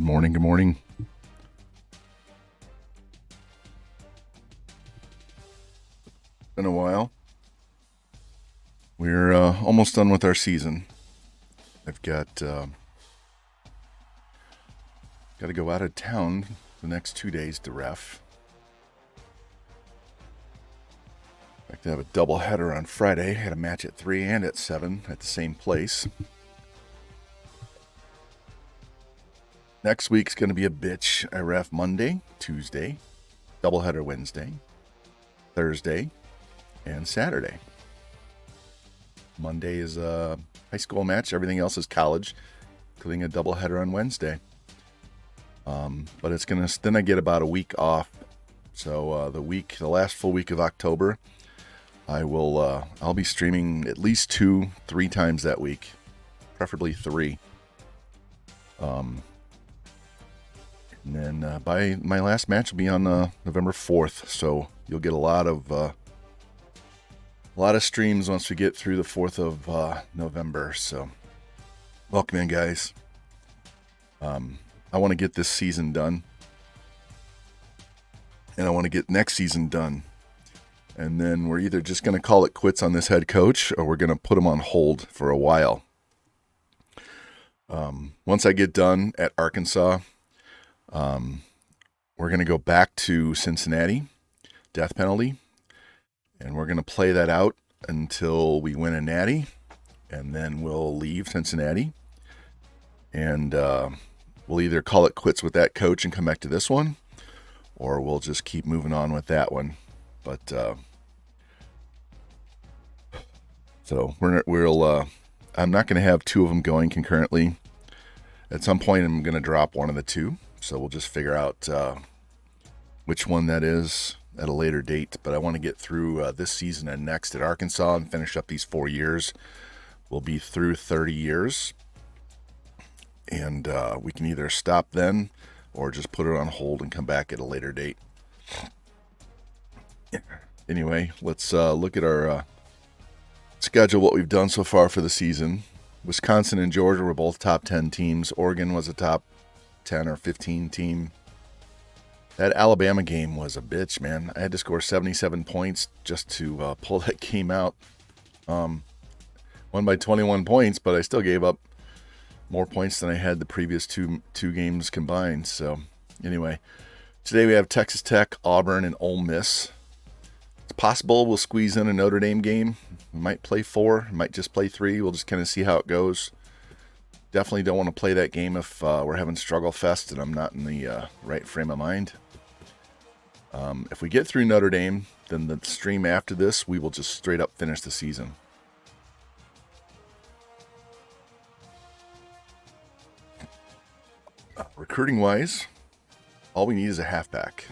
Morning, good morning. Been a while. We're almost done with our season. I've got to go out of town the next 2 days to ref. In fact, I have a double header on Friday. I had a match at 3 and at 7 at the same place. Next week's going to be a bitch. I ref Monday, Tuesday, doubleheader Wednesday, Thursday, and Saturday. Monday is a high school match. Everything else is college, including a doubleheader on Wednesday. But it's going to, then I get about a week off. So the last full week of October, I'll be streaming at least 2-3 times that week, preferably 3. And then by my last match will be on November 4th, so you'll get a lot of streams once we get through the 4th of November. So welcome in, guys. I want to get this season done, and I want to get next season done. And then we're either just going to call it quits on this head coach, or we're going to put him on hold for a while. Once I get done at Arkansas, we're going to go back to Cincinnati, death penalty, and we're going to play that out until we win a natty, and then we'll leave Cincinnati, and we'll either call it quits with that coach and come back to this one, or we'll just keep moving on with that one. But so I'm not going to have 2 of them going concurrently. At some point, I'm going to drop one of the 2. So we'll just figure out which one that is at a later date. But I want to get through this season and next at Arkansas and finish up these 4 years. We'll be through 30 years. And we can either stop then or just put it on hold and come back at a later date. Anyway, let's look at our schedule, what we've done so far for the season. Wisconsin and Georgia were both top 10 teams. Oregon was a top 10 or 15 team. That Alabama game was a bitch, man. I had to score 77 points just to pull that game out. Won by 21 points, but I still gave up more points than I had the previous two games combined. So anyway, today we have Texas Tech, Auburn, and Ole Miss. It's possible we'll squeeze in a Notre Dame game. We might play 4, might just play 3. We'll just kind of see how it goes. Definitely don't want to play that game if we're having struggle fest and I'm not in the right frame of mind. If we get through Notre Dame, then the stream after this, we will just straight up finish the season. Recruiting-wise, all we need is a halfback.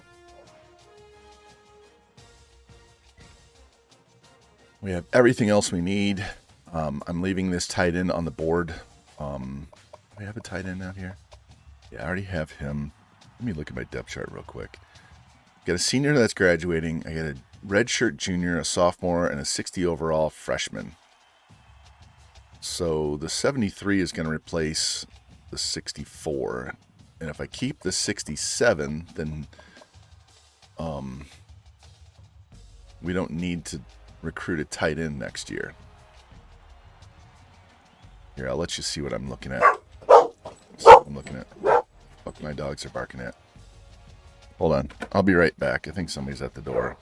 We have everything else we need. I'm leaving this tight end on the board. I have a tight end out here. Yeah, I already have him. Let me look at my depth chart real quick. Got a senior that's graduating. I got a redshirt junior, a sophomore, and a 60 overall freshman. So the 73 is going to replace the 64. And if I keep the 67, then we don't need to recruit a tight end next year. Here, I'll let you see what I'm looking at. What my dogs are barking at. Hold on. I'll be right back. I think somebody's at the door.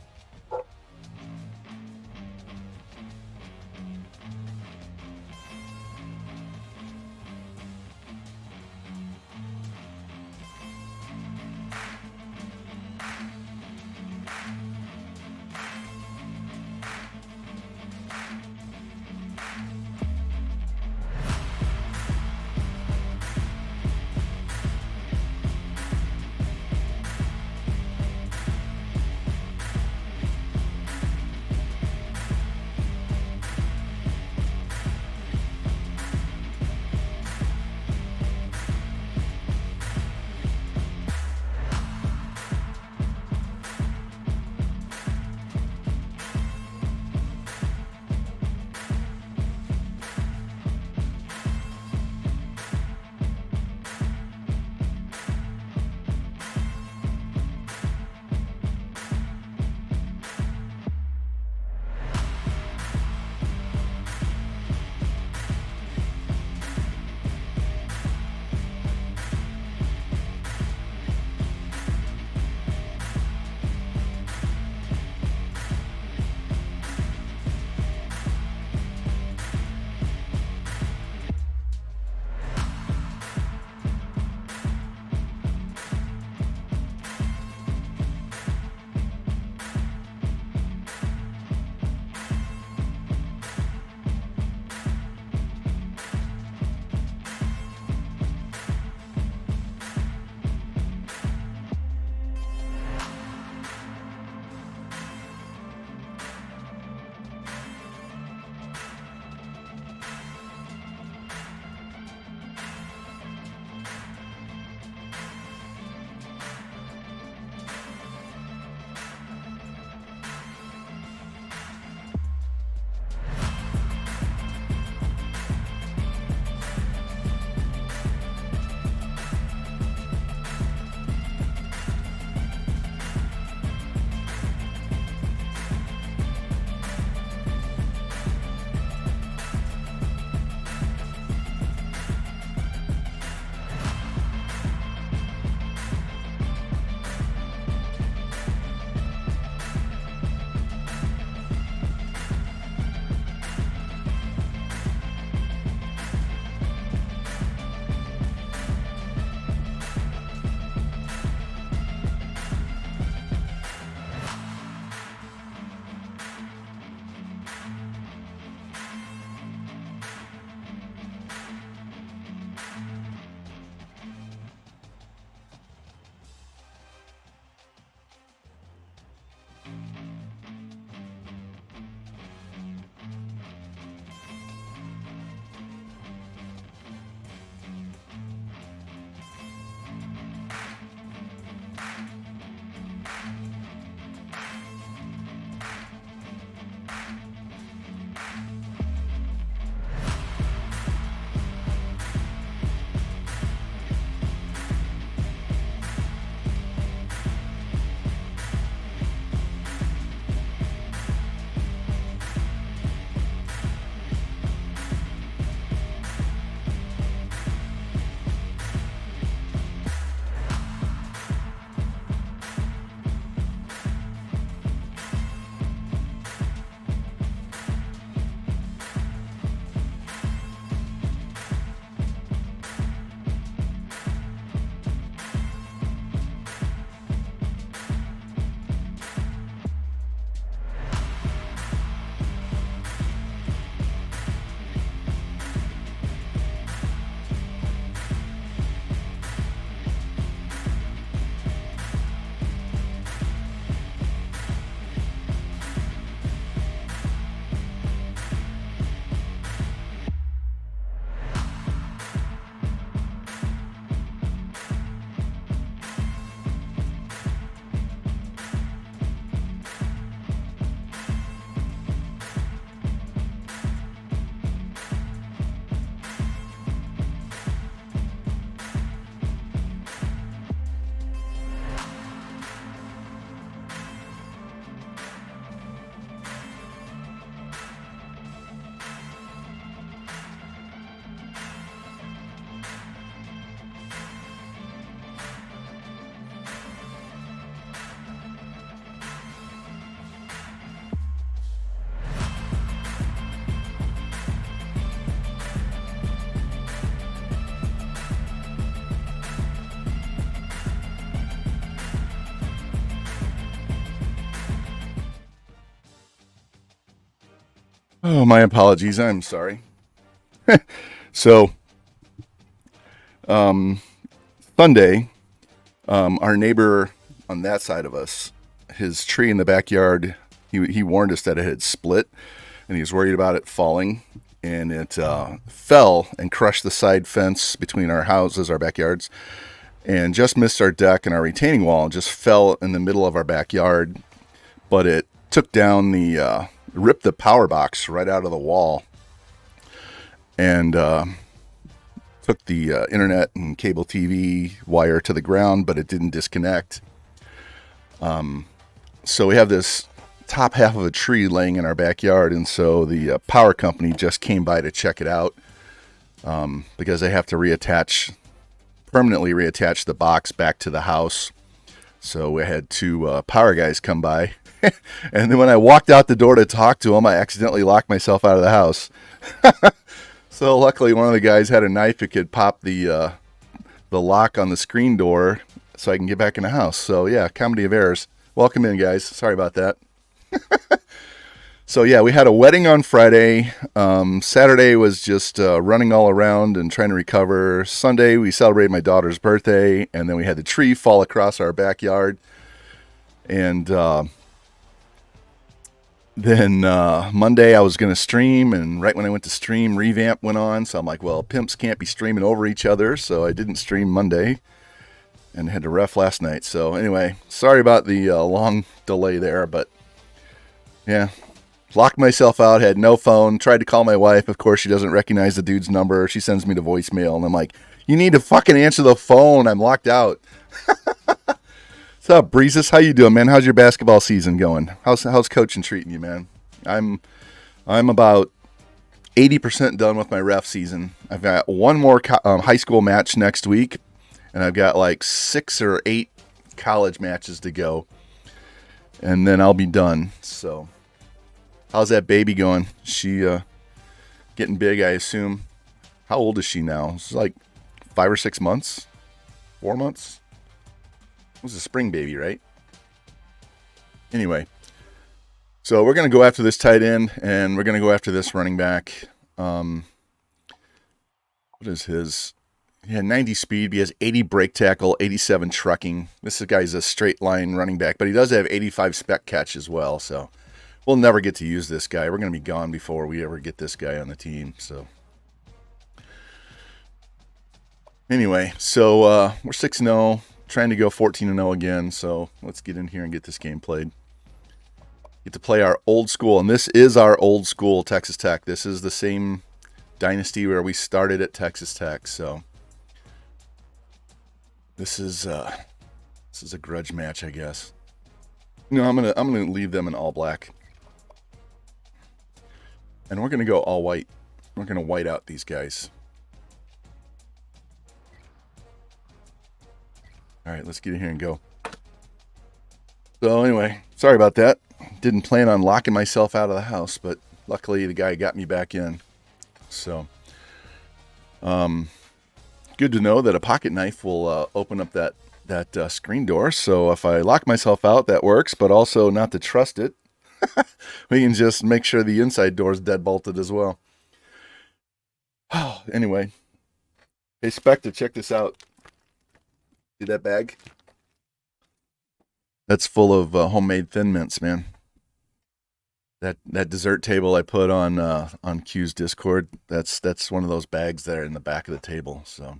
Oh, my apologies. I'm sorry. So, Sunday, our neighbor on that side of us, his tree in the backyard, he warned us that it had split, and he was worried about it falling, and it fell and crushed the side fence between our houses, our backyards, and just missed our deck and our retaining wall, and just fell in the middle of our backyard. But it took down ripped the power box right out of the wall, and took the internet and cable TV wire to the ground, but it didn't disconnect. So we have this top half of a tree laying in our backyard, and so the power company just came by to check it out, because they have to permanently reattach the box back to the house. So we had two power guys come by, and then when I walked out the door to talk to them, I accidentally locked myself out of the house. So luckily, one of the guys had a knife that could pop the lock on the screen door, so I can get back in the house. So yeah, comedy of errors. Welcome in, guys. Sorry about that. So yeah, we had a wedding on Friday. Saturday was just running all around and trying to recover. Sunday we celebrated my daughter's birthday, and then we had the tree fall across our backyard. And then Monday I was going to stream, and right when I went to stream, Revamp went on. So I'm like, well, pimps can't be streaming over each other, so I didn't stream Monday and had to ref last night. So anyway, sorry about the long delay there, but yeah, locked myself out, had no phone, tried to call my wife. Of course, she doesn't recognize the dude's number. She sends me to voicemail, and I'm like, you need to fucking answer the phone. I'm locked out. What's up, Breezes? How you doing, man? How's your basketball season going? How's coaching treating you, man? I'm about 80% done with my ref season. I've got one more high school match next week, and I've got like 6 or 8 college matches to go, and then I'll be done. So, how's that baby going? She getting big, I assume. How old is she now? It's like 5 or 6 months, 4 months. It was a spring baby, right? Anyway, so we're going to go after this tight end, and we're going to go after this running back. What is his? He had 90 speed. He has 80 break tackle, 87 trucking. This guy's a straight line running back, but he does have 85 spec catch as well. So we'll never get to use this guy. We're going to be gone before we ever get this guy on the team. So anyway, so we're 6-0. Trying to go 14-0 again, so let's get in here and get this game played. Get to play our old school, and this is our old school Texas Tech. This is the same dynasty where we started at Texas Tech, so this is a grudge match, I guess. No, I'm gonna leave them in all black, and we're gonna go all white. We're gonna white out these guys. All right, let's get in here and go. So anyway, sorry about that. Didn't plan on locking myself out of the house, but luckily the guy got me back in. So, good to know that a pocket knife will open up that screen door. So if I lock myself out, that works, but also not to trust it. We can just make sure the inside door is dead bolted as well. Anyway, hey Spectre, check this out. See that bag? That's full of homemade Thin Mints, man. That dessert table I put on Q's Discord, that's one of those bags that are in the back of the table. So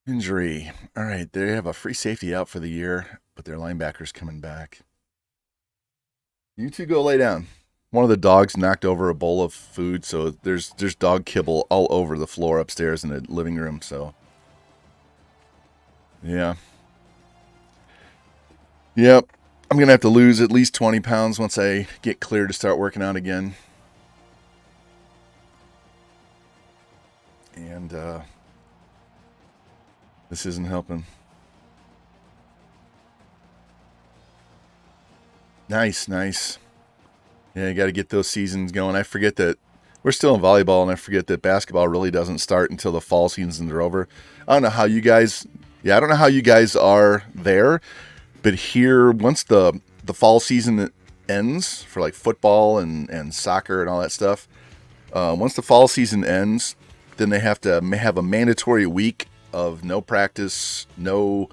injury. All right, they have a free safety out for the year, but their linebacker's coming back. You two go lay down. One of the dogs knocked over a bowl of food, so there's dog kibble all over the floor upstairs in the living room. So yeah. Yep. I'm going to have to lose at least 20 pounds once I get clear to start working out again. And this isn't helping. Nice. Yeah, you got to get those seasons going. I forget that we're still in volleyball, and I forget that basketball really doesn't start until the fall seasons are over. I don't know how you guys are there, but here, once the fall season ends for like football and soccer and all that stuff, once the fall season ends, then they have to have a mandatory week of no practice, no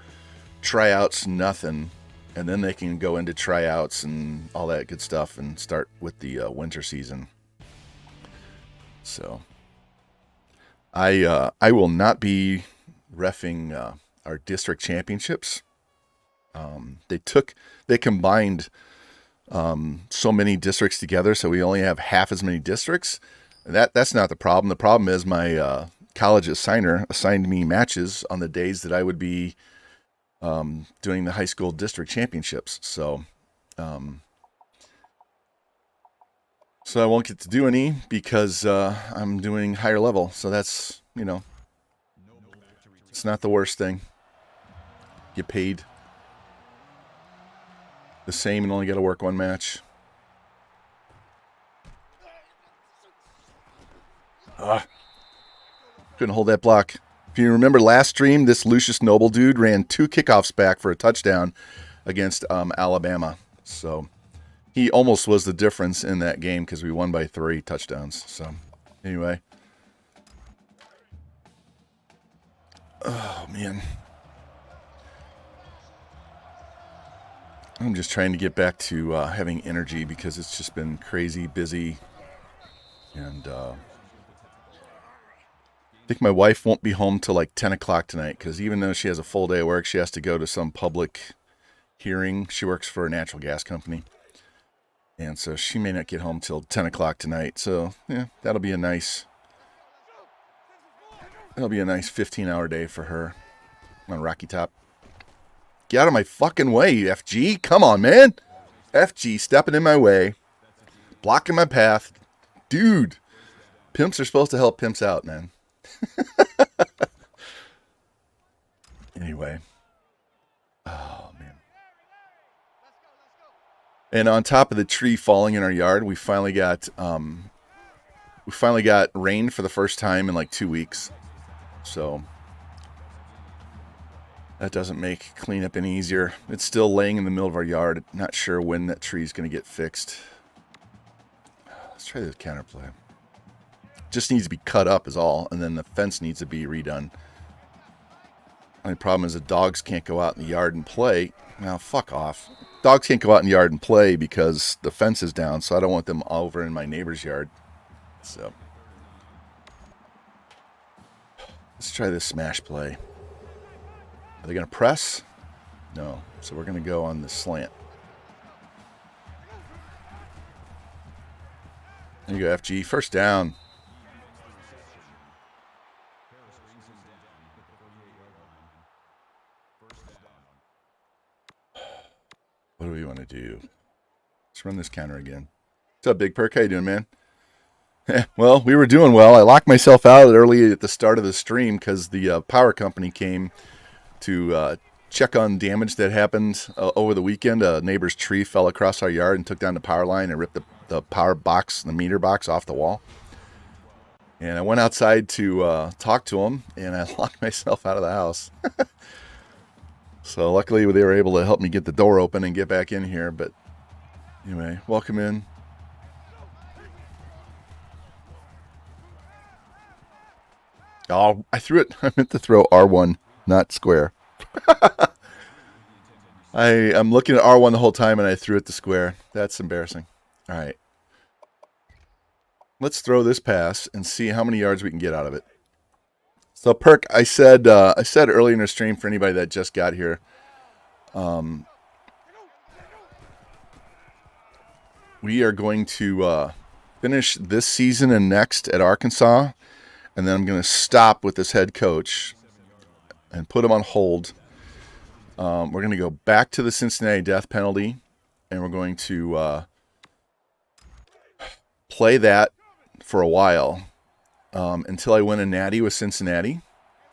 tryouts, nothing. And then they can go into tryouts and all that good stuff and start with the winter season. So I will not be reffing our district championships. They combined so many districts together, so we only have half as many districts. That's not the problem. The problem is my college assigner assigned me matches on the days that I would be doing the high school district championships. So I won't get to do any because I'm doing higher level. So that's, it's not the worst thing. Get paid the same and only got to work one match. Couldn't hold that block. If you remember last stream, this Lucius Noble dude ran 2 kickoffs back for a touchdown against Alabama. So he almost was the difference in that game because we won by 3 touchdowns. So anyway. Oh, man. I'm just trying to get back to having energy because it's just been crazy busy. And I think my wife won't be home till like 10 o'clock tonight because even though she has a full day of work, she has to go to some public hearing. She works for a natural gas company. And so she may not get home till 10 o'clock tonight. So, yeah, that'll be a nice 15-hour day for her on Rocky Top. Get out of my fucking way, FG. Come on, man. FG stepping in my way. Blocking my path. Dude. Pimps are supposed to help pimps out, man. Anyway. Oh, man. And on top of the tree falling in our yard, we finally got rain for the first time in like 2 weeks. So that doesn't make cleanup any easier. It's still laying in the middle of our yard. Not sure when that tree is going to get fixed. Let's try this counterplay. Just needs to be cut up is all, and then the fence needs to be redone. Only problem is the dogs can't go out in the yard and play. Now, fuck off. Dogs can't go out in the yard and play because the fence is down, so I don't want them over in my neighbor's yard. So let's try this smash play. Are they going to press? No. So we're going to go on the slant. There you go, FG. First down. What do we want to do? Let's run this counter again. What's up, Big Perk? How you doing, man? Well, we were doing well. I locked myself out early at the start of the stream because the power company came to check on damage that happened over the weekend. A neighbor's tree fell across our yard and took down the power line and ripped the power box, the meter box, off the wall. And I went outside to talk to him, and I locked myself out of the house. So luckily they were able to help me get the door open and get back in here. But anyway, welcome in. Oh, I threw it. I meant to throw R1, not square. I'm looking at R1 the whole time, and I threw it to square. That's embarrassing. All right. Let's throw this pass and see how many yards we can get out of it. So, Perk, I said earlier in the stream for anybody that just got here, we are going to finish this season and next at Arkansas, and then I'm going to stop with this head coach and put him on hold. We're going to go back to the Cincinnati death penalty, and we're going to play that for a while until I win a natty with Cincinnati.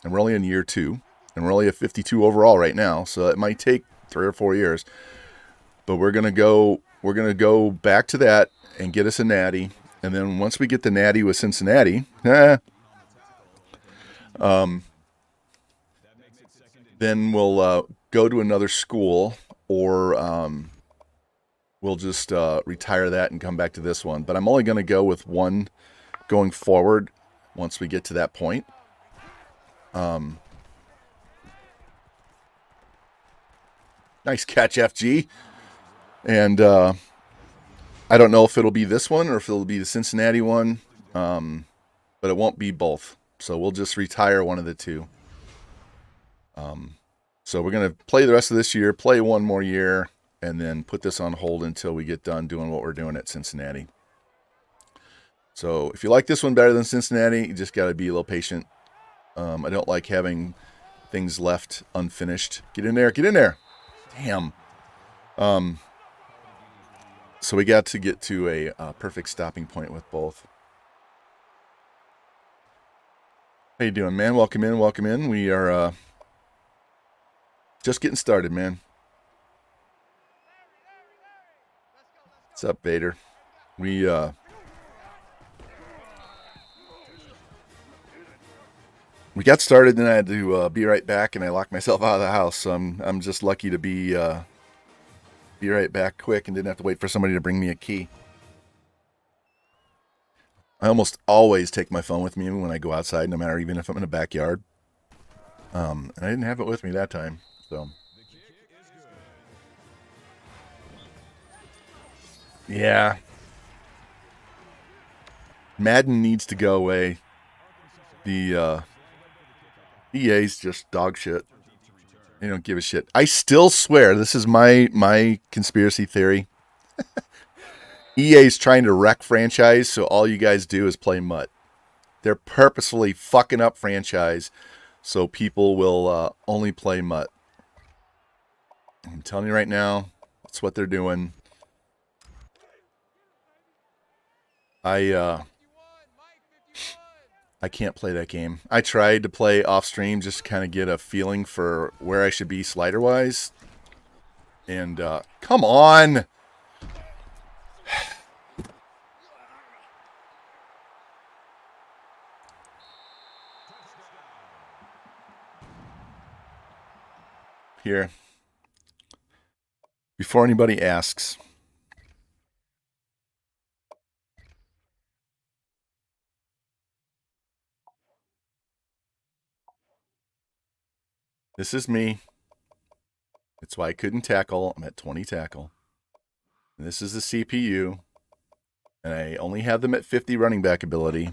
And we're only in year 2, and we're only at 52 overall right now, so it might take 3 or 4 years. But we're going to go back to that and get us a natty. And then once we get the natty with Cincinnati, then we'll go to another school or we'll just retire that and come back to this one. But I'm only going to go with one going forward once we get to that point. Nice catch, FG. And I don't know if it'll be this one or if it'll be the Cincinnati one, but it won't be both. So we'll just retire one of the two. So we're going to play the rest of this year, play one more year, and then put this on hold until we get done doing what we're doing at Cincinnati. So if you like this one better than Cincinnati, you just got to be a little patient. I don't like having things left unfinished. Get in there. Get in there. Damn. So we got to get to a perfect stopping point with both. How you doing, man? Welcome in. Welcome in. We are just getting started, man. What's up, Vader? We got started, then I had to be right back, and I locked myself out of the house. So I'm just lucky to be right back quick and didn't have to wait for somebody to bring me a key. I almost always take my phone with me when I go outside, no matter even if I'm in a backyard. And I didn't have it with me that time, so. Yeah. Madden needs to go away. The EA's just dog shit. They don't give a shit. I still swear, this is my conspiracy theory. EA's trying to wreck franchise, so all you guys do is play MUT. They're purposefully fucking up franchise so people will only play MUT. I'm telling you right now, that's what they're doing. I can't play that game. I tried to play off stream just to kind of get a feeling for where I should be slider wise. And come on. Here. Before anybody asks. This is me. That's why I couldn't tackle. I'm at 20 tackle. And this is the CPU. And I only have them at 50 running back ability.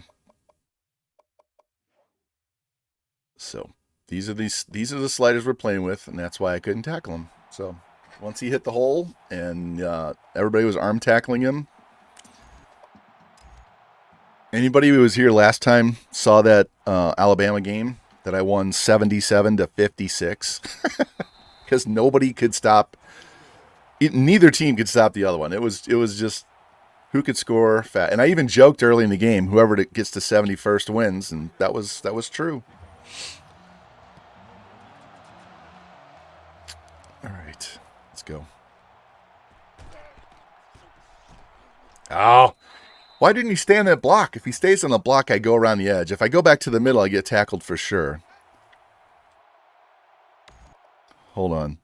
So these are the sliders we're playing with, and that's why I couldn't tackle them. So once he hit the hole and everybody was arm tackling him. Anybody who was here last time saw that Alabama game that I won 77-56 because nobody could stop. Neither team could stop the other one. It was just who could score fat. And I even joked early in the game, whoever gets to 71st wins, and that was true. All right, let's go. Oh, why didn't he stay on that block? If he stays on the block, I go around the edge. If I go back to the middle, I get tackled for sure. Hold on.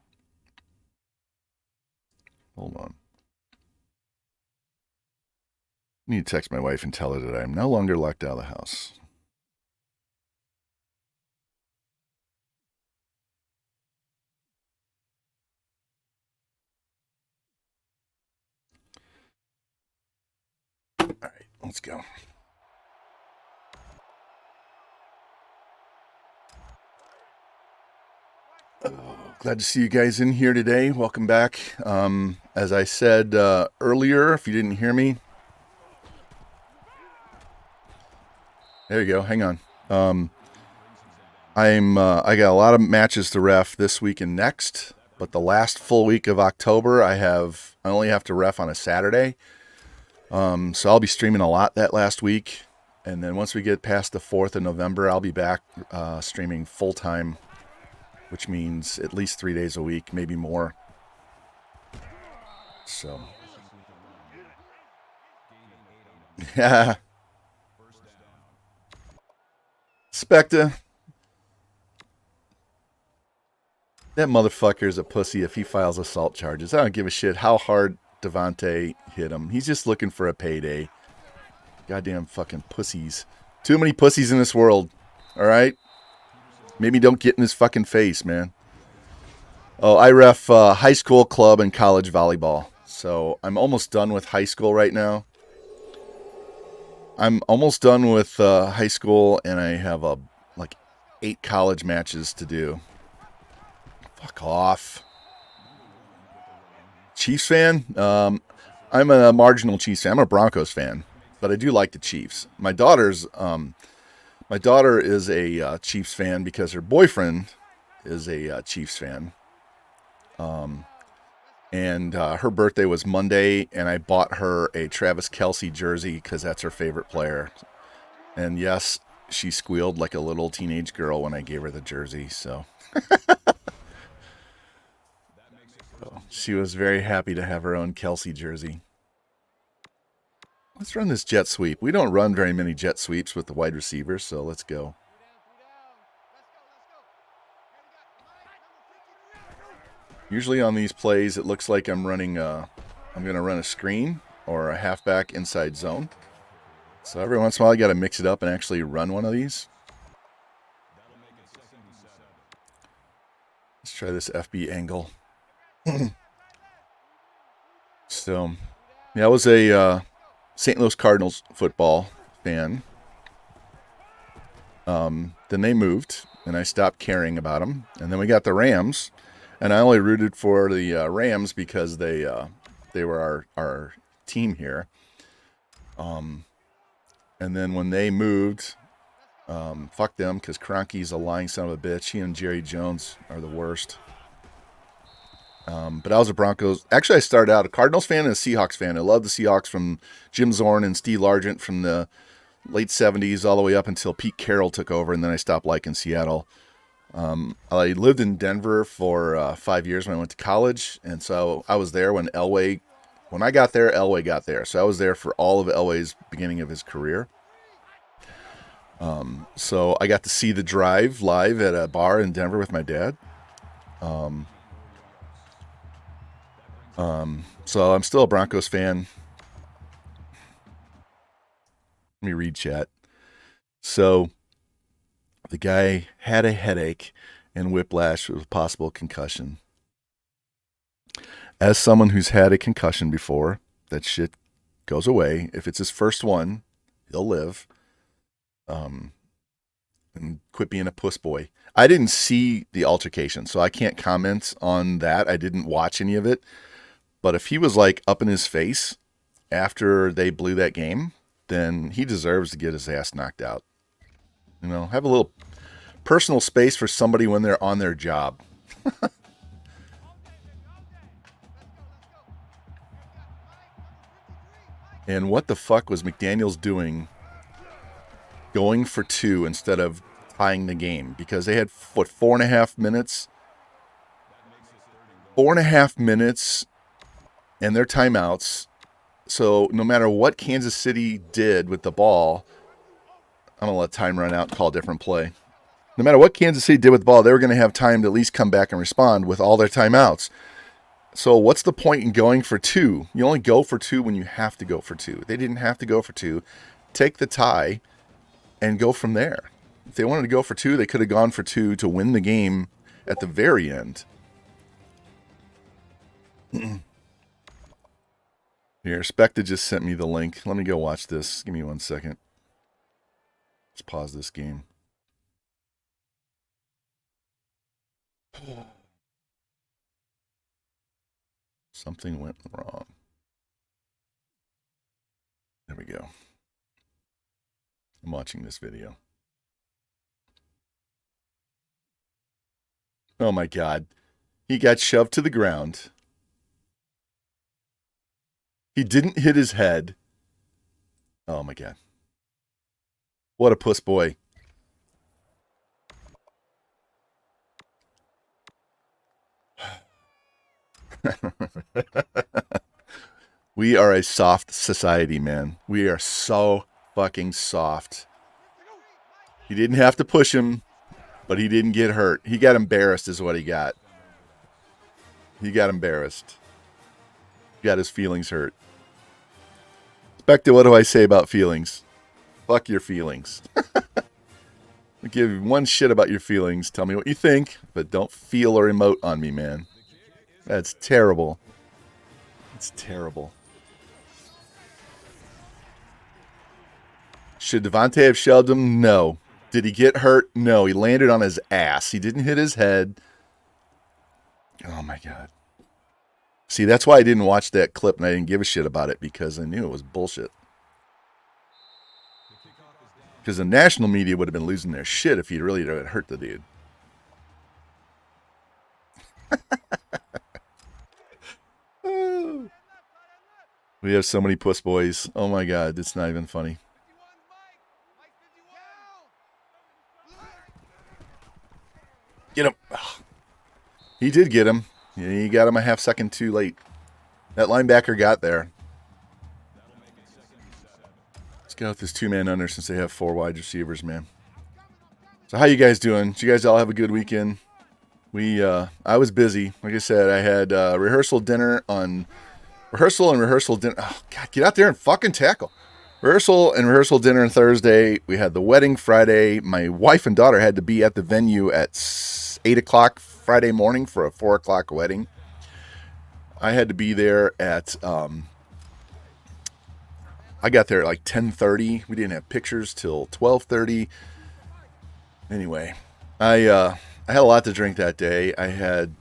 Hold on. I need to text my wife and tell her that I am no longer locked out of the house. All right, let's go. Glad to see you guys in here today. Welcome back. As I said earlier, if you didn't hear me, there you go. Hang on. I got a lot of matches to ref this week and next, but the last full week of October, I only have to ref on a Saturday. So I'll be streaming a lot that last week, and then once we get past the 4th of November, I'll be back streaming full time, which means at least 3 days a week, maybe more. So, yeah. Spectre. That motherfucker is a pussy if he files assault charges. I don't give a shit how hard Devontae hit him. He's just looking for a payday. Goddamn fucking pussies. Too many pussies in this world. All right? Maybe don't get in his fucking face, man. Oh, I ref high school, club, and college volleyball. So I'm almost done with high school right now. I'm almost done with high school, and I have like 8 college matches to do. Fuck off. Chiefs fan? I'm a marginal Chiefs fan. I'm a Broncos fan, but I do like the Chiefs. My daughter is a Chiefs fan because her boyfriend is a Chiefs fan. And her birthday was Monday, and I bought her a Travis Kelce jersey because that's her favorite player. And yes, she squealed like a little teenage girl when I gave her the jersey. So she was very happy to have her own Kelce jersey. Let's run this jet sweep. We don't run very many jet sweeps with the wide receivers, so let's go. Usually on these plays, it looks like I'm going to run a screen or a halfback inside zone. So every once in a while, I got to mix it up and actually run one of these. Let's try this FB angle. So, yeah, I was a St. Louis Cardinals football fan. Then they moved, and I stopped caring about them. And then we got the Rams. And I only rooted for the Rams because they were our team here. And then when they moved, fuck them, because Kroenke's a lying son of a bitch. He and Jerry Jones are the worst. But I was a Broncos. Actually, I started out a Cardinals fan and a Seahawks fan. I loved the Seahawks from Jim Zorn and Steve Largent from the late 70s all the way up until Pete Carroll took over, and then I stopped liking Seattle. I lived in Denver for 5 years when I went to college, and so I was there when I got there, Elway got there. So I was there for all of Elway's beginning of his career. So I got to see the drive live at a bar in Denver with my dad. So I'm still a Broncos fan. Let me read chat. So the guy had a headache and whiplash with possible concussion. As someone who's had a concussion before, that shit goes away. If it's his first one, he'll live. And quit being a puss boy. I didn't see the altercation, so I can't comment on that. I didn't watch any of it. But if he was like up in his face after they blew that game, then he deserves to get his ass knocked out. You know, have a little personal space for somebody when they're on their job. And what the fuck was McDaniels doing going for 2 instead of tying the game? Because they had, 4.5 minutes? 4.5 minutes and their timeouts. So no matter what Kansas City did with the ball, I'm going to let time run out and call a different play. No matter what Kansas City did with the ball, they were going to have time to at least come back and respond with all their timeouts. So what's the point in going for 2? You only go for 2 when you have to go for 2. They didn't have to go for 2. Take the tie and go from there. If they wanted to go for 2, they could have gone for 2 to win the game at the very end. Here, Specta just sent me the link. Let me go watch this. Give me 1 second. Let's pause this game. Something went wrong. There we go. I'm watching this video. Oh my God. He got shoved to the ground. He didn't hit his head. Oh my God. What a puss boy. We are a soft society, man. We are so fucking soft. He didn't have to push him, but he didn't get hurt. He got embarrassed is what he got. He got embarrassed. Got his feelings hurt. Spectre, what do I say about feelings? Fuck your feelings. I give you one shit about your feelings. Tell me what you think, but don't feel or emote on me, man. That's terrible. It's terrible. Should Devontae have shoved him? No. Did he get hurt? No. He landed on his ass. He didn't hit his head. Oh, my God. See, that's why I didn't watch that clip and I didn't give a shit about it, because I knew it was bullshit. Because the national media would have been losing their shit if he really had hurt the dude. We have so many puss boys. Oh, my God. It's not even funny. Get him. He did get him. He got him a half second too late. That linebacker got there. Let's go with this two-man under since they have 4 wide receivers, man. So how you guys doing? Did you guys all have a good weekend? I was busy. Like I said, I had rehearsal and rehearsal dinner. Oh, God, get out there and fucking tackle. Rehearsal and rehearsal dinner on Thursday. We had the wedding Friday. My wife and daughter had to be at the venue at 8 o'clock Friday morning for a 4 o'clock wedding. I had to be there at, I got there at like 10:30. We didn't have pictures till 12:30. Anyway, I had a lot to drink that day. I had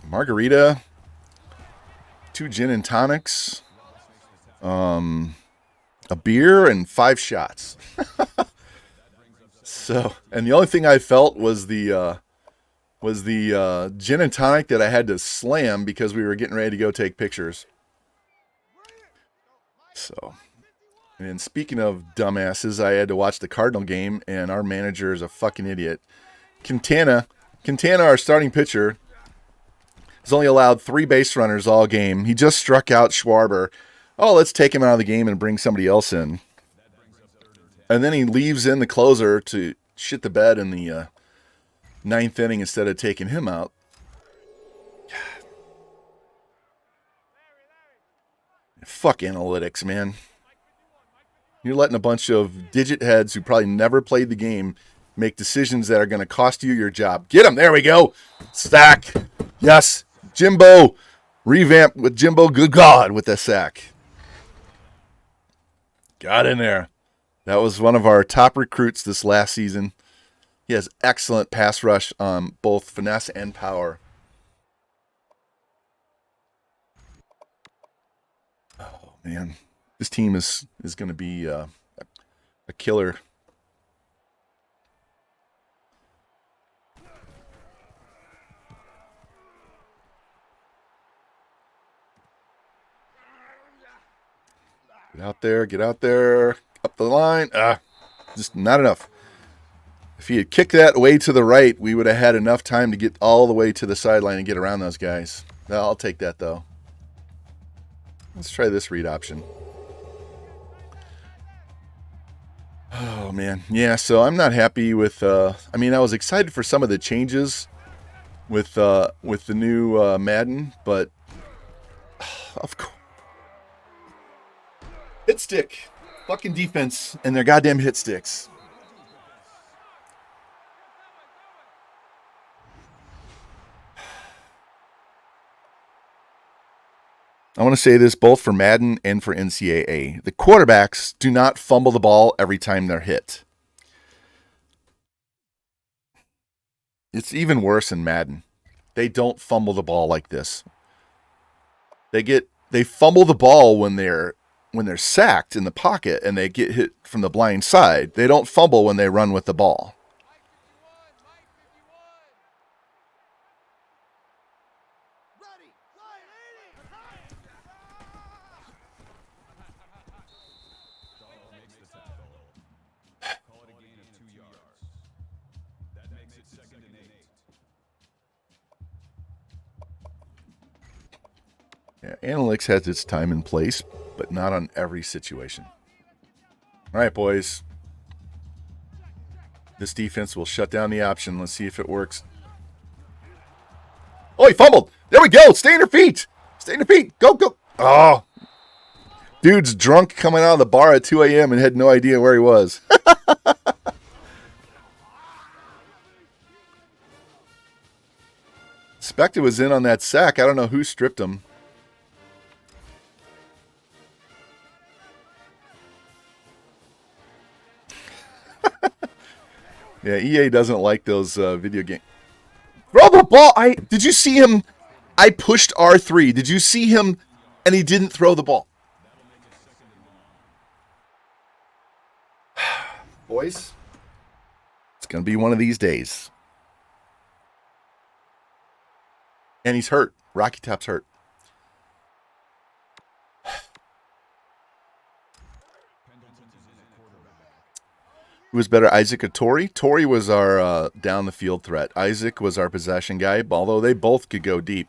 margarita, 2 gin and tonics, a beer, and 5 shots. So, and the only thing I felt was the gin and tonic that I had to slam because we were getting ready to go take pictures. So, and speaking of dumbasses, I had to watch the Cardinal game, and our manager is a fucking idiot. Quintana, our starting pitcher, has only allowed 3 base runners all game. He just struck out Schwarber. Oh, let's take him out of the game and bring somebody else in. And then he leaves in the closer to shit the bed in the 9th inning instead of taking him out. Fuck analytics, man. You're letting a bunch of digit heads who probably never played the game make decisions that are going to cost you your job. Get him. There we go. Stack. Yes. Jimbo. Revamp with Jimbo. Good God with the sack. Got in there. That was one of our top recruits this last season. He has excellent pass rush on both finesse and power. Oh, man. This team is going to be a killer. Get out there, up the line. Just not enough. If he had kicked that way to the right, we would have had enough time to get all the way to the sideline and get around those guys. I'll take that, though. Let's try this read option. Oh, man. Yeah, so I'm not happy with... I was excited for some of the changes with the new Madden, but... Of course. Hit stick. Fucking defense and their goddamn hit sticks. I want to say this both for Madden and for NCAA. The quarterbacks do not fumble the ball every time they're hit. It's even worse in Madden. They don't fumble the ball like this. They fumble the ball when they're sacked in the pocket and they get hit from the blind side. They don't fumble when they run with the ball. Yeah, analytics has its time and place, but not on every situation. All right, boys. This defense will shut down the option. Let's see if it works. Oh, he fumbled. There we go. Stay on your feet. Stay on your feet. Go, go. Oh, dude's drunk coming out of the bar at 2 a.m. and had no idea where he was. Spectre was in on that sack. I don't know who stripped him. Yeah, EA doesn't like those video games. Throw the ball. Did you see him? I pushed R3. Did you see him? And he didn't throw the ball. Boys, it's going to be one of these days. And he's hurt. Rocky Top's hurt. Who was better, Isaac or Torrey? Torrey was our down the field threat. Isaac was our possession guy, although they both could go deep.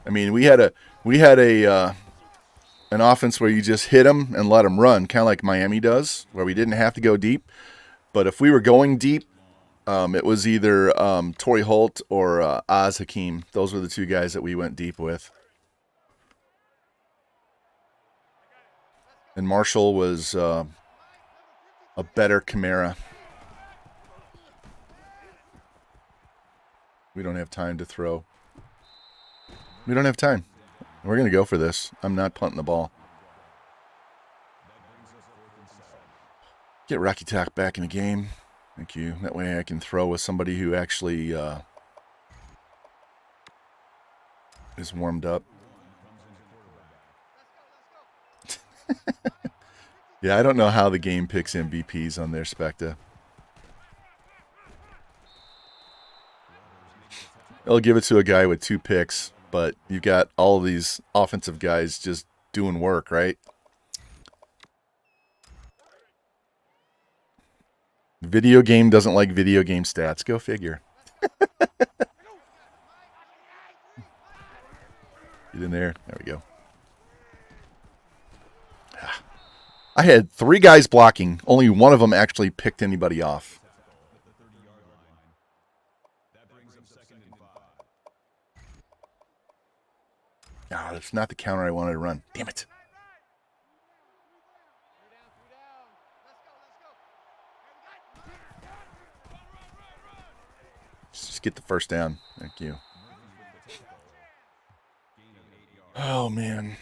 I mean, we had an offense where you just hit them and let them run, kind of like Miami does, where we didn't have to go deep. But if we were going deep, it was either Torrey Holt or Oz Hakeem. Those were the two guys that we went deep with. And Marshall was a better Camara. We don't have time to throw. We don't have time. We're going to go for this. I'm not punting the ball. Get Rocky Talk back in the game. Thank you. That way I can throw with somebody who actually is warmed up. Yeah, I don't know how the game picks MVPs on their Specta. They'll give it to a guy with 2 picks, but you got all of these offensive guys just doing work, right? Video game doesn't like video game stats. Go figure. Get in there. There we go. I had 3 guys blocking. Only one of them actually picked anybody off. Ah, that's not the counter I wanted to run. Damn it. Just get the first down. Thank you. Oh, man.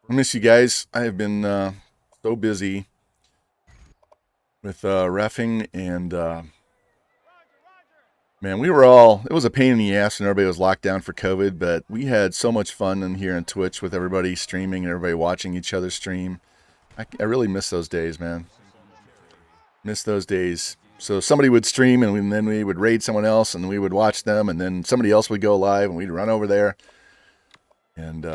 I miss you guys. I have been so busy with reffing and man, it was a pain in the ass when everybody was locked down for COVID, but we had so much fun in here on Twitch with everybody streaming and everybody watching each other stream. I really miss those days, man. Miss those days. So somebody would stream and then we would raid someone else and we would watch them and then somebody else would go live and we'd run over there. And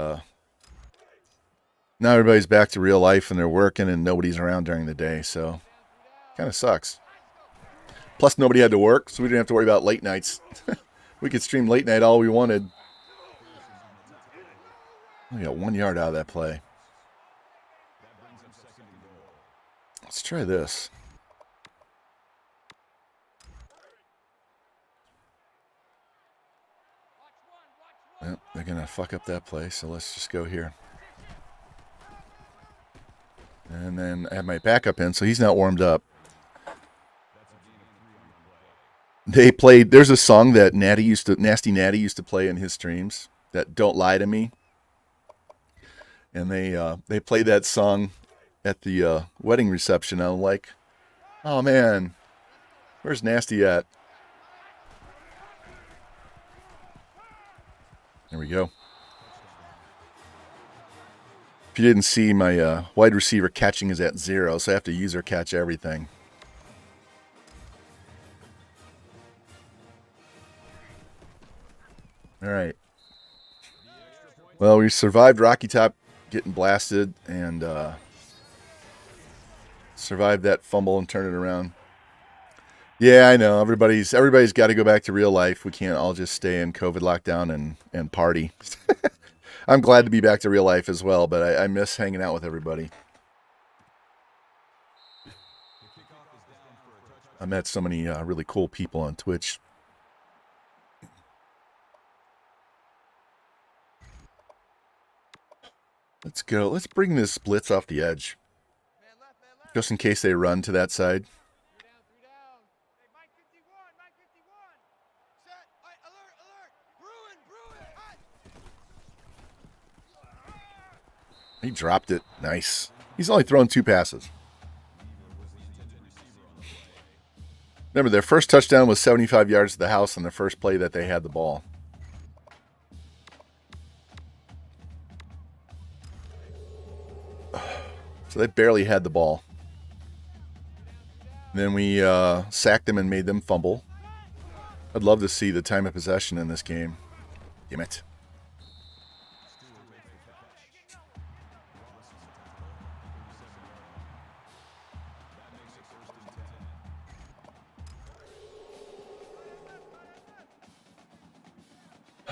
now everybody's back to real life and they're working and nobody's around during the day, so kind of sucks. Plus, nobody had to work, so we didn't have to worry about late nights. We could stream late night all we wanted. We got 1 yard out of that play. Let's try this. Well, they're going to fuck up that play, so let's just go here. And then I have my backup in, so he's not warmed up. They played. There's a song that Nasty Natty used to play in his streams. That "Don't Lie to Me," and they played that song at the wedding reception. I'm like, oh man, where's Nasty at? There we go. If you didn't see, my wide receiver catching is at 0, so I have to use her catch everything. All right. Well, we survived Rocky Top getting blasted and survived that fumble and turn it around. Yeah, I know. Everybody's got to go back to real life. We can't all just stay in COVID lockdown and party. I'm glad to be back to real life as well, but I miss hanging out with everybody. I met so many really cool people on Twitch. Let's go. Let's bring this blitz off the edge. Just in case they run to that side. He dropped it. Nice. He's only thrown 2 passes. Remember, their first touchdown was 75 yards to the house on the first play that they had the ball. So they barely had the ball. Then we sacked them and made them fumble. I'd love to see the time of possession in this game. Damn it.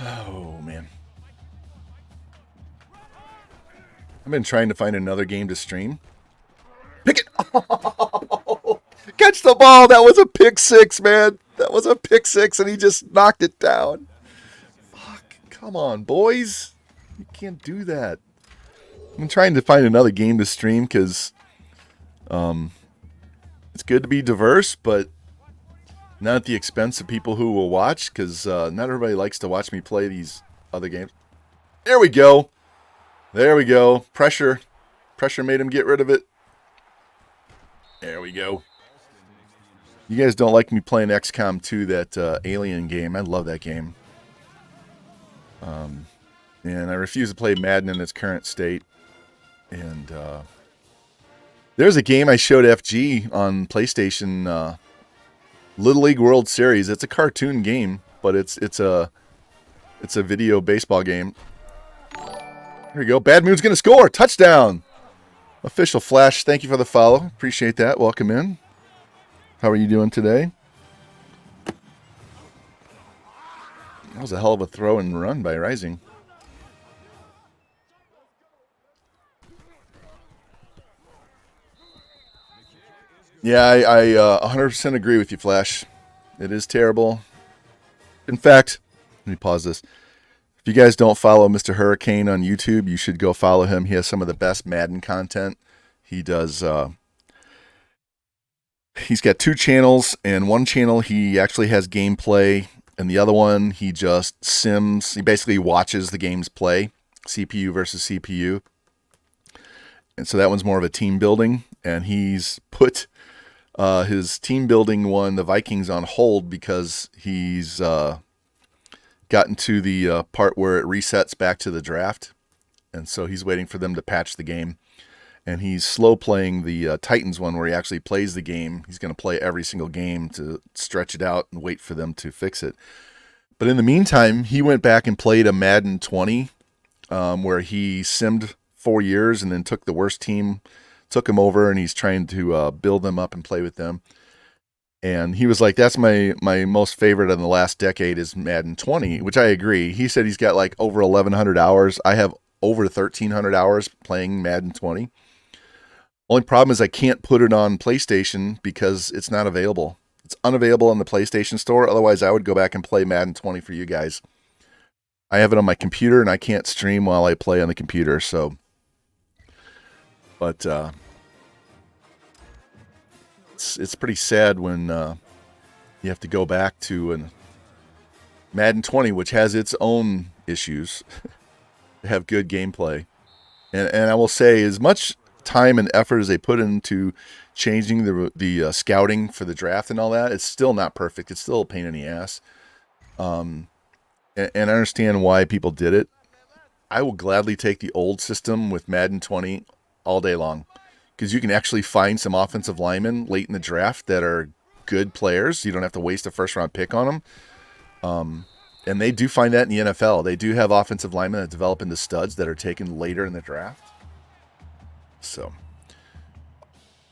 Oh, man. I've been trying to find another game to stream. Pick it! Oh, catch the ball! That was a pick 6, man. That was a pick 6, and he just knocked it down. Fuck. Come on, boys. You can't do that. I'm trying to find another game to stream because it's good to be diverse, but not at the expense of people who will watch, because not everybody likes to watch me play these other games. There we go. There we go. Pressure. Pressure made him get rid of it. There we go. You guys don't like me playing XCOM 2, that Alien game. I love that game. And I refuse to play Madden in its current state. And there's a game I showed FG on PlayStation, Little League World Series. It's a cartoon game, but it's a video baseball game. Here we go. Bad Moon's gonna score. Touchdown. Official Flash, thank you for the follow. Appreciate that. Welcome in. How are you doing today? That was a hell of a throw and run by Rising. Yeah, I 100% agree with you, Flash. It is terrible. In fact, let me pause this. If you guys don't follow Mr. Hurricane on YouTube, you should go follow him. He has some of the best Madden content. He does. He's got 2 channels, and one channel he actually has gameplay, and the other one he just sims. He basically watches the games play, CPU versus CPU. And so that one's more of a team building, and he's put his team building one, the Vikings, on hold because he's gotten to the part where it resets back to the draft. And so he's waiting for them to patch the game. And he's slow playing the Titans one where he actually plays the game. He's going to play every single game to stretch it out and wait for them to fix it. But in the meantime, he went back and played a Madden 20 where he simmed 4 years and then took the worst team, took them over, and he's trying to build them up and play with them. And he was like, that's my most favorite in the last decade is Madden 20, which I agree. He said he's got like over 1,100 hours. I have over 1,300 hours playing Madden 20. Only problem is I can't put it on PlayStation because it's not available. It's unavailable on the PlayStation Store. Otherwise, I would go back and play Madden 20 for you guys. I have it on my computer, and I can't stream while I play on the computer. So, but it's pretty sad when you have to go back to an Madden 20, which has its own issues, to have good gameplay. And I will say, as much time and effort as they put into changing the scouting for the draft and all that, it's still not perfect. It's still a pain in the ass. And I understand why people did it. I will gladly take the old system with Madden 20 all day long, because you can actually find some offensive linemen late in the draft that are good players. You don't have to waste a first-round pick on them. And they do find that in the NFL. They do have offensive linemen that develop into studs that are taken later in the draft. So,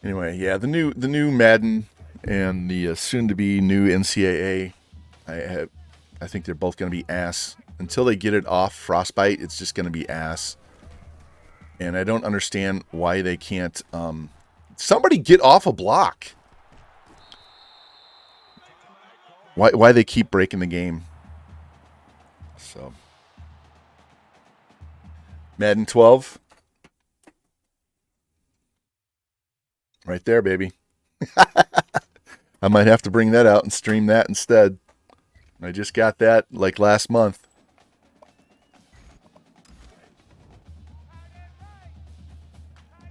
anyway, yeah, the new Madden and the soon-to-be new NCAA, I think they're both going to be ass. Until they get it off Frostbite, it's just going to be ass. And I don't understand why they can't. Somebody get off a block. Why they keep breaking the game. So, Madden 12. Right there, baby. I might have to bring that out and stream that instead. I just got that like last month.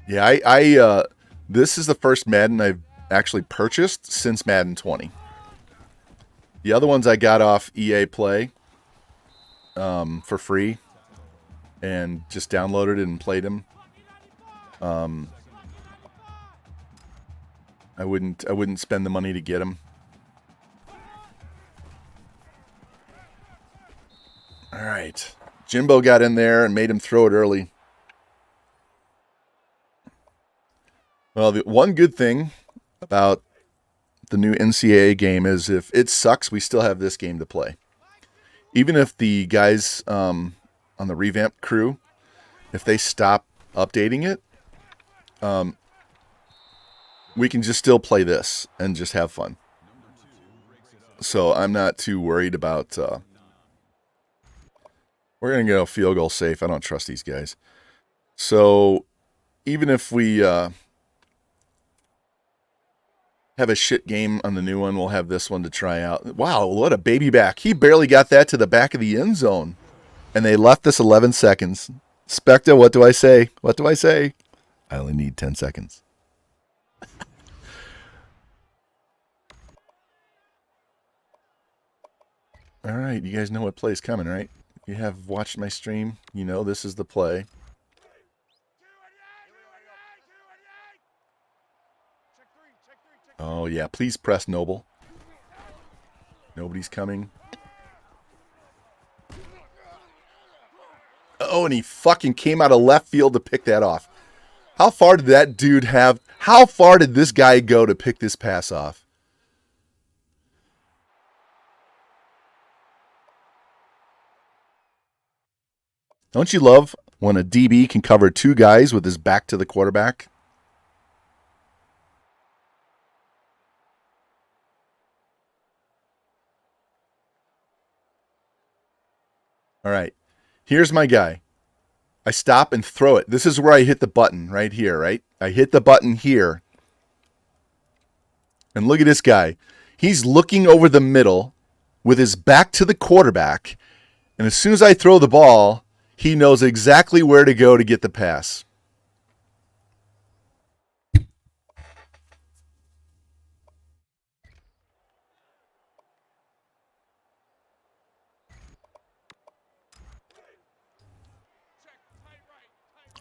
Yeah, I this is the first Madden I've actually purchased since Madden 20. The other ones I got off EA Play for free and just downloaded it and played them. I wouldn't spend the money to get them. All right. Jimbo got in there and made him throw it early. Well, the one good thing about the new NCAA game is if it sucks, we still have this game to play. Even if the guys on the revamped crew, if they stop updating it, we can just still play this and just have fun. So I'm not too worried about... we're going to go field goal safe. I don't trust these guys. So even if we have a shit game on the new one, we'll have this one to try out. Wow, what a baby back. He barely got that to the back of the end zone. And they left us 11 seconds. Specta, what do I say? What do I say? I only need 10 seconds. All right, you guys know what play's coming, right? If you have watched my stream, you know this is the play. Oh, yeah, please press Noble. Nobody's coming. Oh, and he fucking came out of left field to pick that off. How far did that dude have? How far did this guy go to pick this pass off? Don't you love when a DB can cover two guys with his back to the quarterback? All right. Here's my guy. I stop and throw it. This is where I hit the button right here, right? I hit the button here. And look at this guy. He's looking over the middle with his back to the quarterback. And as soon as I throw the ball, he knows exactly where to go to get the pass.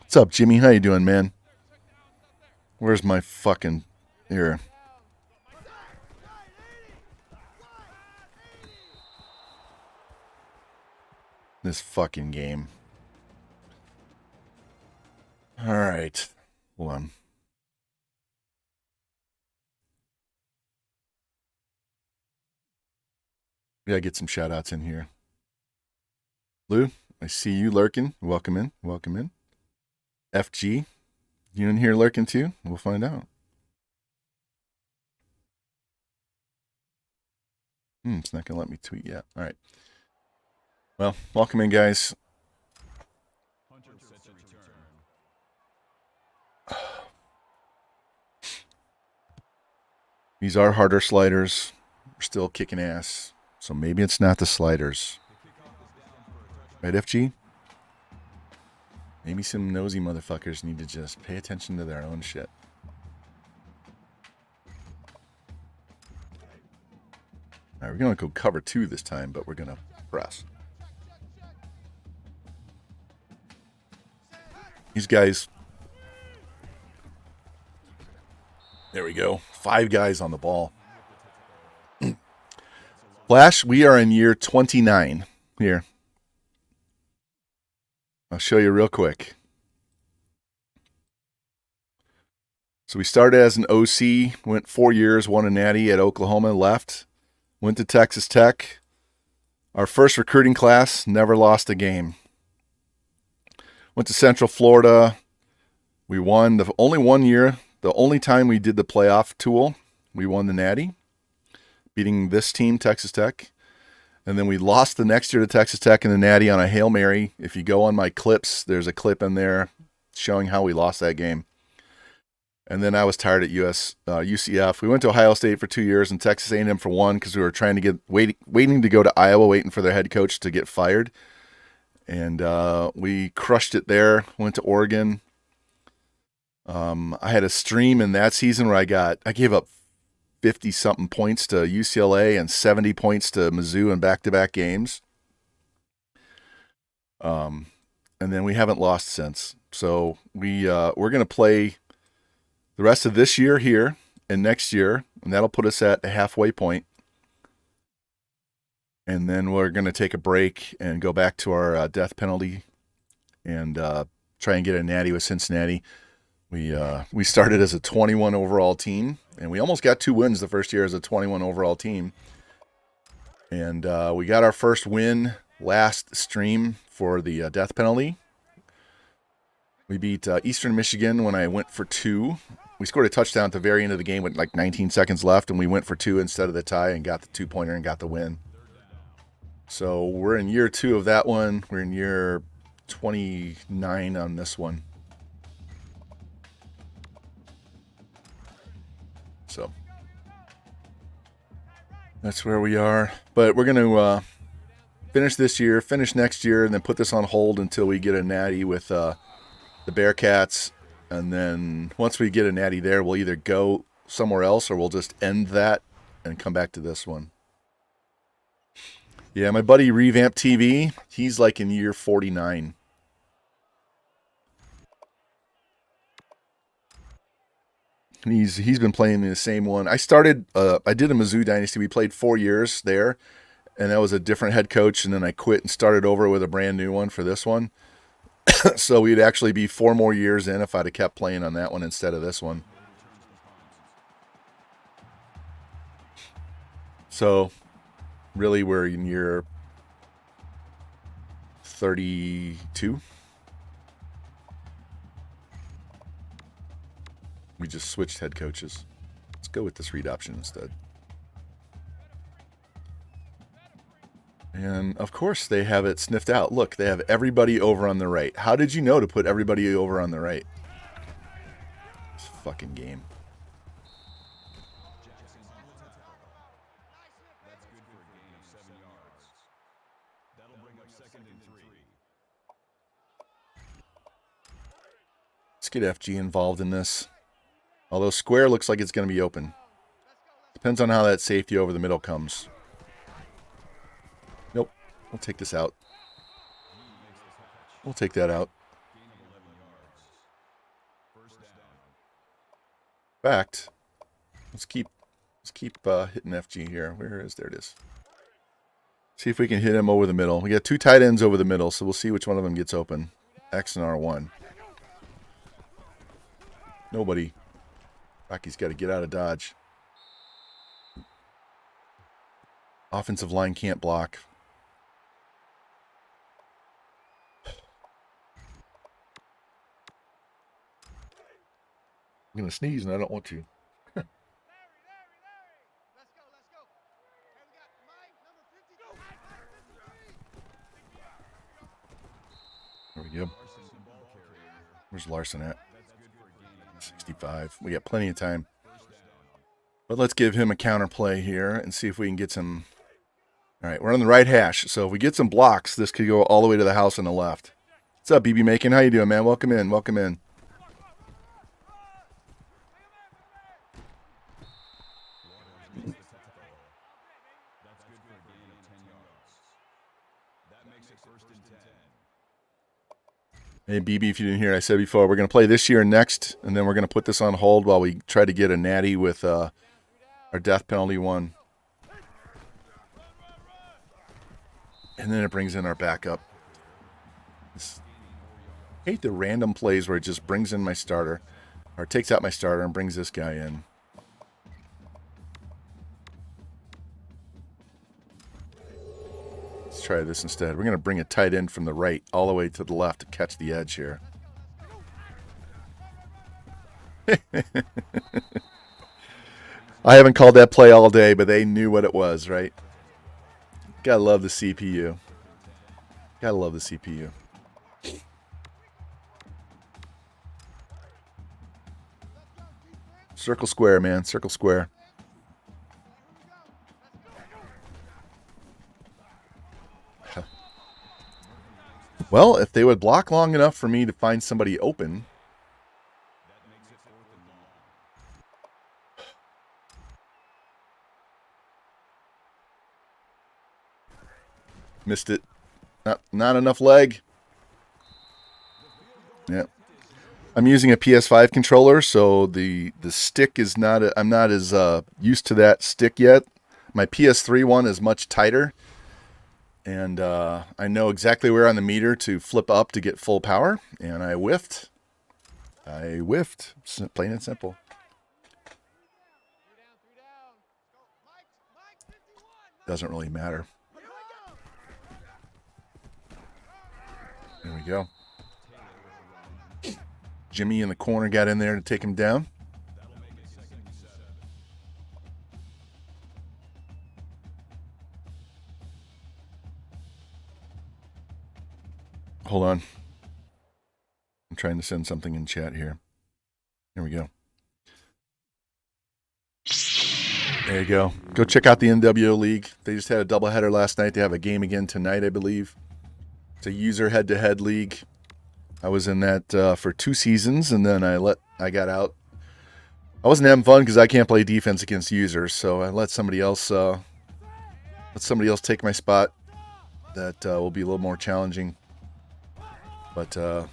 What's up, Jimmy? How you doing, man? Where's my fucking... Here. This fucking game. All right. Hold on. We gotta get some shout outs in here. Lou, I see you lurking. Welcome in. Welcome in. FG, you in here lurking too? We'll find out. It's not gonna let me tweet yet. All right. Well, welcome in, guys. These are harder sliders. We're still kicking ass. So maybe it's not the sliders. Right, FG? Maybe some nosy motherfuckers need to just pay attention to their own shit. All right, we're going to go cover 2 this time, but we're going to press. These guys... There we go. 5 guys on the ball. Flash, we are in year 29. Here. I'll show you real quick. So we started as an OC, went 4 years, won a natty at Oklahoma, left, went to Texas Tech. Our first recruiting class, never lost a game. Went to Central Florida. We won the only 1 year, the only time we did the playoff tool, we won the natty, beating this team, Texas Tech. And then we lost the next year to Texas Tech in the natty on a Hail Mary. If you go on my clips, there's a clip in there showing how we lost that game. And then I was tired at UCF. We went to Ohio State for 2 years and Texas A&M for 1 because we were trying to waiting to go to Iowa, waiting for their head coach to get fired. And we crushed it there. Went to Oregon. I had a stream in that season where I gave up 50-something points to UCLA and 70 points to Mizzou in back-to-back games. And then we haven't lost since. So we're going to play the rest of this year here and next year, and that'll put us at a halfway point. And then we're going to take a break and go back to our death penalty and try and get a natty with Cincinnati. We started as a 21 overall team, and we almost got 2 wins the first year as a 21 overall team. And we got our first win last stream for the death penalty. We beat Eastern Michigan when I went for 2. We scored a touchdown at the very end of the game with like 19 seconds left, and we went for 2 instead of the tie and got the 2-pointer and got the win. So we're in year 2 of that one. We're in year 29 on this one. So that's where we are. But we're going to finish this year, finish next year, and then put this on hold until we get a natty with the Bearcats. And then once we get a natty there, we'll either go somewhere else or we'll just end that and come back to this one. Yeah, my buddy Revamp TV, he's like in year 49. He's been playing the same one. I did a Mizzou Dynasty. We played 4 years there, and that was a different head coach, and then I quit and started over with a brand new one for this one. So we'd actually be 4 more years in if I'd have kept playing on that one instead of this one. So really we're in year 32. We just switched head coaches. Let's go with this read option instead. And, of course, they have it sniffed out. Look, they have everybody over on the right. How did you know to put everybody over on the right? This fucking game. Let's get FG involved in this. Although square looks like it's going to be open. Depends on how that safety over the middle comes. Nope. We'll take this out. We'll take that out. In fact, let's keep hitting FG here. Where is there? It is. See if we can hit him over the middle. We got 2 tight ends over the middle, so we'll see which one of them gets open. X and R1. Nobody. Rocky's got to get out of dodge. Offensive line can't block. I'm going to sneeze and I don't want to. There we go. Where's Larson at? 65. We got plenty of time. But let's give him a counter play here and see if we can get some. All right, we're on the right hash. So if we get some blocks, this could go all the way to the house on the left. What's up, BB Macon? How you doing, man? Welcome in. Welcome in. Hey, BB, if you didn't hear, I said before, we're going to play this year next, and then we're going to put this on hold while we try to get a natty with our death penalty one. And then it brings in our backup. I hate the random plays where it just brings in my starter, or takes out my starter and brings this guy in. Let's try this instead. We're going to bring a tight end from the right all the way to the left to catch the edge here. I haven't called that play all day, but they knew what it was, right? Gotta love the CPU. Gotta love the CPU. Circle square, man. Circle square. Well, if they would block long enough for me to find somebody open. Missed it. Not enough leg. Yep. I'm using a PS5 controller, so the stick is not. I'm not as used to that stick yet. My PS3 one is much tighter, and I know exactly where on the meter to flip up to get full power. And I whiffed. Plain and simple. Doesn't really matter. There we go. Jimmy in the corner got in there to take him down. Hold on. I'm trying to send something in chat here. Here we go. There you go. Go check out the NWO League. They just had a doubleheader last night. They have a game again tonight, I believe. It's a user head-to-head league. I was in that for 2 seasons, and then I got out. I wasn't having fun because I can't play defense against users, so I let somebody else take my spot. That will be a little more challenging. But you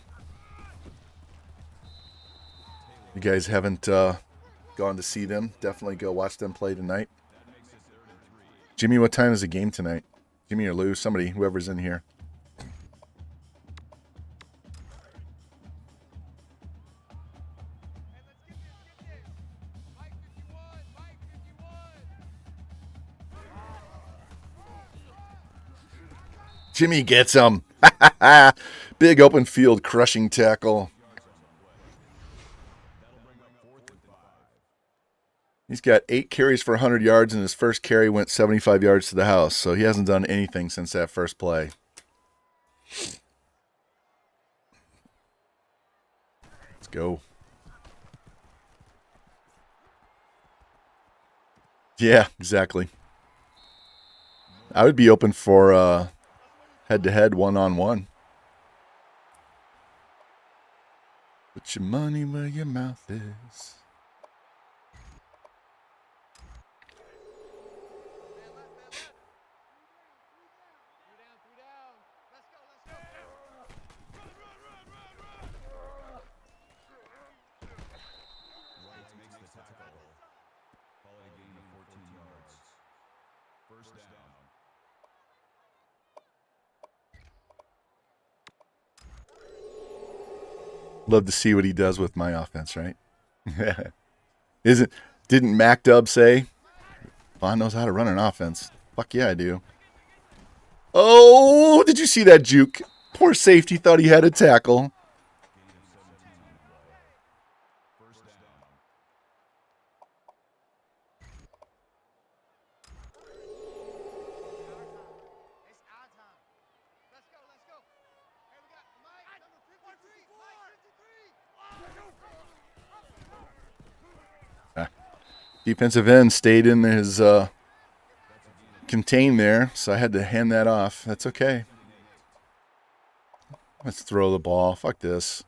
guys haven't gone to see them, definitely go watch them play tonight. Jimmy, what time is the game tonight? Jimmy or Lou, somebody, whoever's in here. Jimmy gets him. Big open field crushing tackle. He's got 8 carries for 100 yards, and his first carry went 75 yards to the house. So he hasn't done anything since that first play. Let's go. Yeah, exactly. I would be open for head-to-head, one-on-one. Put your money where your mouth is. Love to see what he does with my offense, right? Didn't Mac Dub say, Vaughn knows how to run an offense? Fuck yeah, I do. Oh, did you see that juke? Poor safety thought he had a tackle. Defensive end stayed in his contain there, so I had to hand that off. That's okay. Let's throw the ball. Fuck this.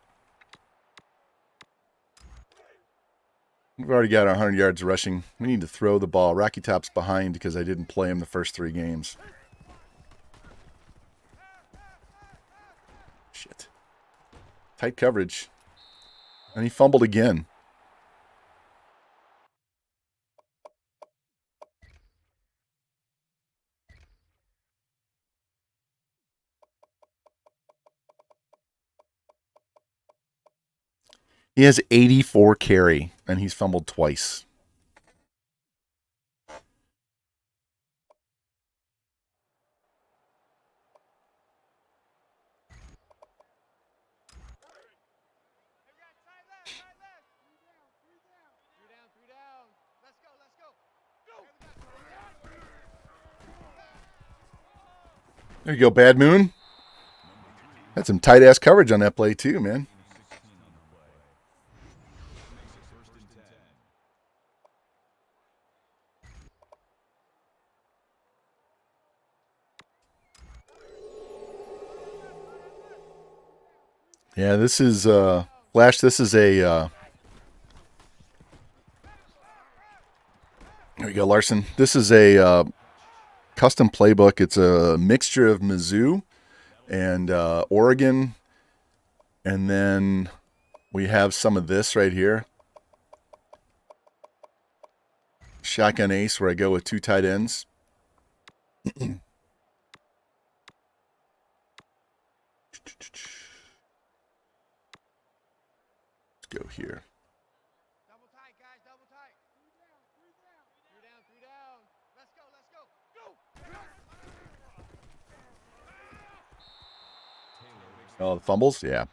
We've already got our 100 yards rushing. We need to throw the ball. Rocky Top's behind because I didn't play him the first 3 games. Shit. Tight coverage. And he fumbled again. He has 84 carry, and he's fumbled twice. There you go, Bad Moon. Had some tight-ass coverage on that play, too, man. Yeah, this is Flash. This is a there you go, Larson. This is a custom playbook. It's a mixture of Mizzou and Oregon, and then we have some of this right here. Shotgun ace, where I go with 2 tight ends. Let's go here. Double tight, guys, double tight. 3 down, 3 down. 3 down, 3 down. Let's go, let's go. Go! Oh, the fumbles? Yeah.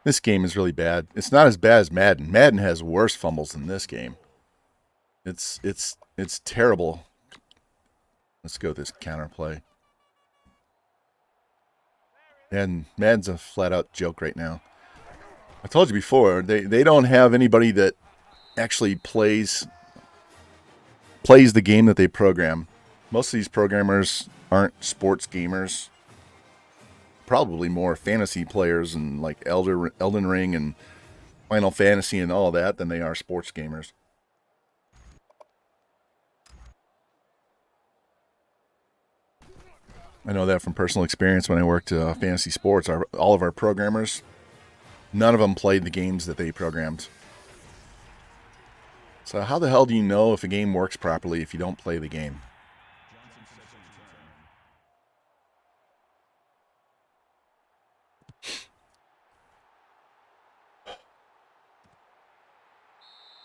This game is really bad. It's not as bad as Madden. Madden has worse fumbles than this game. It's terrible. Let's go with this counter play. And Madden's a flat-out joke right now. I told you before, they don't have anybody that actually plays the game that they program. Most of these programmers aren't sports gamers. Probably more fantasy players and like Elden Ring and Final Fantasy and all that than they are sports gamers. I know that from personal experience when I worked fantasy sports. All of our programmers, none of them played the games that they programmed. So how the hell do you know if a game works properly if you don't play the game?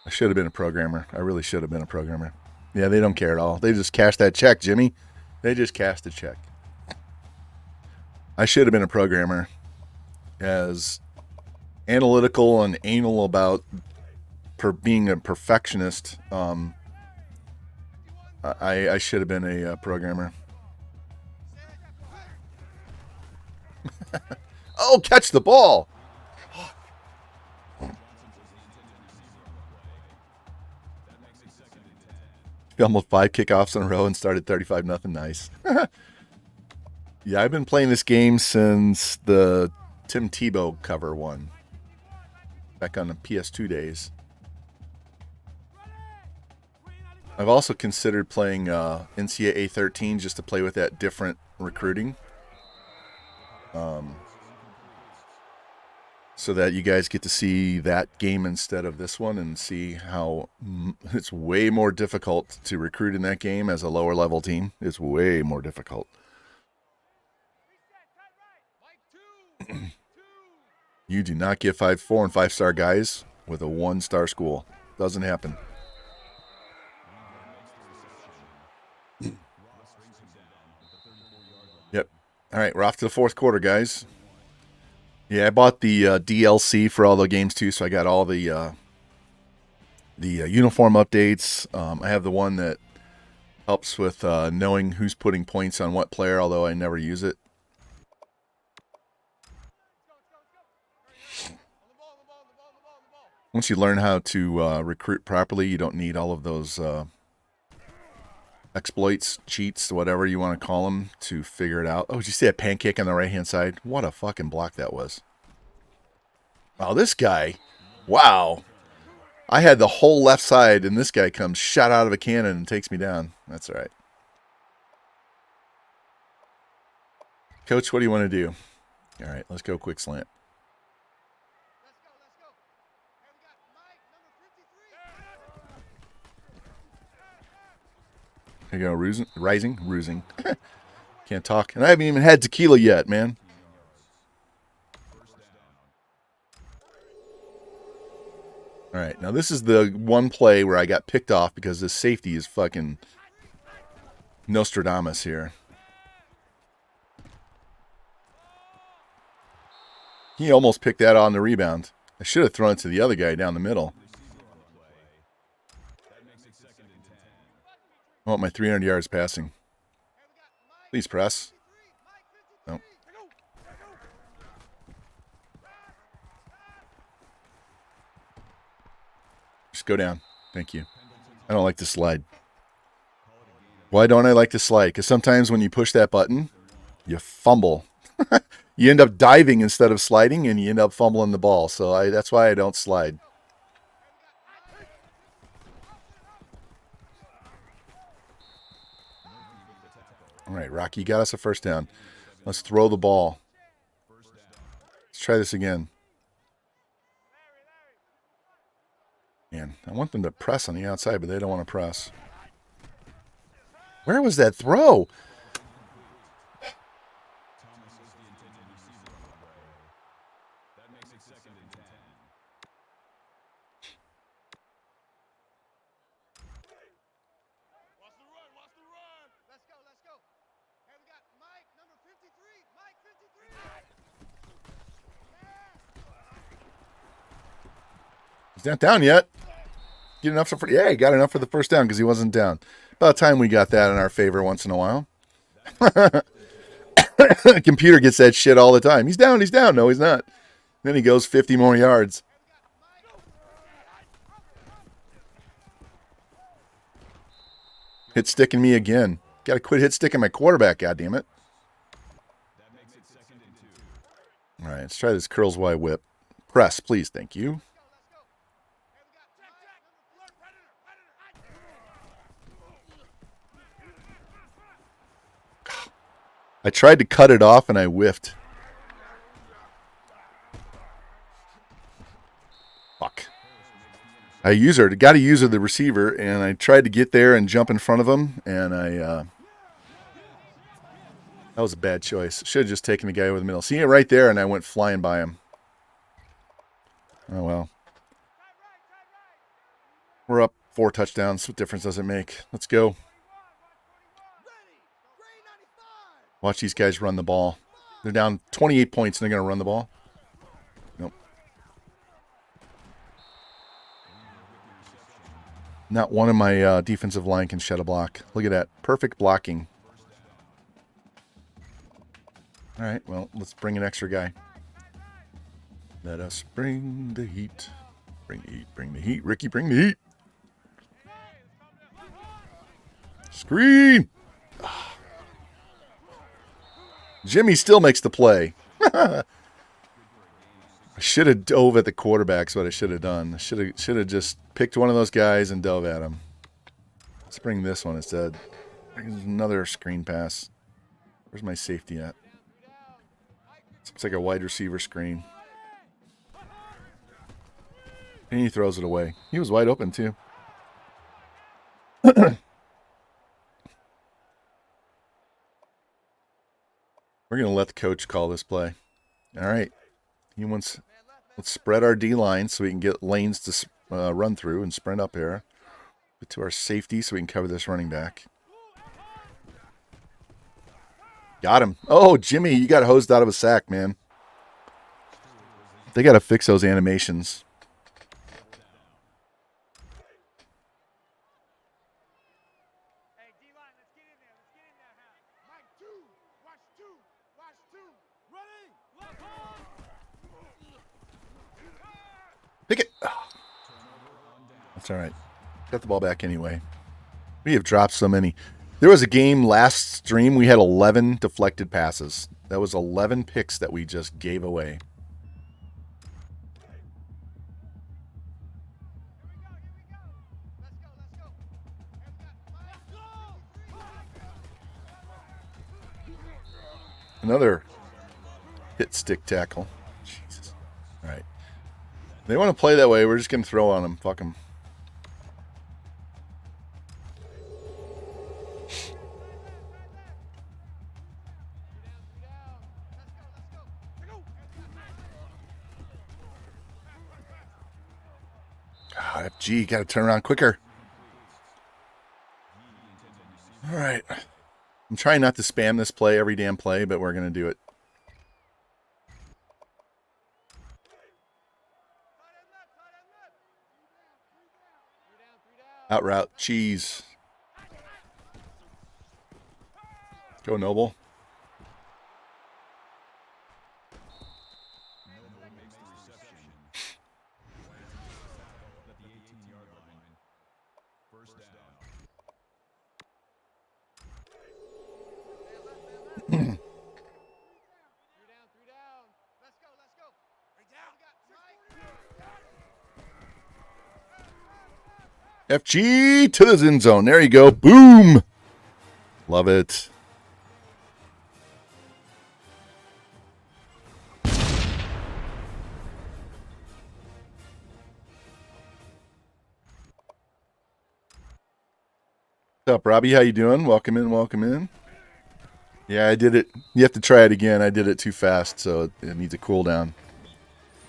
I should have been a programmer. I really should have been a programmer. Yeah, they don't care at all. They just cash that check, Jimmy. They just cashed the check. I should have been a programmer. As analytical and anal about being a perfectionist, I should have been a programmer. Oh, catch the ball! Almost 5 kickoffs in a row and started 35-0. Nice. Yeah, I've been playing this game since the Tim Tebow cover one. Back on the PS2 days. I've also considered playing NCAA 13 just to play with that different recruiting. So that you guys get to see that game instead of this one and see how it's way more difficult to recruit in that game as a lower level team. It's way more difficult. You do not get 4 and 5-star guys with a 1-star school. Doesn't happen. Yep. All right, we're off to the 4th quarter, guys. Yeah, I bought the DLC for all the games too, so I got all the uniform updates. I have the one that helps with knowing who's putting points on what player, although I never use it. Once you learn how to recruit properly, you don't need all of those exploits, cheats, whatever you want to call them, to figure it out. Oh, did you see that pancake on the right-hand side? What a fucking block that was. Wow, this guy. Wow. I had the whole left side, and this guy comes shot out of a cannon and takes me down. That's all right. Coach, what do you want to do? All right, let's go quick slant. Here you go, Rising. Can't talk. And I haven't even had tequila yet, man. All right, now this is the one play where I got picked off because this safety is fucking Nostradamus here. He almost picked that on the rebound. I should have thrown it to the other guy down the middle. I want my 300 yards passing. Please press. Nope. Just go down. Thank you. I don't like to slide. Why don't I like to slide? Because sometimes when you push that button, you fumble. You end up diving instead of sliding, and you end up fumbling the ball. So that's why I don't slide. All right, Rocky, you got us a first down. Let's throw the ball. Let's try this again. Man, I want them to press on the outside, but they don't want to press. Where was that throw? Watch the run, watch the run. Let's go, let's go. Hey, we got Mike, number 53. Mike, 53. He's not down yet. Get enough for he got enough for the first down because he wasn't down. About time we got that in our favor once in a while. Computer gets that shit all the time. He's down, he's down. No, he's not. Then he goes 50 more yards. Hit sticking me again. Got to quit hit sticking my quarterback, goddammit. All right, let's try this curls Y whip. Press, please, thank you. I tried to cut it off and I whiffed. Fuck. I got to use her, the receiver, and I tried to get there and jump in front of him, and that was a bad choice. Should have just taken the guy over the middle. See it right there, and I went flying by him. Oh, well. We're up 4 touchdowns. What difference does it make? Let's go. Watch these guys run the ball. They're down 28 points, and they're going to run the ball. Nope. Not one of my defensive line can shed a block. Look at that. Perfect blocking. All right, well, let's bring an extra guy. Let us bring the heat. Bring the heat. Bring the heat. Ricky, bring the heat. Screen. Jimmy still makes the play. I should have dove at the quarterback. What I should have done. I should have just picked one of those guys and dove at him. Let's bring this one instead. There's another screen pass. Where's my safety at? Looks like a wide receiver screen. And he throws it away. He was wide open too. We're going to let the coach call this play. All right. Let's spread our D-line so we can get lanes to run through and sprint up here. Get to our safety so we can cover this running back. Got him. Oh, Jimmy, you got hosed out of a sack, man. They got to fix those animations. Pick it. That's all right. Got the ball back anyway. We have dropped so many. There was a game last stream. We had 11 deflected passes. That was 11 picks that we just gave away. Another hit stick tackle. Jesus. All right. They want to play that way. We're just going to throw on them. Fuck them. God, FG, got to turn around quicker. All right. I'm trying not to spam this play every damn play, but we're going to do it. Out route, cheese. Go Noble. FG to the end zone. There you go. Boom. Love it. What's up, Robbie? How you doing? Welcome in. Welcome in. Yeah, I did it. You have to try it again. I did it too fast, so it needs a cooldown.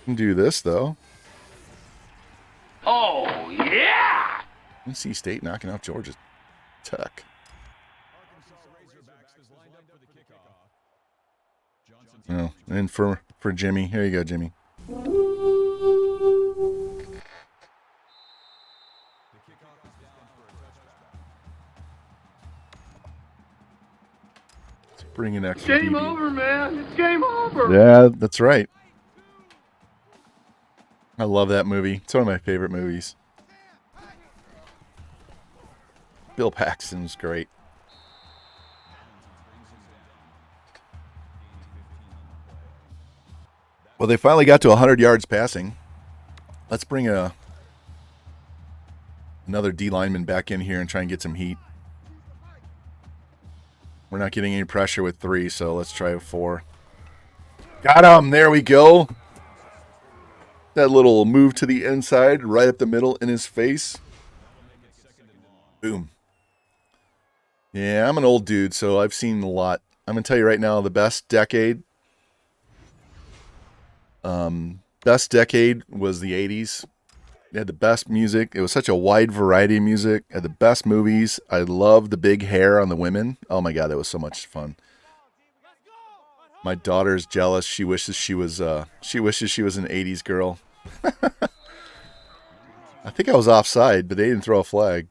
Can do this though. Oh yeah! NC State knocking out Georgia Tech. Oh, and for Jimmy. Here you go, Jimmy. Let's bring in extra Game DB. over, man. It's game over. Yeah, that's right. I love that movie. It's one of my favorite movies. Bill Paxton's great. Well, they finally got to 100 yards passing. Let's bring another D lineman back in here and try and get some heat. We're not getting any pressure with 3, so let's try 4. Got him. There we go. That little move to the inside, right up the middle in his face. Boom. Yeah, I'm an old dude, so I've seen a lot. I'm going to tell you right now, the best decade was the 80s. It had the best music. It was such a wide variety of music. It had the best movies. I loved the big hair on the women. Oh my God, that was so much fun. My daughter's jealous. She wishes she was an 80s girl. I think I was offside, but they didn't throw a flag.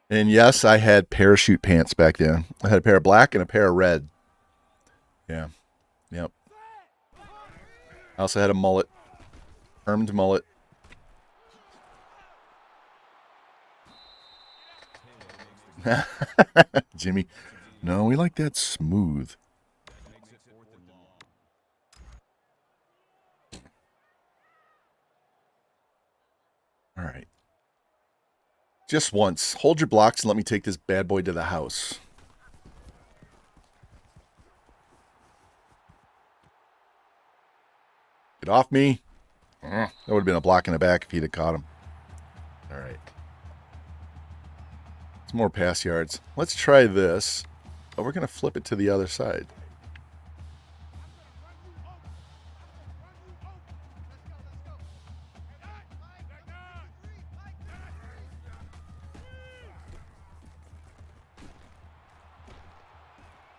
And yes, I had parachute pants back then. I had a pair of black and a pair of red. Yeah. Yep. I also had a mullet. Permed mullet. Jimmy. No, we like that smooth. All right. Just once. Hold your blocks and let me take this bad boy to the house. Get off me. That would have been a block in the back if he'd have caught him. All right. It's more pass yards. Let's try this. Oh, we're going to flip it to the other side.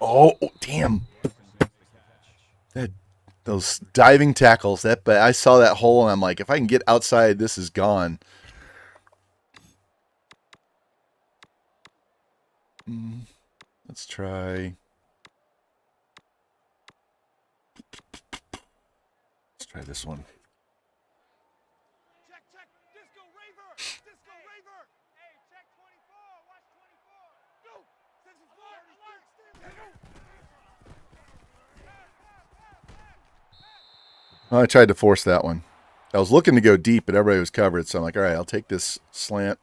Oh, damn. Those diving tackles. I saw that hole and I'm like, if I can get outside, this is gone. Let's try. Let's try this one. Check, check. Disco Raver. Disco Raver. Hey, check 24. Watch 24. Go. This is alert. Well, I tried to force that one. I was looking to go deep, but everybody was covered. So I'm like, all right, I'll take this slant.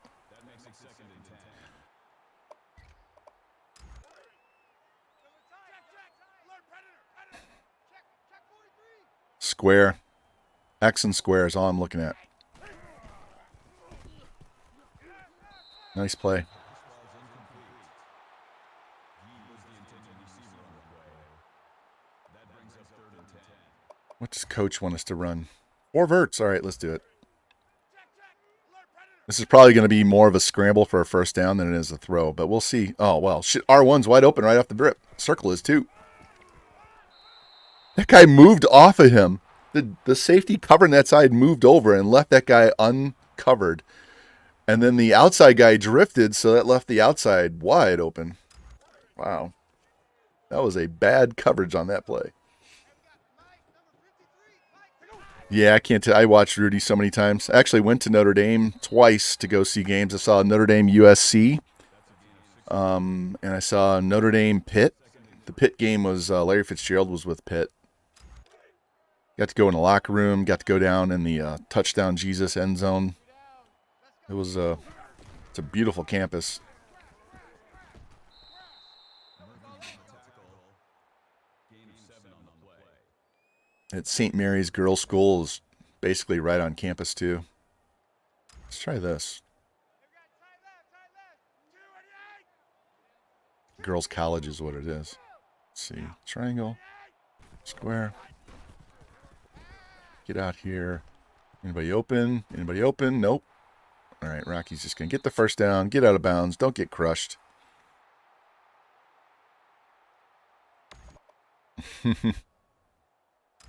Square. X and square is all I'm looking at. Nice play. What does coach want us to run? 4 verts. All right, let's do it. This is probably going to be more of a scramble for a first down than it is a throw, but we'll see. Oh, well, shit. R1's wide open right off the rip. Circle is too. That guy moved off of him. The safety covering that side moved over and left that guy uncovered. And then the outside guy drifted, so that left the outside wide open. Wow. That was a bad coverage on that play. Yeah, I can't tell. I watched Rudy so many times. I actually went to Notre Dame twice to go see games. I saw Notre Dame USC, and I saw Notre Dame Pitt. The Pitt game was Larry Fitzgerald was with Pitt. Got to go in the locker room. Got to go down in the touchdown Jesus end zone. It's a beautiful campus. At St. Mary's Girls' School is basically right on campus too. Let's try this. Girls' College is what it is. Let's see. Triangle. Square. Get out here. Anybody open? Anybody open? Nope. All right, Rocky's just going to get the first down, get out of bounds, don't get crushed. Let's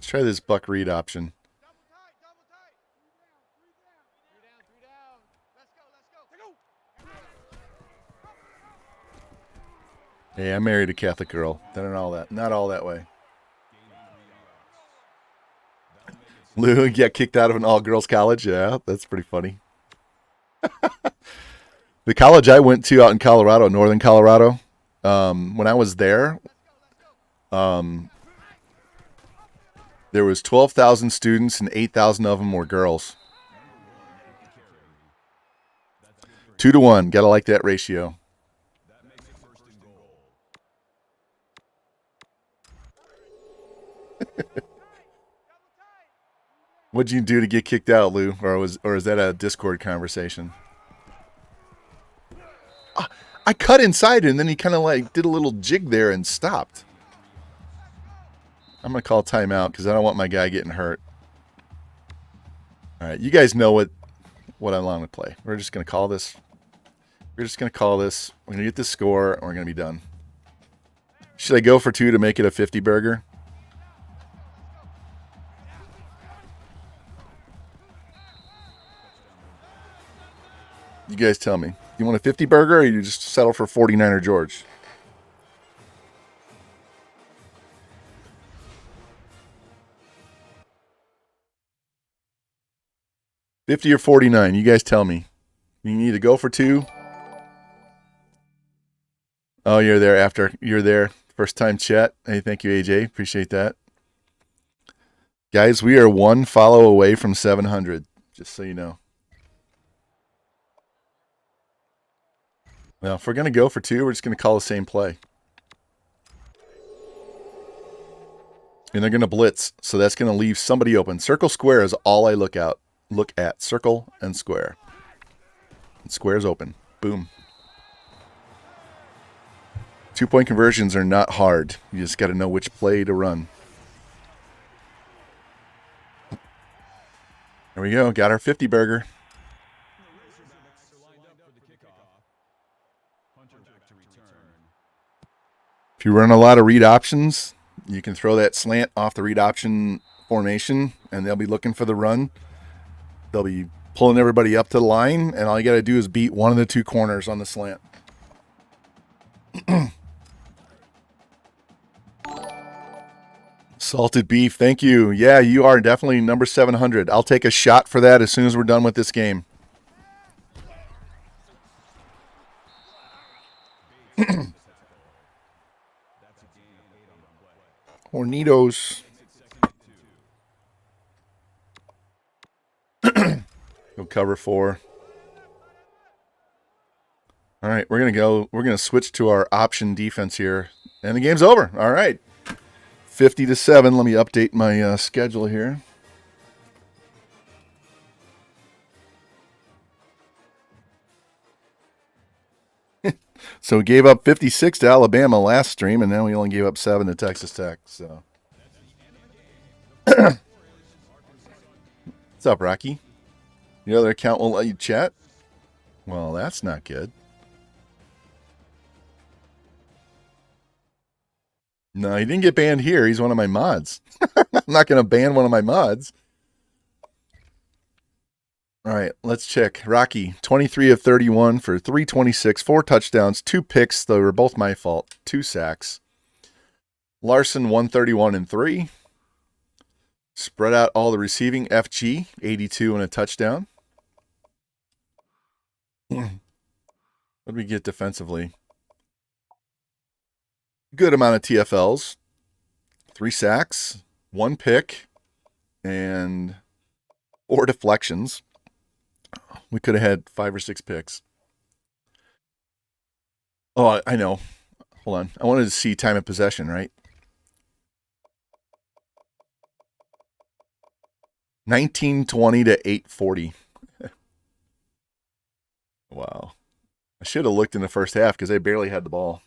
try this Buck Reed option. Hey, I married a Catholic girl. Not all that way. Lou get kicked out of an all-girls college? Yeah, that's pretty funny. The college I went to out in Colorado, northern Colorado, when I was there, there was 12,000 students and 8,000 of them were girls. 2-to-1. Gotta like that ratio. What'd you do to get kicked out, Lou? Or is that a Discord conversation? I cut inside it, and then he kind of like did a little jig there and stopped. I'm gonna call timeout because I don't want my guy getting hurt. All right, you guys know what I want to play. We're just gonna call this. We're gonna get this score, and we're gonna be done. Should I go for 2 to make it a 50 burger? You guys tell me. You want a 50 burger, or you just settle for 49er George? $50 or $49? You guys tell me. You need to go for 2. Oh, you're there after. You're there. First time chat. Hey, thank you, AJ. Appreciate that. Guys, we are 1 follow away from 700. Just so you know. Well, if we're going to go for 2, we're just going to call the same play. And they're going to blitz, so that's going to leave somebody open. Circle square is all I look at. Circle and square. And square's open. Boom. 2-point conversions are not hard. You just got to know which play to run. There we go. Got our 50 burger. If you run a lot of read options, you can throw that slant off the read option formation, and they'll be looking for the run. They'll be pulling everybody up to the line, and all you got to do is beat one of the 2 corners on the slant. Salted beef, thank you. Yeah, you are definitely number 700. I'll take a shot for that as soon as we're done with this game. Hornitos. Go cover 4. All right, we're going to switch to our option defense here. And the game's over. All right. 50-7. Let me update my schedule here. So we gave up 56 to Alabama last stream, and then we only gave up 7 to Texas Tech. So, what's up, Rocky? Your other account won't let you chat? Well, that's not good. No, he didn't get banned here. He's one of my mods. I'm not going to ban one of my mods. All right, let's check. Rocky, 23 of 31 for 326, 4 touchdowns, 2 picks. They were both my fault. 2 sacks. Larson, 131 and 3. Spread out all the receiving. FG, 82 and a touchdown. What did we get defensively? Good amount of TFLs. 3 sacks, 1 pick, and 4 deflections. We could have had 5 or 6 picks. Oh, I know. Hold on. I wanted to see time of possession, right? 1920 to 840. Wow. I should have looked in the first half because they barely had the ball.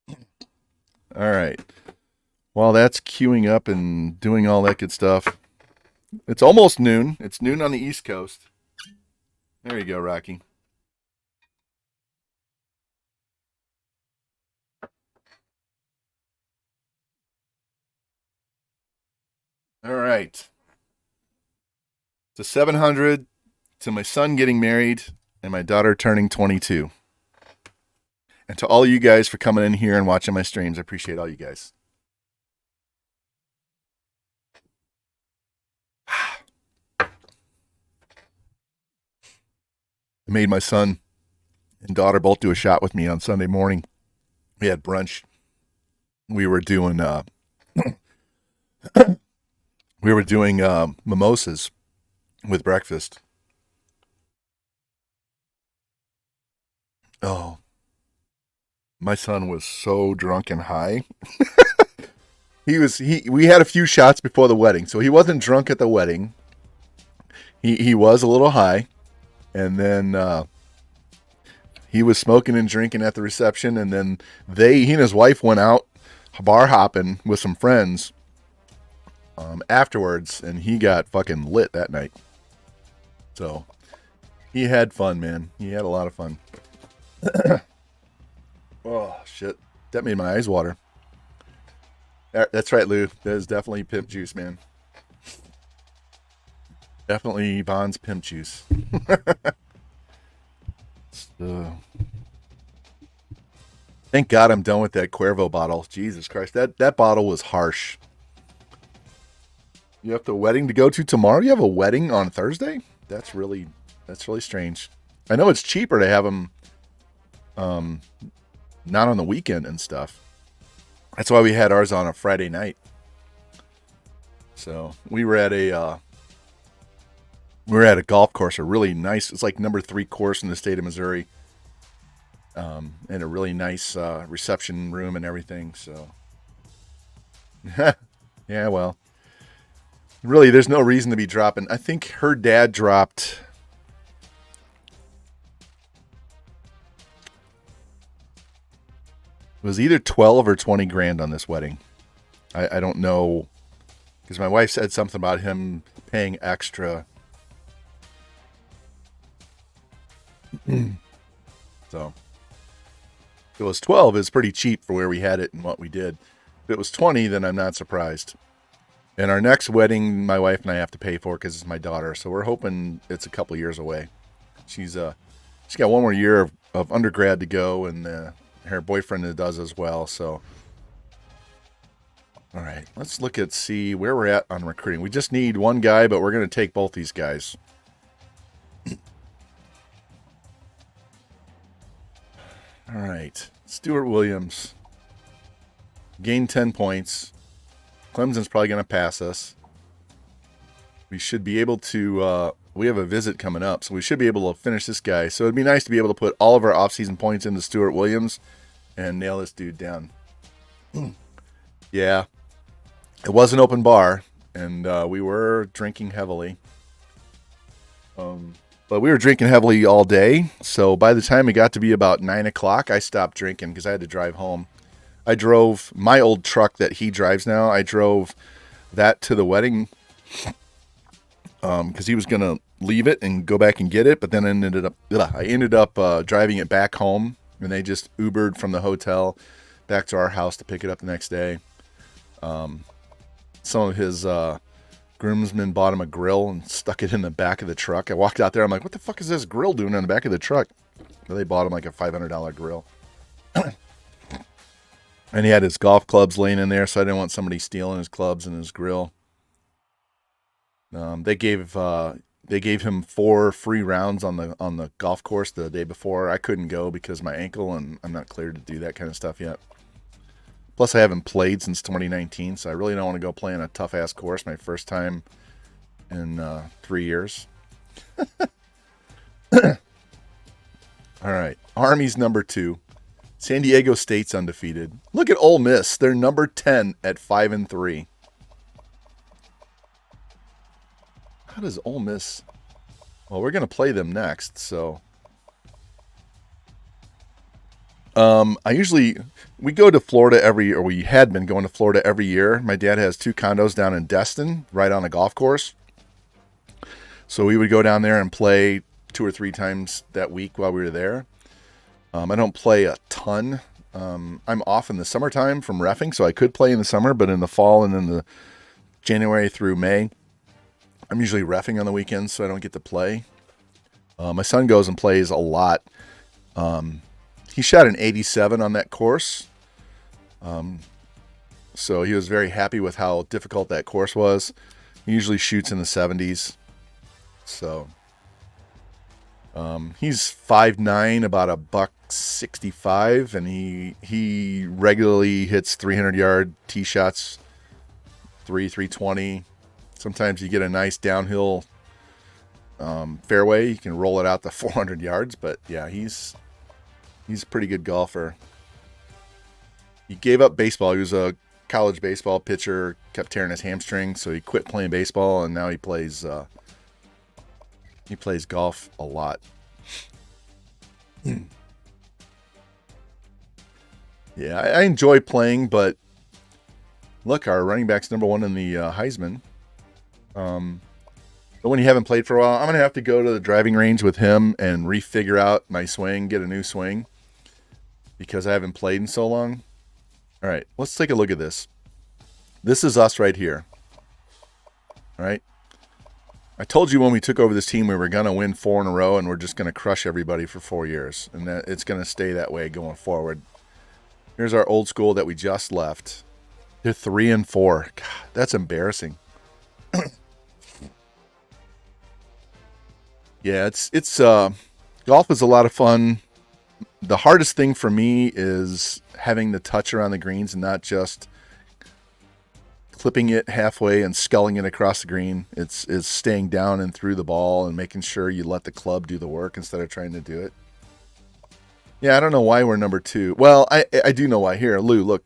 All right. While that's queuing up and doing all that good stuff, it's almost noon. It's noon on the East Coast. There you go, Rocky. All right. To 700, to my son getting married, and my daughter turning 22. And to all you guys for coming in here and watching my streams. I appreciate all you guys. I made my son and daughter both do a shot with me on Sunday morning. We had brunch. We were doing mimosas with breakfast. Oh, my son was so drunk and high. We had a few shots before the wedding, so he wasn't drunk at the wedding. He was a little high, and then he was smoking and drinking at the reception, and then he and his wife went out bar hopping with some friends afterwards, and he got fucking lit that night. So he had fun, man. He had a lot of fun. Oh, shit. That made my eyes water. That's right, Lou. That is definitely pimp juice, man. Definitely Bond's pimp juice. Thank God I'm done with that Cuervo bottle. Jesus Christ. That bottle was harsh. You have the wedding to go to tomorrow? You have a wedding on Thursday? That's really strange. I know it's cheaper to have them not on the weekend and stuff. That's why we had ours on a Friday night. So we were at a golf course, a really nice. It's like number 3 course in the state of Missouri, and a really nice reception room and everything. So yeah, well, really, there's no reason to be dropping. I think her dad dropped. It was either 12 or 20 grand on this wedding. I don't know, because my wife said something about him paying extra. So if it was 12, it's pretty cheap for where we had it and what we did. If it was 20, then I'm not surprised. And our next wedding, my wife and I have to pay for because it's my daughter. So we're hoping it's a couple years away. She's got one more year of undergrad to go, and her boyfriend does as well. So, all right, let's see where we're at on recruiting. We just need one guy, but we're going to take both these guys. All right, Stuart Williams gained 10 points. Clemson's probably going to pass us. We should be able to, we have a visit coming up, so we should be able to finish this guy. So it'd be nice to be able to put all of our offseason points into Stuart Williams and nail this dude down. Yeah, it was an open bar, and we were drinking heavily. But we were drinking heavily all day, so by the time it got to be about 9 o'clock, I stopped drinking because I had to drive home. I drove my old truck that he drives now. I drove that to the wedding because he was going to leave it and go back and get it, but then I ended up driving it back home, and they just Ubered from the hotel back to our house to pick it up the next day. Some of his groomsmen bought him a grill and stuck it in the back of the truck. I walked out there. I'm like, what the fuck is this grill doing on the back of the truck? So they bought him like a $500 grill. And he had his golf clubs laying in there, so I didn't want somebody stealing his clubs and his grill. They gave him 4 free rounds on the golf course the day before. I couldn't go because of my ankle, and I'm not cleared to do that kind of stuff yet. Plus, I haven't played since 2019, so I really don't want to go play on a tough-ass course my first time in 3 years. All right. Army's number 2. San Diego State's undefeated. Look at Ole Miss. They're number 10 at 5-3. How does Ole Miss... Well, we're going to play them next, so... we go to Florida we had been going to Florida every year. My dad has 2 condos down in Destin, right on a golf course. So we would go down there and play 2 or 3 times that week while we were there. I don't play a ton. I'm off in the summertime from reffing, so I could play in the summer, but in the fall and in the January through May, I'm usually reffing on the weekends, so I don't get to play. My son goes and plays a lot. He shot an 87 on that course. So he was very happy with how difficult that course was. He usually shoots in the 70s. So he's 5'9", about $165, and he regularly hits 300-yard tee shots, 320. Sometimes you get a nice downhill fairway. You can roll it out to 400 yards, but yeah, he's a pretty good golfer. He gave up baseball. He was a college baseball pitcher, kept tearing his hamstring, so he quit playing baseball, and now he plays golf a lot. Yeah, I enjoy playing, but look, our running back's number 1 in the Heisman. But when you haven't played for a while, I'm going to have to go to the driving range with him and refigure out my swing, get a new swing, because I haven't played in so long. All right, let's take a look at this. This is us right here. All right. I told you when we took over this team we were going to win 4 in a row and we're just going to crush everybody for 4 years. And that it's going to stay that way going forward. Here's our old school that we just left. They're 3-4. God, that's embarrassing. Yeah, it's golf is a lot of fun. The hardest thing for me is having the touch around the greens and not just clipping it halfway and sculling it across the green. It's staying down and through the ball and making sure you let the club do the work instead of trying to do it. Yeah, I don't know why we're number 2. Well, I do know why. Here, Lou, look.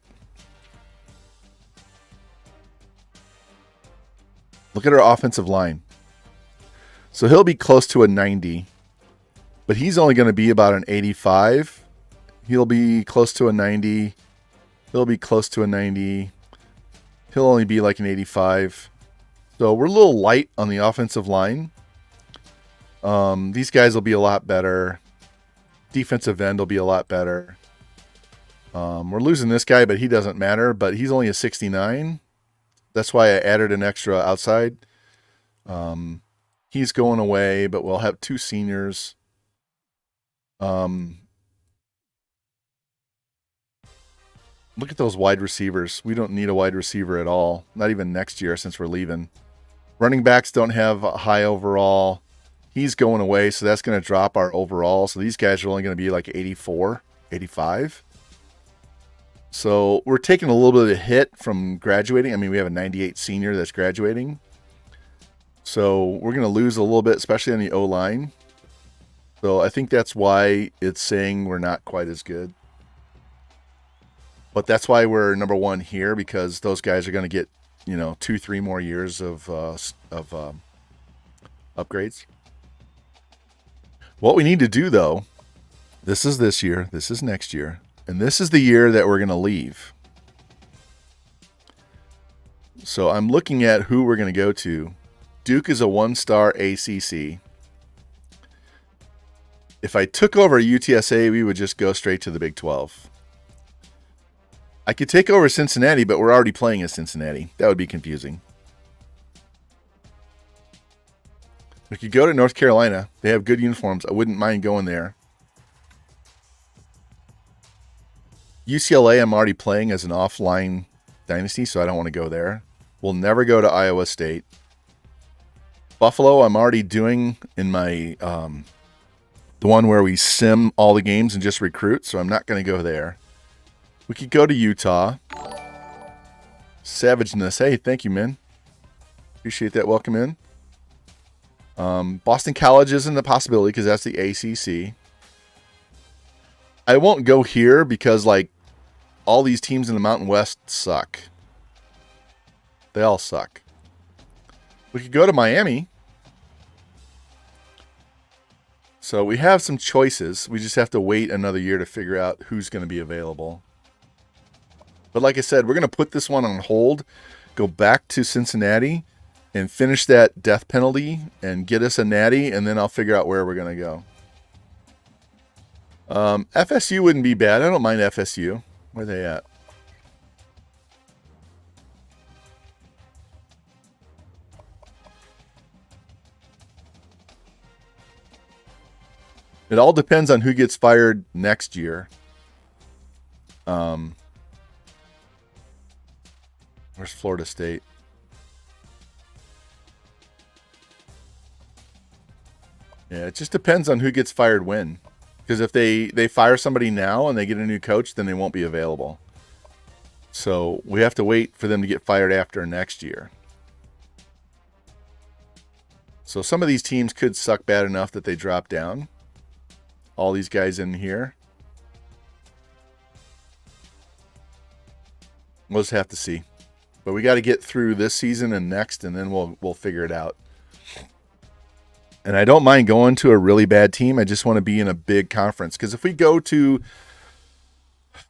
Look at our offensive line. So he'll be close to a 90, but he's only going to be about an 85. He'll be close to a 90. He'll be close to a 90. He'll only be like an 85. So we're a little light on the offensive line. These guys will be a lot better. Defensive end will be a lot better. We're losing this guy, but he doesn't matter. But he's only a 69. That's why I added an extra outside. He's going away, but we'll have 2 seniors. Look at those wide receivers. We don't need a wide receiver at all. Not even next year since we're leaving. Running backs don't have a high overall. He's going away, so that's going to drop our overall. So these guys are only going to be like 84, 85. So we're taking a little bit of a hit from graduating. I mean, we have a 98 senior that's graduating. So we're going to lose a little bit, especially on the O-line. So I think that's why it's saying we're not quite as good. But that's why we're number 1 here, because those guys are going to get, 2-3 more years of upgrades. What we need to do, though, this is this year, this is next year, and this is the year that we're going to leave. So I'm looking at who we're going to go to. Duke is a 1-star ACC. If I took over UTSA, we would just go straight to the Big 12. I could take over Cincinnati, but we're already playing at Cincinnati. That would be confusing. We could go to North Carolina. They have good uniforms. I wouldn't mind going there. UCLA, I'm already playing as an offline dynasty, so I don't want to go there. We'll never go to Iowa State. Buffalo, I'm already doing in my the one where we sim all the games and just recruit, so I'm not going to go there. We could go to Utah. Savageness. Hey, thank you, man. Appreciate that. Welcome in. Boston College isn't a possibility because that's the ACC. I won't go here because, like, all these teams in the Mountain West suck. They all suck. We could go to Miami. So we have some choices. We just have to wait another year to figure out who's going to be available. But like I said, we're going to put this one on hold, go back to Cincinnati, and finish that death penalty and get us a natty, and then I'll figure out where we're going to go. FSU wouldn't be bad. I don't mind FSU. Where are they at? It all depends on who gets fired next year. Where's Florida State? Yeah, it just depends on who gets fired when. Because if they fire somebody now and they get a new coach, then they won't be available. So we have to wait for them to get fired after next year. So some of these teams could suck bad enough that they drop down. All these guys in here. We'll just have to see. But we got to get through this season and next, and then we'll figure it out. And I don't mind going to a really bad team. I just want to be in a big conference. Because if we go to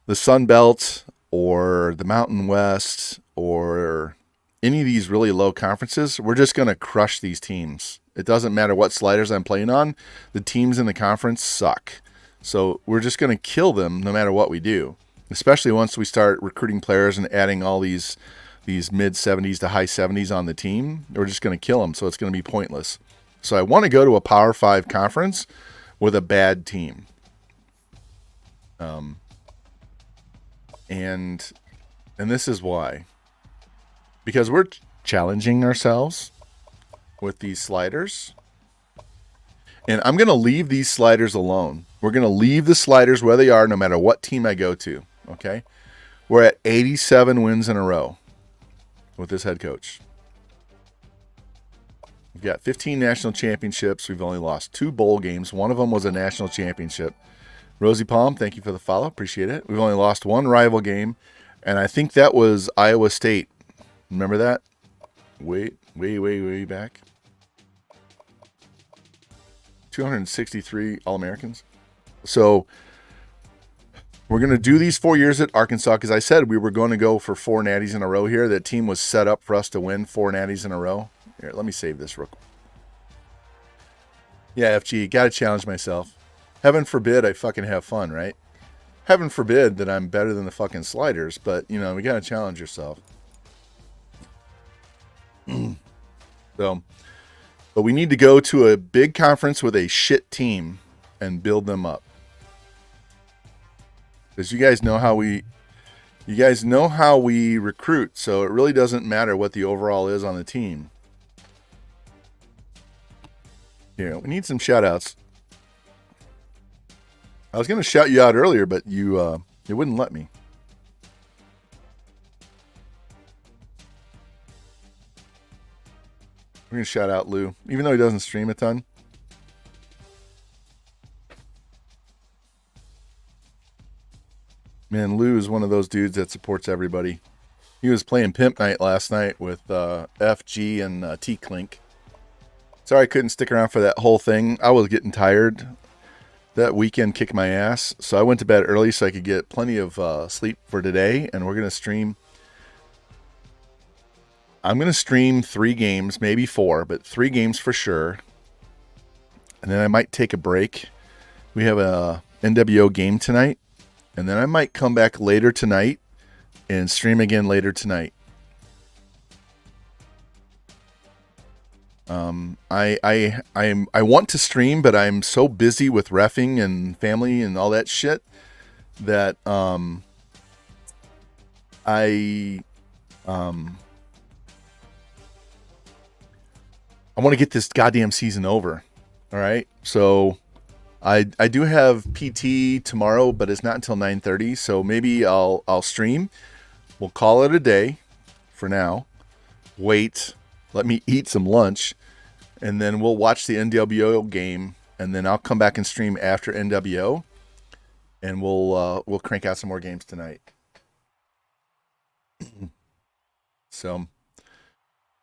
the Sun Belt or the Mountain West or any of these really low conferences, we're just going to crush these teams. It doesn't matter what sliders I'm playing on. The teams in the conference suck. So we're just going to kill them no matter what we do. Especially once we start recruiting players and adding all these mid-70s to high 70s on the team. We're just going to kill them, so it's going to be pointless. So I want to go to a Power 5 conference with a bad team. And this is why. Because we're challenging ourselves with these sliders. And I'm going to leave these sliders alone. We're going to leave the sliders where they are no matter what team I go to. Okay? We're at 87 wins in a row with this head coach. We've got 15 national championships. We've only lost 2 bowl games. One of them was a national championship. Rosie Palm, thank you for the follow. Appreciate it. We've only lost 1 rival game, and I think that was Iowa State. Remember that? Way back. 263 All-Americans. So we're going to do these 4 years at Arkansas because I said we were going to go for 4 natties in a row here. That team was set up for us to win 4 natties in a row. Here, let me save this real quick. Yeah, FG, got to challenge myself. Heaven forbid I fucking have fun, right? Heaven forbid that I'm better than the fucking sliders, but, you know, we got to challenge yourself. So, but we need to go to a big conference with a shit team and build them up. Because you guys know how we recruit, so it really doesn't matter what the overall is on the team. Here, we need some shout outs. I was going to shout you out earlier, but you wouldn't let me. We're going to shout out Lou, even though he doesn't stream a ton. Man, Lou is one of those dudes that supports everybody. He was playing Pimp Night last night with FG and T-Clink. Sorry I couldn't stick around for that whole thing. I was getting tired. That weekend kicked my ass. So I went to bed early so I could get plenty of sleep for today. And we're going to stream. I'm going to stream 3 games, maybe 4, but 3 games for sure. And then I might take a break. We have a NWO game tonight. And then I might come back later tonight and stream again later tonight. I want to stream, but I'm so busy with reffing and family and all that shit that I want to get this goddamn season over. All right, so I do have PT tomorrow, but it's not until 9:30. So maybe I'll stream. We'll call it a day for now. Wait, let me eat some lunch, and then we'll watch the NWO game, and then I'll come back and stream after NWO, and we'll crank out some more games tonight. So,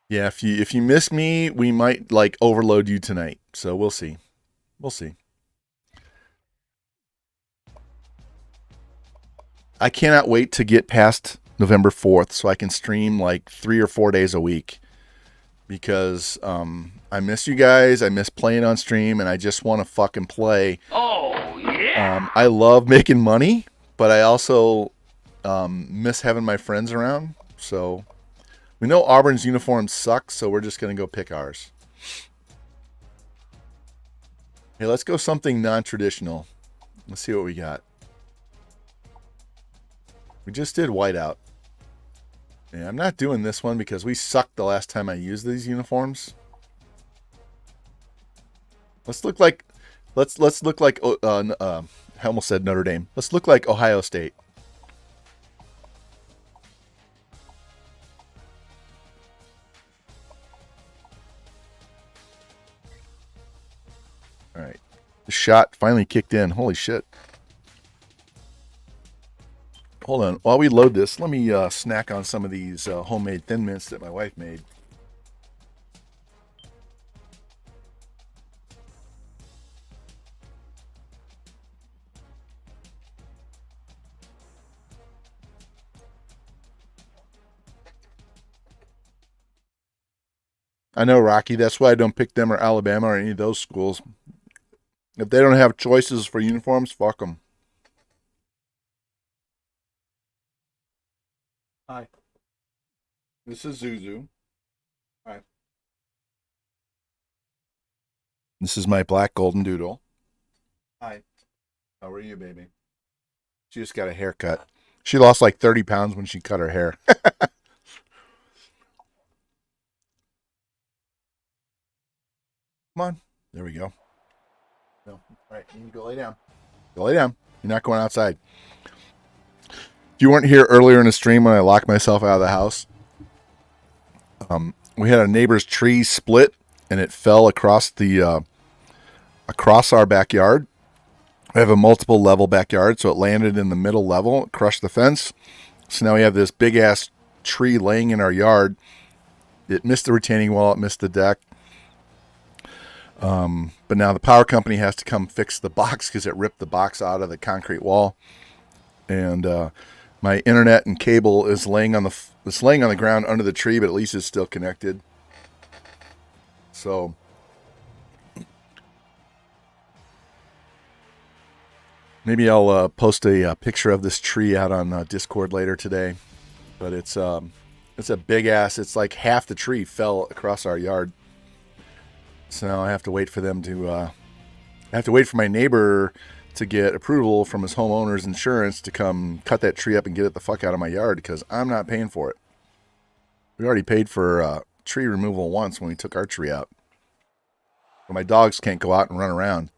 yeah, if you miss me, we might like overload you tonight. So we'll see. We'll see. I cannot wait to get past November 4th so I can stream like 3 or 4 days a week, because I miss you guys. I miss playing on stream, and I just want to fucking play. Oh, yeah. I love making money, but I also miss having my friends around. So we know Auburn's uniforms suck, so we're just going to go pick ours. Hey, let's go something non-traditional. Let's see what we got. We just did whiteout. Yeah, I'm not doing this one because we sucked the last time I used these uniforms. Let's look like I almost said Notre Dame. Let's look like Ohio State. All right. The shot finally kicked in. Holy shit. Hold on. While we load this, let me snack on some of these homemade Thin Mints that my wife made. I know, Rocky. That's why I don't pick them or Alabama or any of those schools. If they don't have choices for uniforms, fuck them. Hi. This is Zuzu. Hi. This is my black golden doodle. Hi. How are you, baby? She just got a haircut. She lost like 30 pounds when she cut her hair. Come on. There we go. No. All right. You need to go lay down. Go lay down. You're not going outside. You weren't here earlier in the stream when I locked myself out of the house. We had a neighbor's tree split, and it fell across our backyard. We have a multiple level backyard, so it landed in the middle level, crushed the fence. So now we have this big ass tree laying in our yard. It missed the retaining wall. It missed the deck. But now the power company has to come fix the box because it ripped the box out of the concrete wall. And my internet and cable is laying on the ground under the tree, but at least it's still connected. So maybe I'll post a picture of this tree out on Discord later today. But it's a big ass. It's like half the tree fell across our yard. So now I have to wait for them to. I have to wait for my neighbor to get approval from his homeowner's insurance to come cut that tree up and get it the fuck out of my yard, because I'm not paying for it. We already paid for tree removal once when we took our tree out. But my dogs can't go out and run around.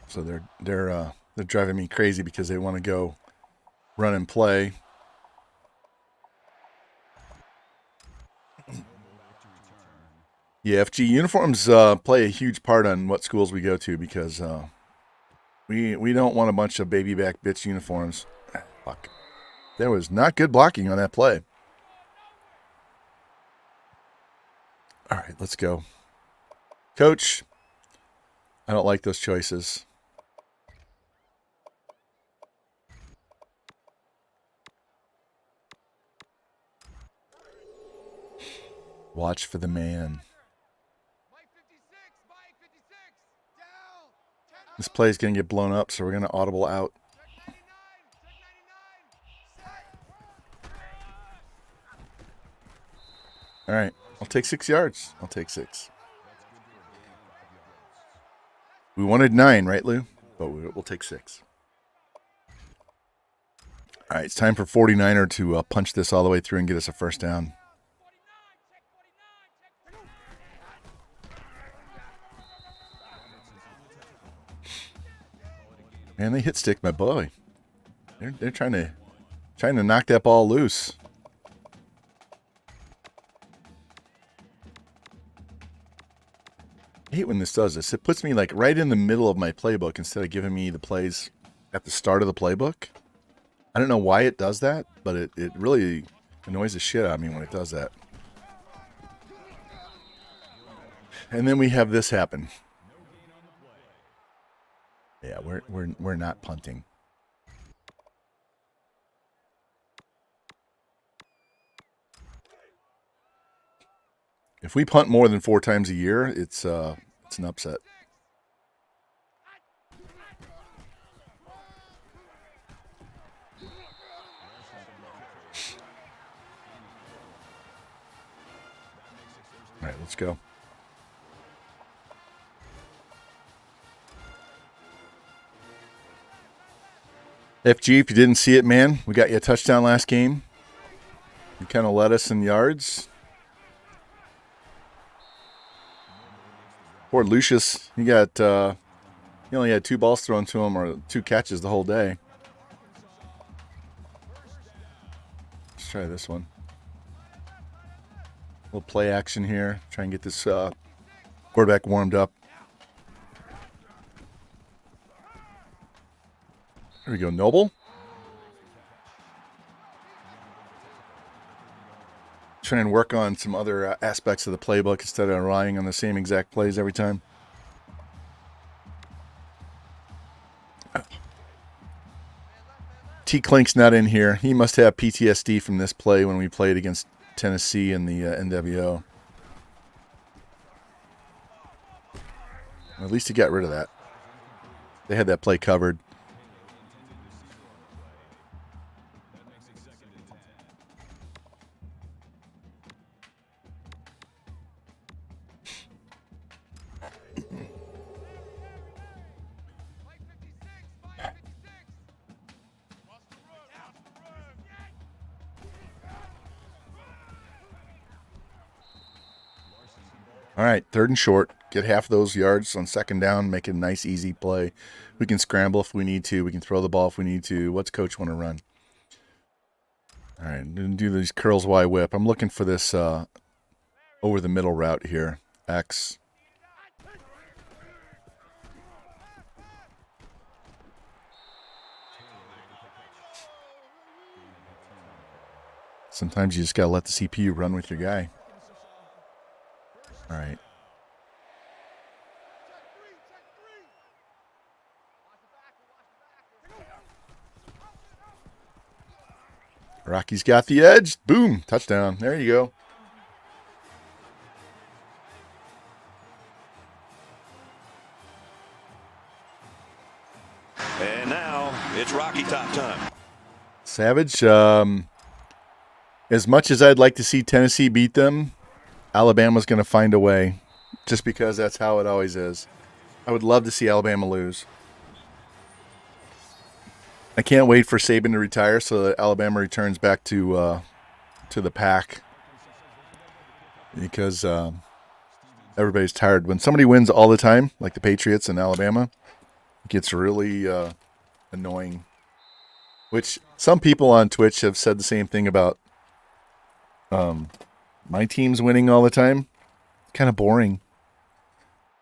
So they're driving me crazy because they want to go run and play. Yeah, FG uniforms play a huge part on what schools we go to, because we don't want a bunch of baby back bitch uniforms. Fuck. There was not good blocking on that play. All right, let's go. Coach, I don't like those choices. Watch for the man. This play is going to get blown up, so we're going to audible out. All right, I'll take 6 yards. I'll take 6. We wanted 9, right, Lou? But we'll take 6. All right, it's time for 49er to punch this all the way through and get us a first down. Man, they hit stick my boy. They're trying to Trying to knock that ball loose. I hate when this does this. It puts me like right in the middle of my playbook instead of giving me the plays at the start of the playbook. I don't know why it does that, but it really annoys the shit out of me when it does that. And then we have this happen. Yeah, we're not punting. If we punt more than 4 times a year, it's an upset. All right, let's go. FG, if you didn't see it, man, we got you a touchdown last game. You kind of led us in yards. Poor Lucius, he only had 2 balls thrown to him or 2 catches the whole day. Let's try this one. A little play action here. Try and get this quarterback warmed up. There we go, Noble. Try and work on some other aspects of the playbook instead of relying on the same exact plays every time. T. Clink's not in here. He must have PTSD from this play when we played against Tennessee in the NWO. At least he got rid of that. They had that play covered. All right, 3rd and short. Get half of those yards on 2nd down. Make it a nice, easy play. We can scramble if we need to. We can throw the ball if we need to. What's coach want to run? All right, do these curls Y whip. I'm looking for this over the middle route here. X. Sometimes you just got to let the CPU run with your guy. All right. Rocky's got the edge. Boom. Touchdown. There you go. And now it's Rocky Top time. Savage. As much as I'd like to see Tennessee beat them, Alabama's going to find a way, just because that's how it always is. I would love to see Alabama lose. I can't wait for Saban to retire so that Alabama returns back to the pack, because everybody's tired. When somebody wins all the time, like the Patriots in Alabama, it gets really annoying. Which some people on Twitch have said the same thing about my team's winning all the time. Kind of boring.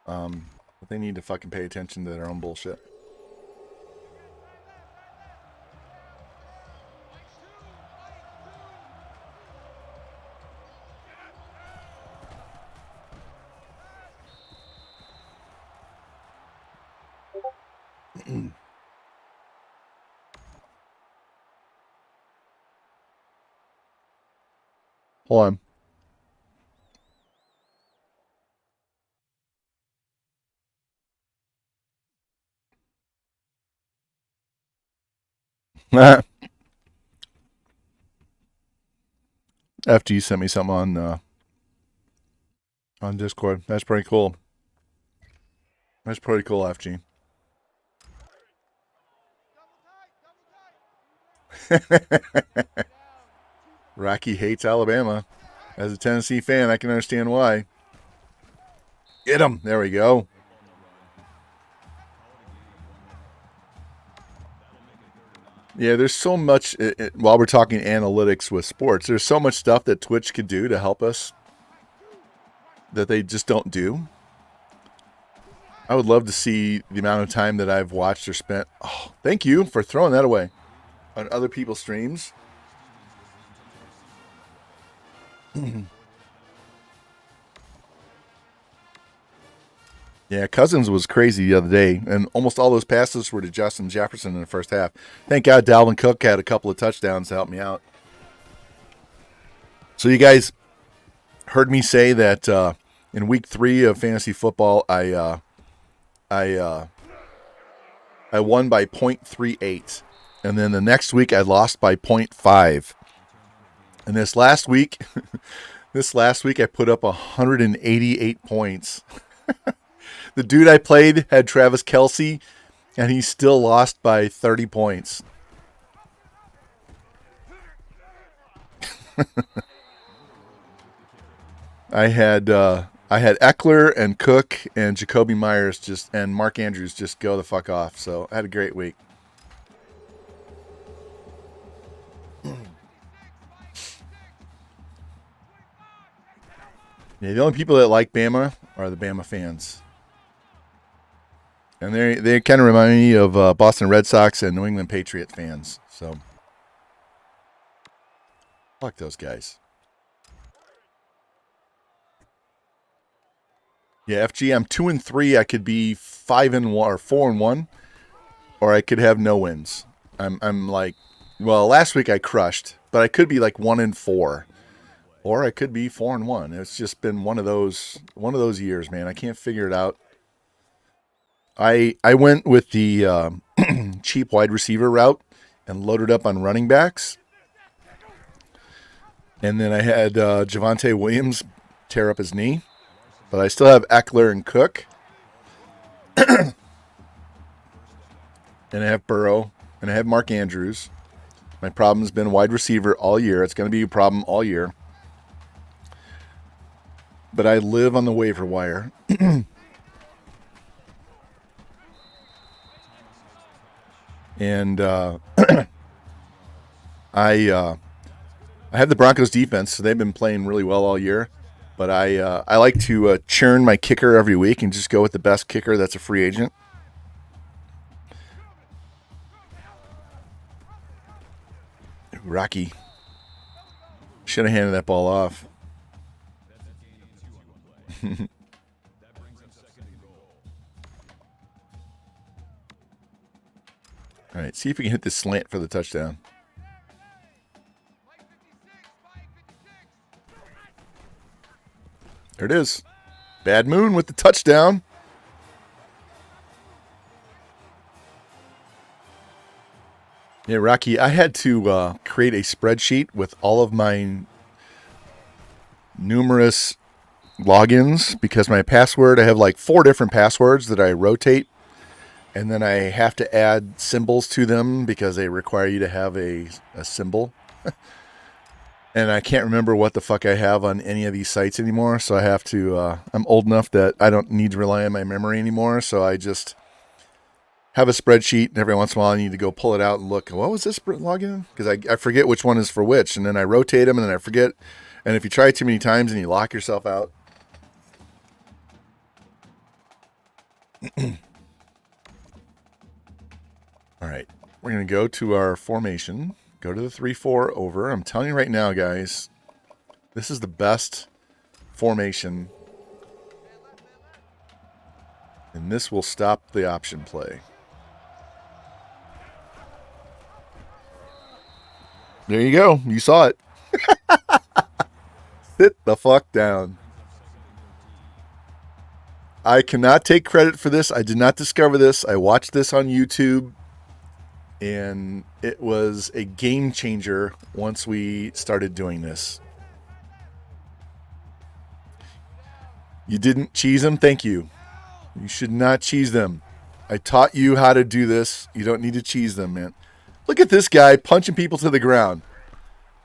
But they need to fucking pay attention to their own bullshit. Hold on. FG sent me something on Discord. That's pretty cool. That's pretty cool, FG. Rocky hates Alabama. As a Tennessee fan, I can understand why. Get him. There we go. Yeah, there's so much, while we're talking analytics with sports, there's so much stuff that Twitch could do to help us that they just don't do. I would love to see the amount of time that I've watched or spent. Oh, thank you for throwing that away on other people's streams. Yeah, Cousins was crazy the other day, and almost all those passes were to Justin Jefferson in the first half. Thank God Dalvin Cook had a couple of touchdowns to help me out. So you guys heard me say that in week 3 of fantasy football, I won by 0.38, and then the next week I lost by 0.5. And this last week, I put up 188 points. The dude I played had Travis Kelce, and he still lost by 30 points. I had Eckler and Cook and Jacoby Myers and Mark Andrews just go the fuck off. So I had a great week. Yeah, the only people that like Bama are the Bama fans. And they kind of remind me of Boston Red Sox and New England Patriots fans. So, fuck those guys. Yeah, FG, I'm 2-3. I could be 5-1 or 4-1, or I could have no wins. I'm like, well, last week I crushed, but I could be like 1-4, or I could be 4-1. It's just been one of those years, man. I can't figure it out. I went with the cheap wide receiver route and loaded up on running backs. And then I had Javonte Williams tear up his knee. But I still have Eckler and Cook. And I have Burrow. And I have Mark Andrews. My problem has been wide receiver all year. It's going to be a problem all year. But I live on the waiver wire. And I have the Broncos defense, so they've been playing really well all year. But I like to churn my kicker every week and just go with the best kicker that's a free agent. Rocky should have handed that ball off. All right, see if we can hit this slant for the touchdown. There it is. Bad Moon with the touchdown. Yeah, Rocky, I had to create a spreadsheet with all of my numerous logins because my password, I have like 4 different passwords that I rotate. And then I have to add symbols to them because they require you to have a symbol. And I can't remember what the fuck I have on any of these sites anymore. So I have to, I'm old enough that I don't need to rely on my memory anymore. So I just have a spreadsheet. And every once in a while I need to go pull it out and look. What was this login? Because I forget which one is for which. And then I rotate them and then I forget. And if you try it too many times and you lock yourself out. All right, we're going to go to our formation, go to the 3-4 over. I'm telling you right now, guys, this is the best formation, and this will stop the option play. There you go. You saw it. Sit the fuck down. I cannot take credit for this. I did not discover this. I watched this on YouTube. And it was a game changer once we started doing this. You didn't cheese them? Thank you. You should not cheese them. I taught you how to do this. You don't need to cheese them, man. Look at this guy punching people to the ground.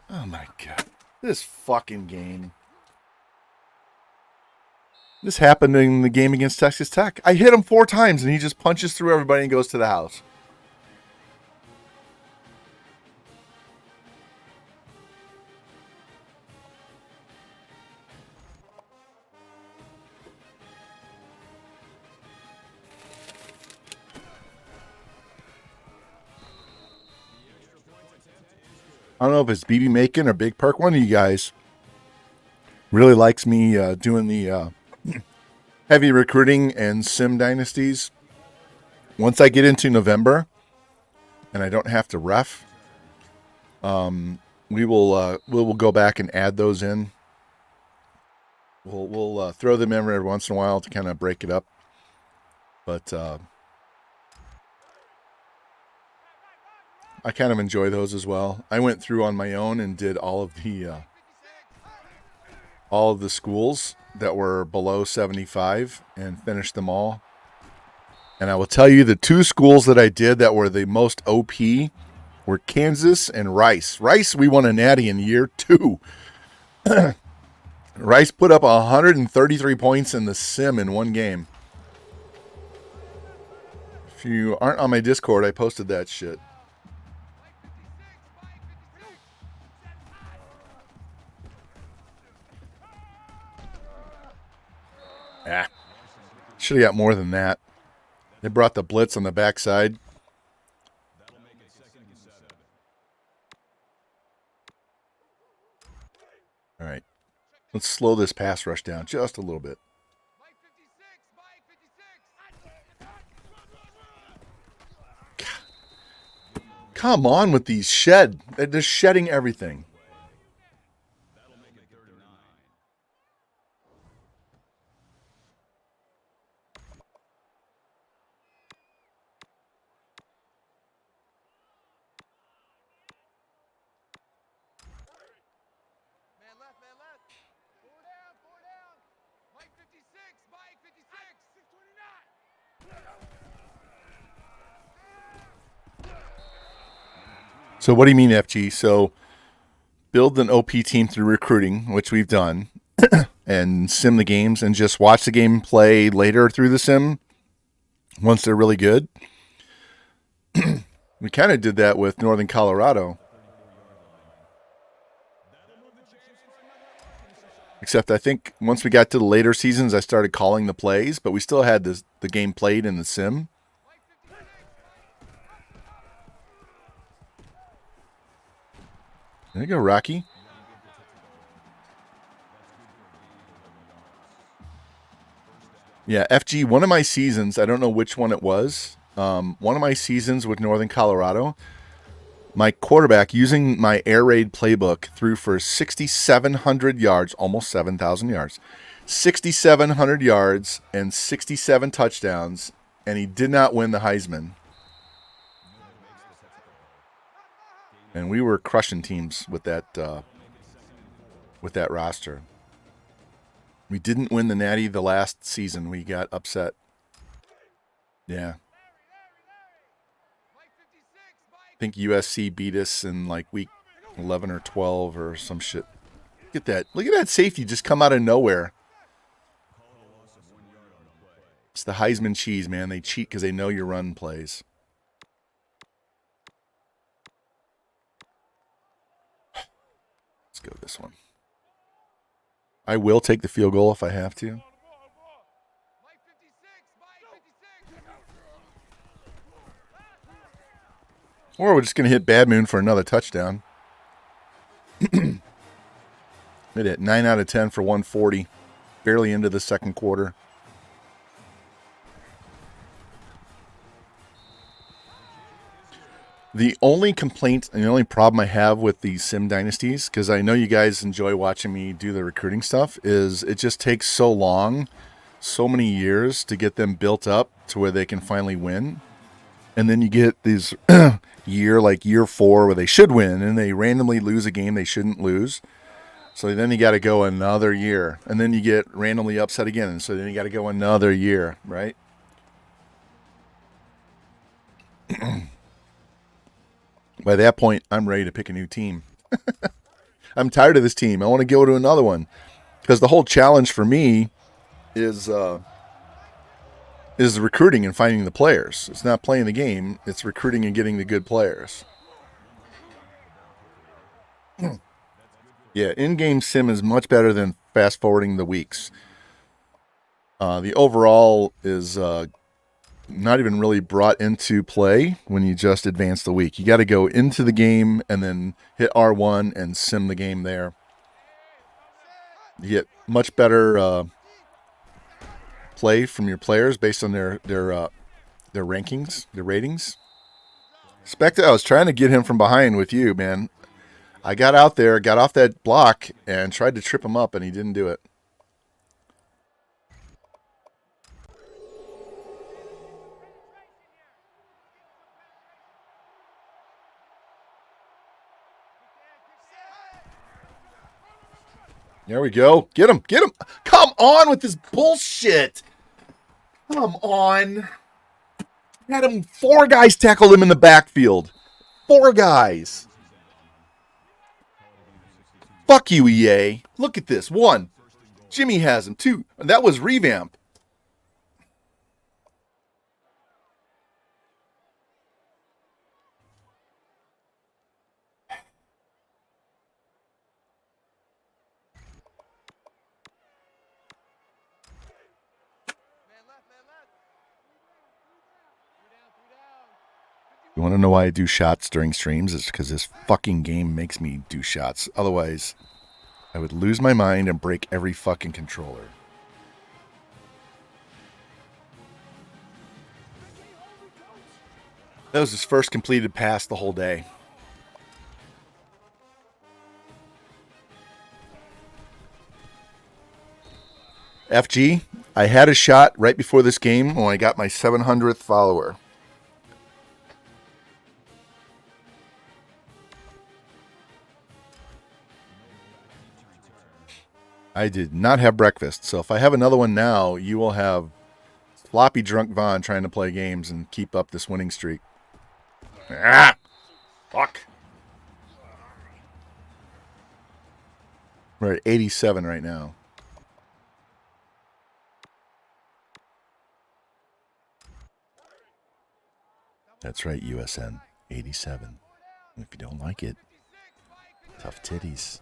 Oh, my God. This fucking game. This happened in the game against Texas Tech. I hit him 4 times, and he just punches through everybody and goes to the house. I don't know if it's BB Macon or Big Perk. One of you guys really likes me doing the heavy recruiting and sim dynasties. Once I get into November and I don't have to ref, we will go back and add those in. We'll throw them in every once in a while to kind of break it up. But I kind of enjoy those as well. I went through on my own and did all of the schools that were below 75 and finished them all. And I will tell you the two schools that I did that were the most OP were Kansas and Rice. Rice, we won a natty in year 2. Rice put up 133 points in the sim in one game. If you aren't on my Discord, I posted that shit. Should have got more than that. They brought the blitz on the backside. All right. Let's slow this pass rush down just a little bit. Come on with these shed. They're just shedding everything. So what do you mean, FG? So build an OP team through recruiting, which we've done, and sim the games and just watch the game play later through the sim once they're really good. We kind of did that with Northern Colorado. Except I think once we got to the later seasons, I started calling the plays, but we still had the game played in the sim. There you go, Rocky. Yeah, FG, one of my seasons, I don't know which one it was, one of my seasons with Northern Colorado, my quarterback, using my air raid playbook, threw for 6,700 yards, almost 7,000 yards, 6,700 yards and 67 touchdowns, and he did not win the Heisman. And we were crushing teams with that roster. We didn't win the Natty the last season. We got upset. Yeah. I think USC beat us in like week 11 or 12 or some shit. Look at that. Look at that safety just come out of nowhere. It's the Heisman cheese, man. They cheat because they know your run plays. Let's go this one. I will take the field goal if I have to. Or we're just going to hit Bad Moon for another touchdown. Hit it 9 out of 10 for 140. Barely into the second quarter. The only complaint and the only problem I have with these sim dynasties, because I know you guys enjoy watching me do the recruiting stuff, is it just takes so long, so many years to get them built up to where they can finally win. And then you get these year 4 where they should win and they randomly lose a game they shouldn't lose. So then you got to go another year. And then you get randomly upset again. And so then you got to go another year, right? By that point, I'm ready to pick a new team. I'm tired of this team. I want to go to another one. Because the whole challenge for me is recruiting and finding the players. It's not playing the game. It's recruiting and getting the good players. Yeah, in-game sim is much better than fast-forwarding the weeks. The overall is not even really brought into play when you just advance the week. You got to go into the game and then hit R1 and sim the game there. You get much better play from your players based on their rankings, their ratings. Spectre, I was trying to get him from behind with you, man. I got out there, got off that block, and tried to trip him up, and he didn't do it. There we go. Get him. Get him. Come on with this bullshit. Come on. Had him. 4 guys tackled him in the backfield. 4 guys. Fuck you, EA. Look at this. 1. Jimmy has him. 2. And that was revamp. You want to know why I do shots during streams? It's because this fucking game makes me do shots. Otherwise, I would lose my mind and break every fucking controller. That was his first completed pass the whole day. FG, I had a shot right before this game when I got my 700th follower. I did not have breakfast, so if I have another one now, you will have sloppy drunk Vaughn trying to play games and keep up this winning streak. Ah! Fuck. We're at 87 right now. That's right, USN. 87. If you don't like it, tough titties.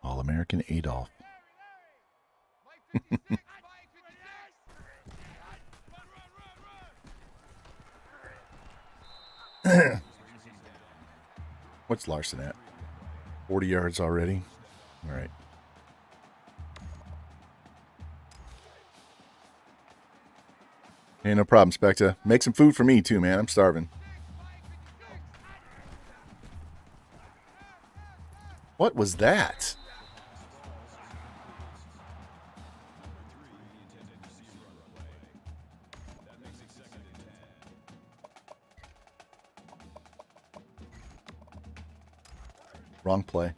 All-American Adolf. What's Larson at? 40 yards already? All right. Hey, no problem, Specta. Make some food for me, too, man. I'm starving. What was that? Wrong play.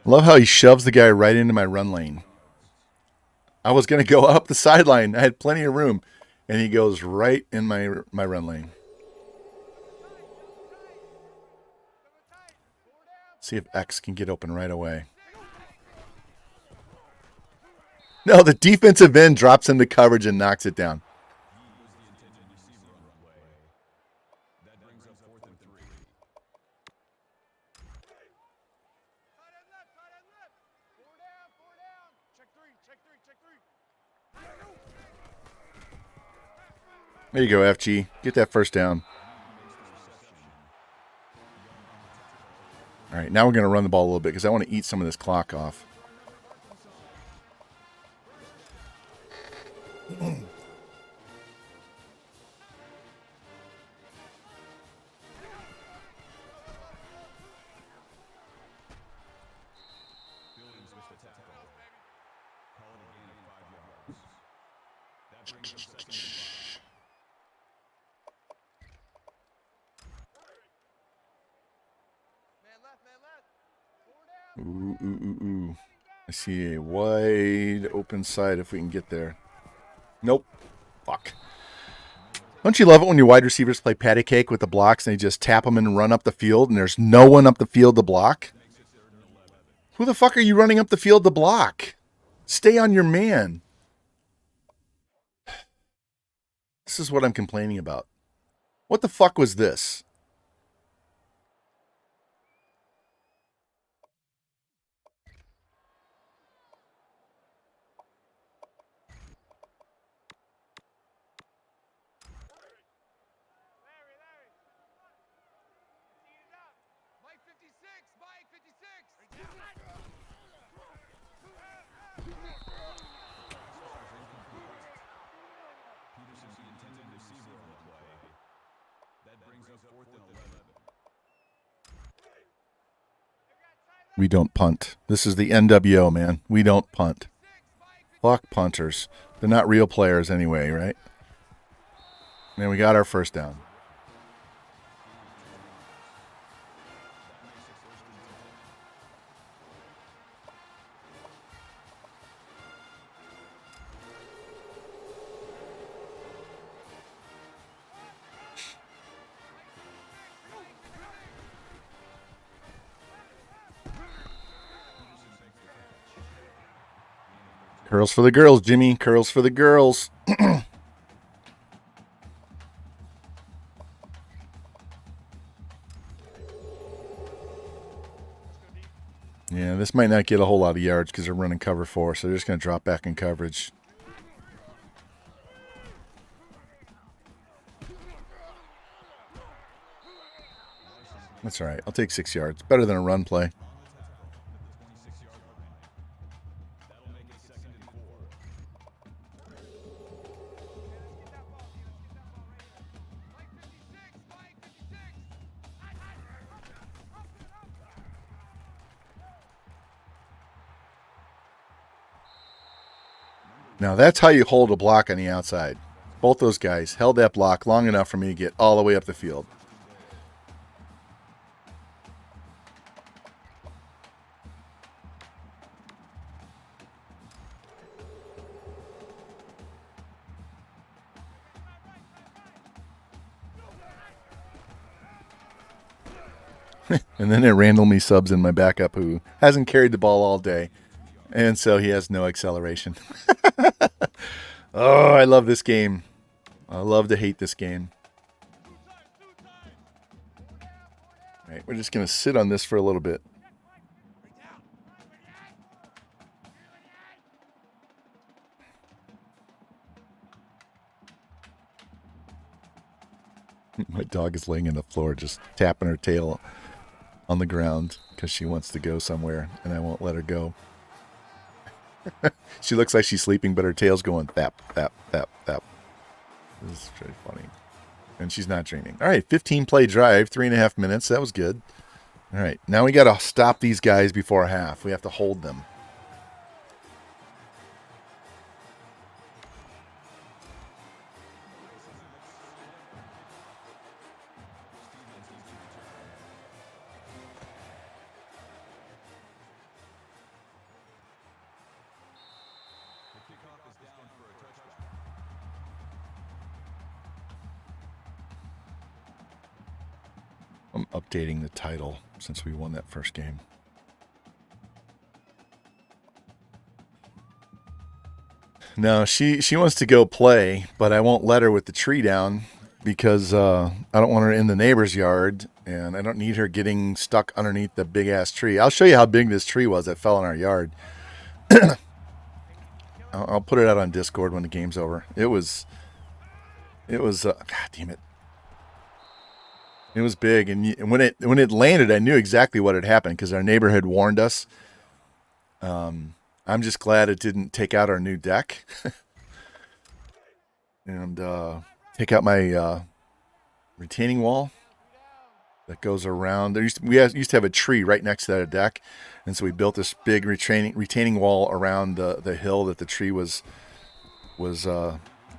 Love how he shoves the guy right into my run lane. I was going to go up the sideline. I had plenty of room, and he goes right in my run lane. See if X can get open right away. No, the defensive end drops into coverage and knocks it down. There you go, FG. Get that first down. All right, now we're going to run the ball a little bit because I want to eat some of this clock off. Ooh. I see a wide open side if we can get there. Nope. Fuck. Don't you love it when your wide receivers play patty cake with the blocks and they just tap them and run up the field and there's no one up the field to block? Who the fuck are you running up the field to block? Stay on your man. This is what I'm complaining about. What the fuck was this? Mike 56, Mike 56. We don't punt. This is the NWO, man. We don't punt. Fuck punters. They're not real players anyway, right? And we got our first down. Curls for the girls, Jimmy. Curls for the girls. Yeah, this might not get a whole lot of yards because they're running cover 4, so they're just going to drop back in coverage. That's all right. I'll take 6 yards. Better than a run play. Now, that's how you hold a block on the outside. Both those guys held that block long enough for me to get all the way up the field. And then it randomly subs in my backup who hasn't carried the ball all day. And so he has no acceleration. Oh, I love this game. I love to hate this game. All right, we're just going to sit on this for a little bit. My dog is laying on the floor just tapping her tail on the ground because she wants to go somewhere and I won't let her go. She looks like she's sleeping, but her tail's going thap, thap, thap, thap. This is very funny. And she's not dreaming. All right, 15-play drive, 3.5 minutes. That was good. All right, now we got to stop these guys before half. We have to hold them. I'm updating the title since we won that first game. No, she wants to go play, but I won't let her with the tree down because I don't want her in the neighbor's yard, and I don't need her getting stuck underneath the big-ass tree. I'll show you how big this tree was that fell in our yard. I'll put it out on Discord when the game's over. It was God damn it. It was big, and when it landed, I knew exactly what had happened because our neighbor had warned us. I'm just glad it didn't take out our new deck and take out my retaining wall that goes around. We used to have a tree right next to that deck, and so we built this big retaining wall around the hill that the tree was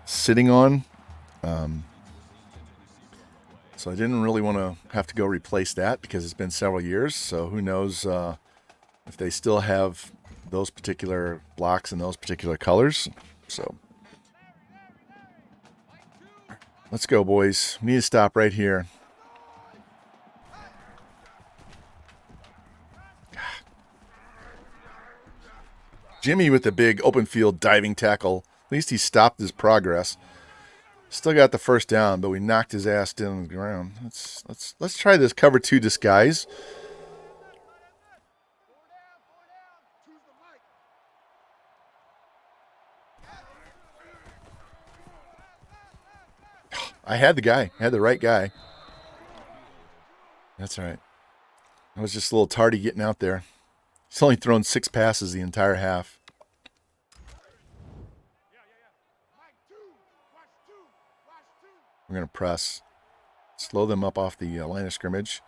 sitting on. So I didn't really want to have to go replace that because it's been several years. So who knows if they still have those particular blocks and those particular colors. So Let's go, boys. We need to stop right here. Jimmy with the big open field diving tackle. At least he stopped his progress. Still got the first down, but we knocked his ass down on the ground. Let's try this cover 2 disguise. I had the guy. I had the right guy. That's all right. I was just a little tardy getting out there. He's only thrown 6 passes the entire half. We're going to press. Slow them up off the line of scrimmage.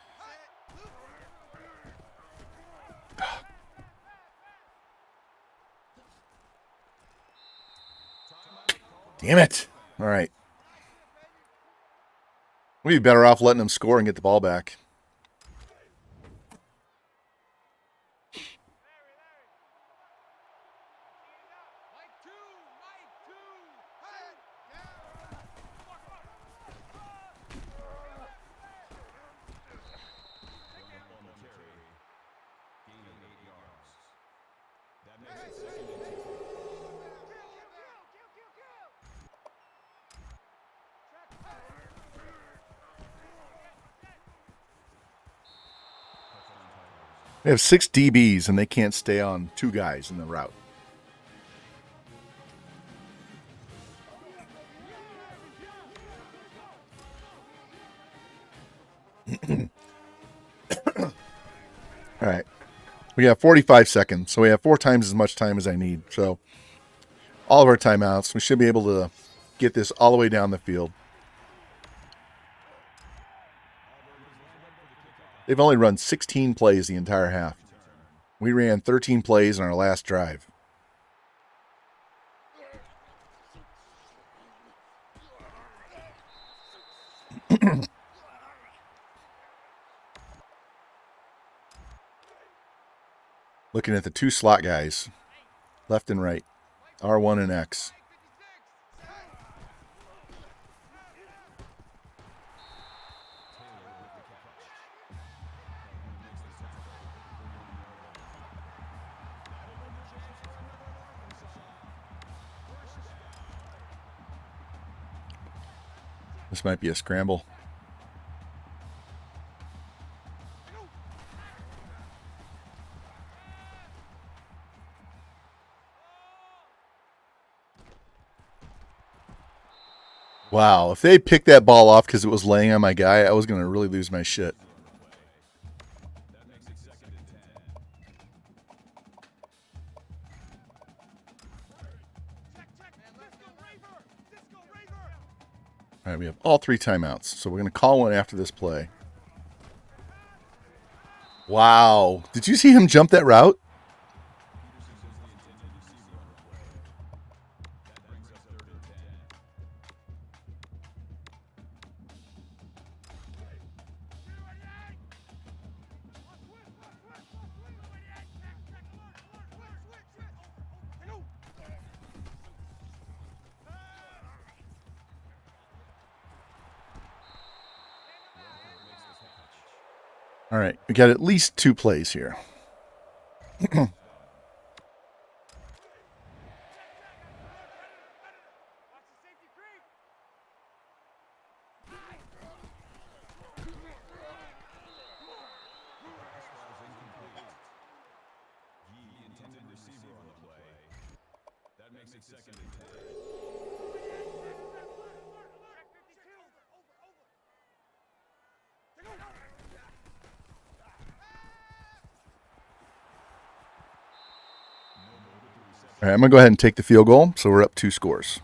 Damn it. All right. We'd be better off letting them score and get the ball back. They have 6 DBs, and they can't stay on 2 guys in the route. All right. We have 45 seconds, so we have 4 times as much time as I need. So all of our timeouts, we should be able to get this all the way down the field. They've only run 16 plays the entire half. We ran 13 plays in our last drive. Looking at the 2 slot guys, left and right, R1 and X. This might be a scramble. Wow, if they picked that ball off because it was laying on my guy, I was going to really lose my shit. All right, we have all 3 timeouts, so we're going to call one after this play. Wow, did you see him jump that route? All right, we got at least 2 plays here. All right, I'm going to go ahead and take the field goal, so we're up 2 scores.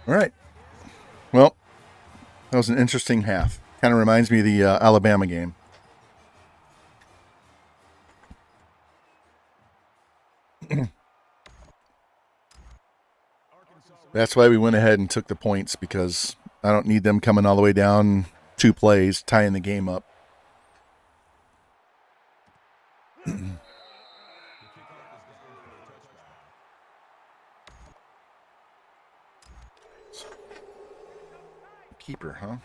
All right. Well, that was an interesting half. Kind of reminds me of the Alabama game. That's why we went ahead and took the points, because I don't need them coming all the way down 2 plays, tying the game up. Keeper, huh?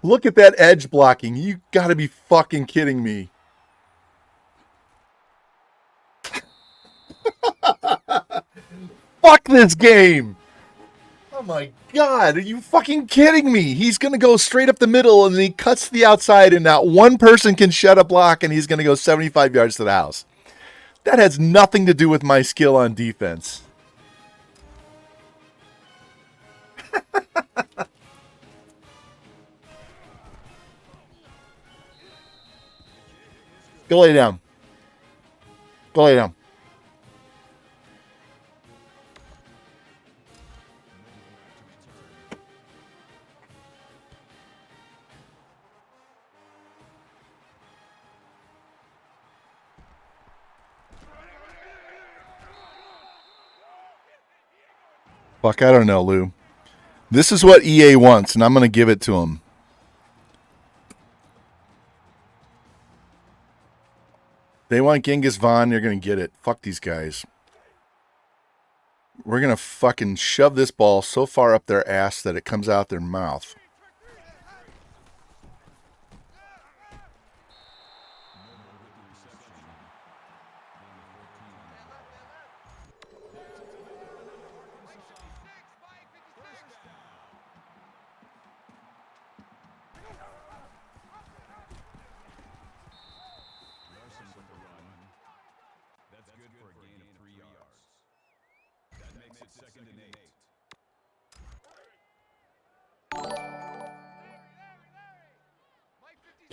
Look at that edge blocking. You gotta be fucking kidding me. Fuck this game. Oh my god, are you fucking kidding me? He's gonna go straight up the middle and then he cuts to the outside and not one person can shut a block and he's gonna go 75 yards to the house. That has nothing to do with my skill on defense. Go lay down. Go lay down. Fuck, I don't know, Lou. This is what EA wants, and I'm going to give it to them. They want Genghis Vaughn, they're going to get it. Fuck these guys. We're going to fucking shove this ball so far up their ass that it comes out their mouth.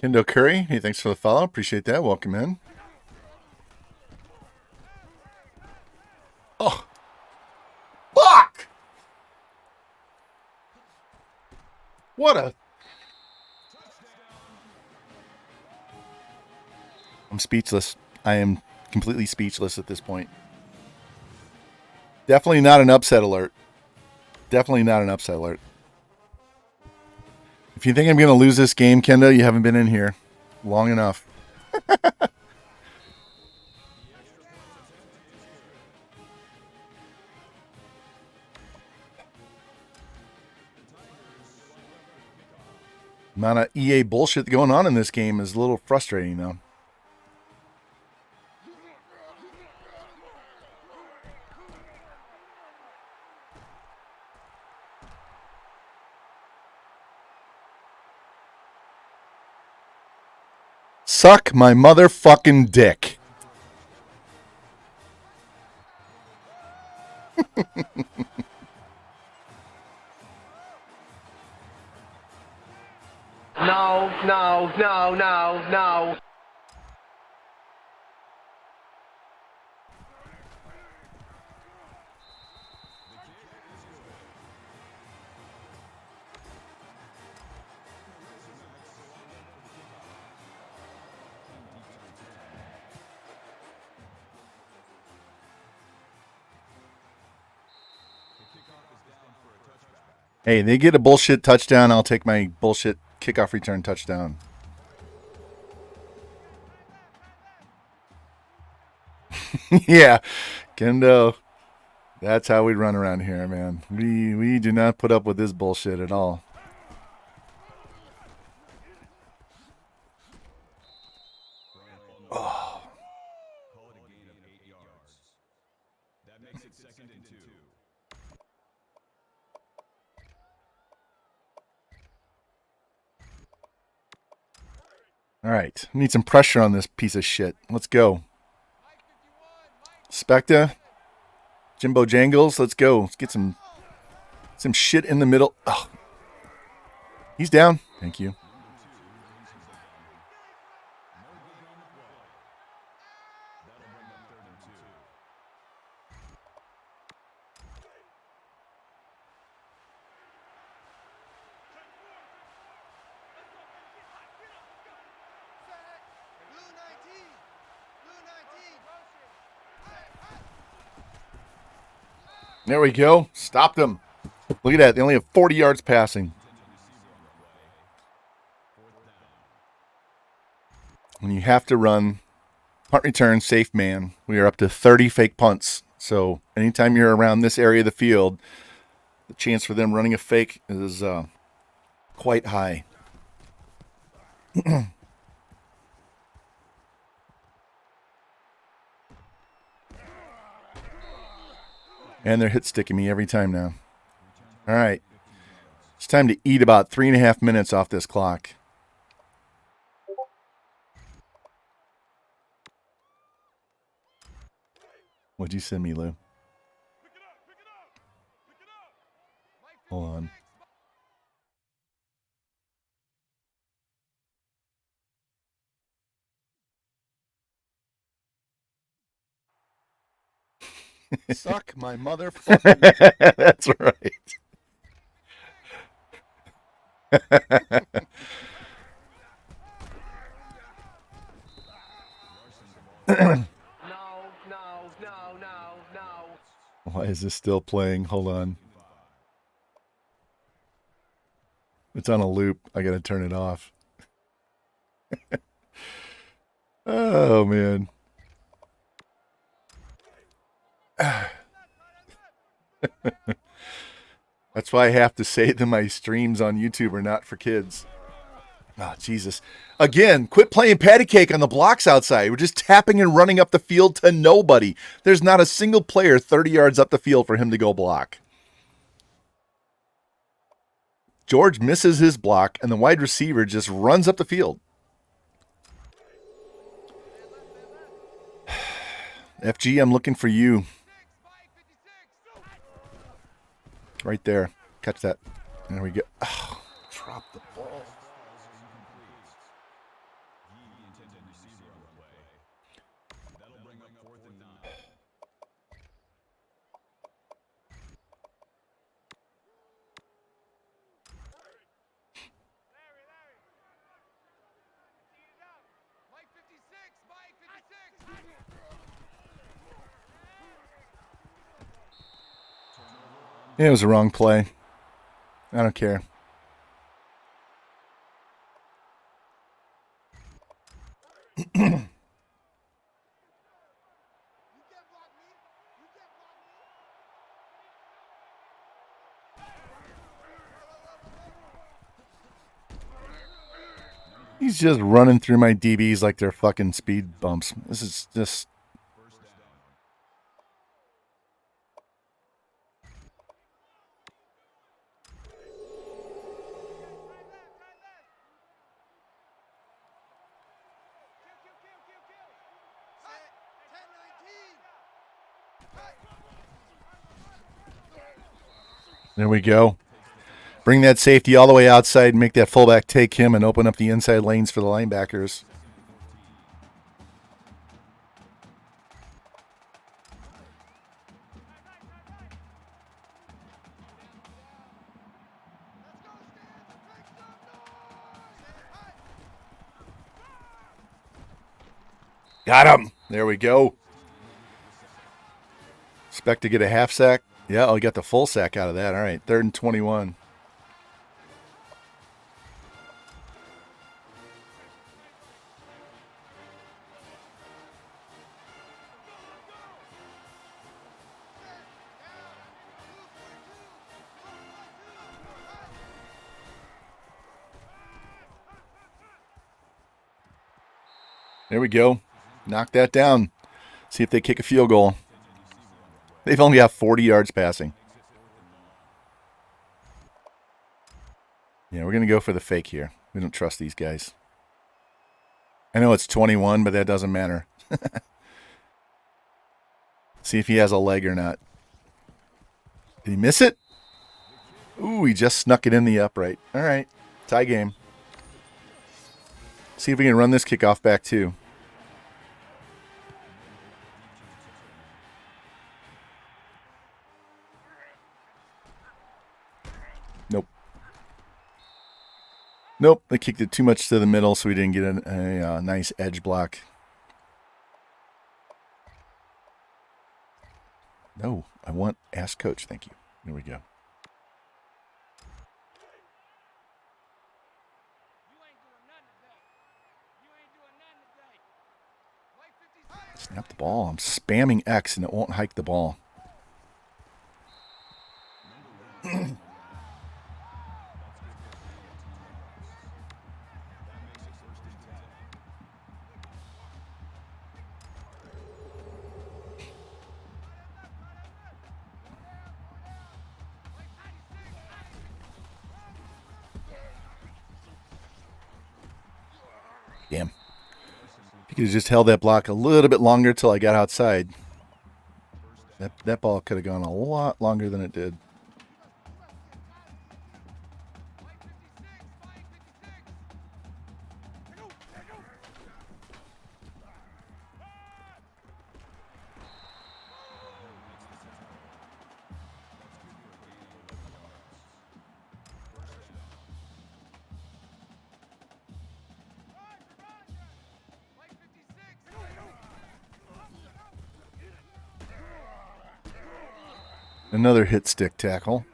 Kendo Curry, hey, thanks for the follow. Appreciate that. Welcome in. Oh. Fuck! What a... I'm speechless. I am completely speechless at this point. Definitely not an upset alert. Definitely not an upset alert. If you think I'm going to lose this game, Kendo, you haven't been in here long enough. Amount of EA bullshit going on in this game is a little frustrating, though. Suck my motherfucking dick. No. Hey, they get a bullshit touchdown, I'll take my bullshit kickoff return touchdown. Yeah, Kendo. That's how we run around here, man. We do not put up with this bullshit at all. Oh. All right, need some pressure on this piece of shit. Let's go. Specta, Jimbo Jangles, let's go. Let's get some shit in the middle. Oh. He's down. Thank you. There we go. Stopped them. Look at that. They only have 40 yards passing. when you have to run punt return, safe man, we are up to 30 fake punts. So anytime you're around this area of the field, the chance for them running a fake is quite high. And they're hit sticking me every time now. All right. It's time to eat about 3.5 minutes off this clock. What'd you send me, Lou? Hold on. Suck my motherfucking. That's right. No. Why is this still playing? Hold on. It's on a loop. I got to turn it off. Oh, man. That's why I have to say that my streams on YouTube are not for kids. Oh, Jesus. Again, quit playing patty cake on the blocks outside. We're just tapping and running up the field to nobody. There's not a single player 30 yards up the field for him to go block. George misses his block, and the wide receiver just runs up the field. FG, I'm looking for you. Right there. Catch that. There we go. Oh, drop the ball. It was the wrong play. I don't care. He's just running through my DBs like they're fucking speed bumps. This is just... There we go. Bring that safety all the way outside and make that fullback take him and open up the inside lanes for the linebackers. Got him. There we go. Expect to get a half sack. Yeah, oh, he got the full sack out of that. All right, 3rd and 21. There we go. Knock that down. See if they kick a field goal. They've only got 40 yards passing. Yeah, we're going to go for the fake here. We don't trust these guys. I know it's 21, but that doesn't matter. See if he has a leg or not. Did he miss it? Ooh, he just snuck it in the upright. All right, tie game. See if we can run this kickoff back too. Nope. Nope, they kicked it too much to the middle, so we didn't get a nice edge block. No, I want ask coach. Thank you. Here we go. Snap the ball. I'm spamming X and it won't hike the ball. Damn. You could have just held that block a little bit longer till I got outside. That ball could have gone a lot longer than it did. Another hit stick tackle.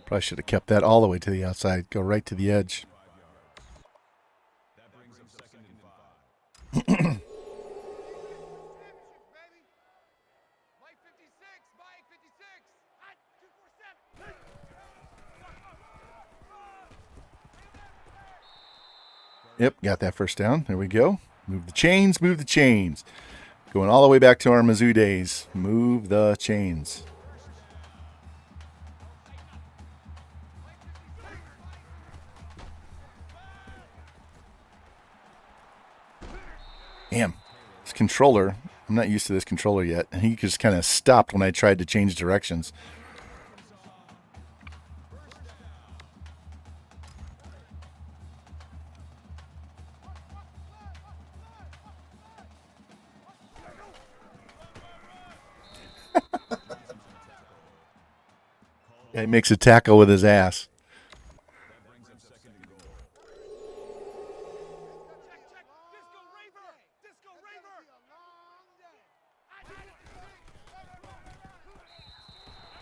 Probably should have kept that all the way to the outside. Go right to the edge. Yep, got that first down. There we go. Move the chains, move the chains. Going all the way back to our Mizzou days. Move the chains. Damn. This controller, I'm not used to this controller yet. And he just kind of stopped when I tried to change directions. Yeah, he makes a tackle with his ass.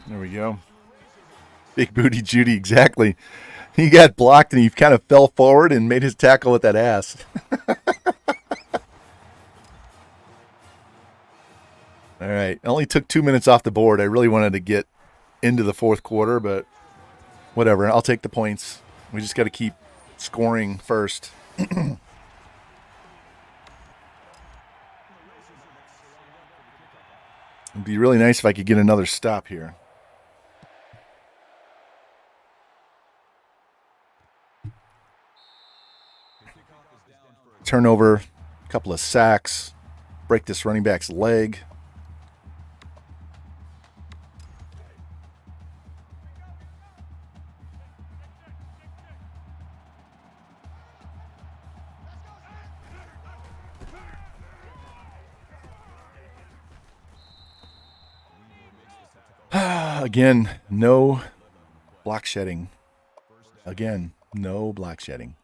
There we go. Big booty Judy, exactly. He got blocked and he kind of fell forward and made his tackle with that ass. All right. Only took 2 minutes off the board. I really wanted to get into the fourth quarter, but whatever. I'll take the points. We just got to keep scoring first. It'd be really nice if I could get another stop here. Turnover, a couple of sacks, break this running back's leg. Again, no block shedding. Again, no block shedding.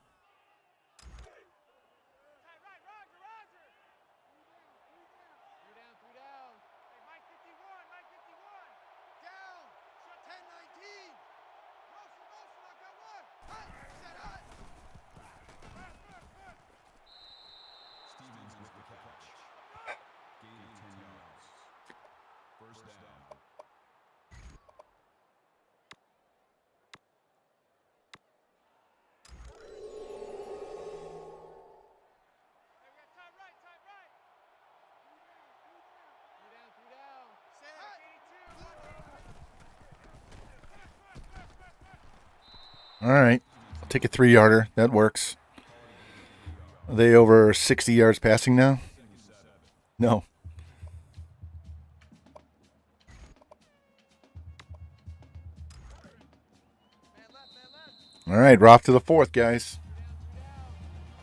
All right. I'll take a 3-yarder. That works. Are they over 60 yards passing now? No. All right. We're off to the fourth, guys.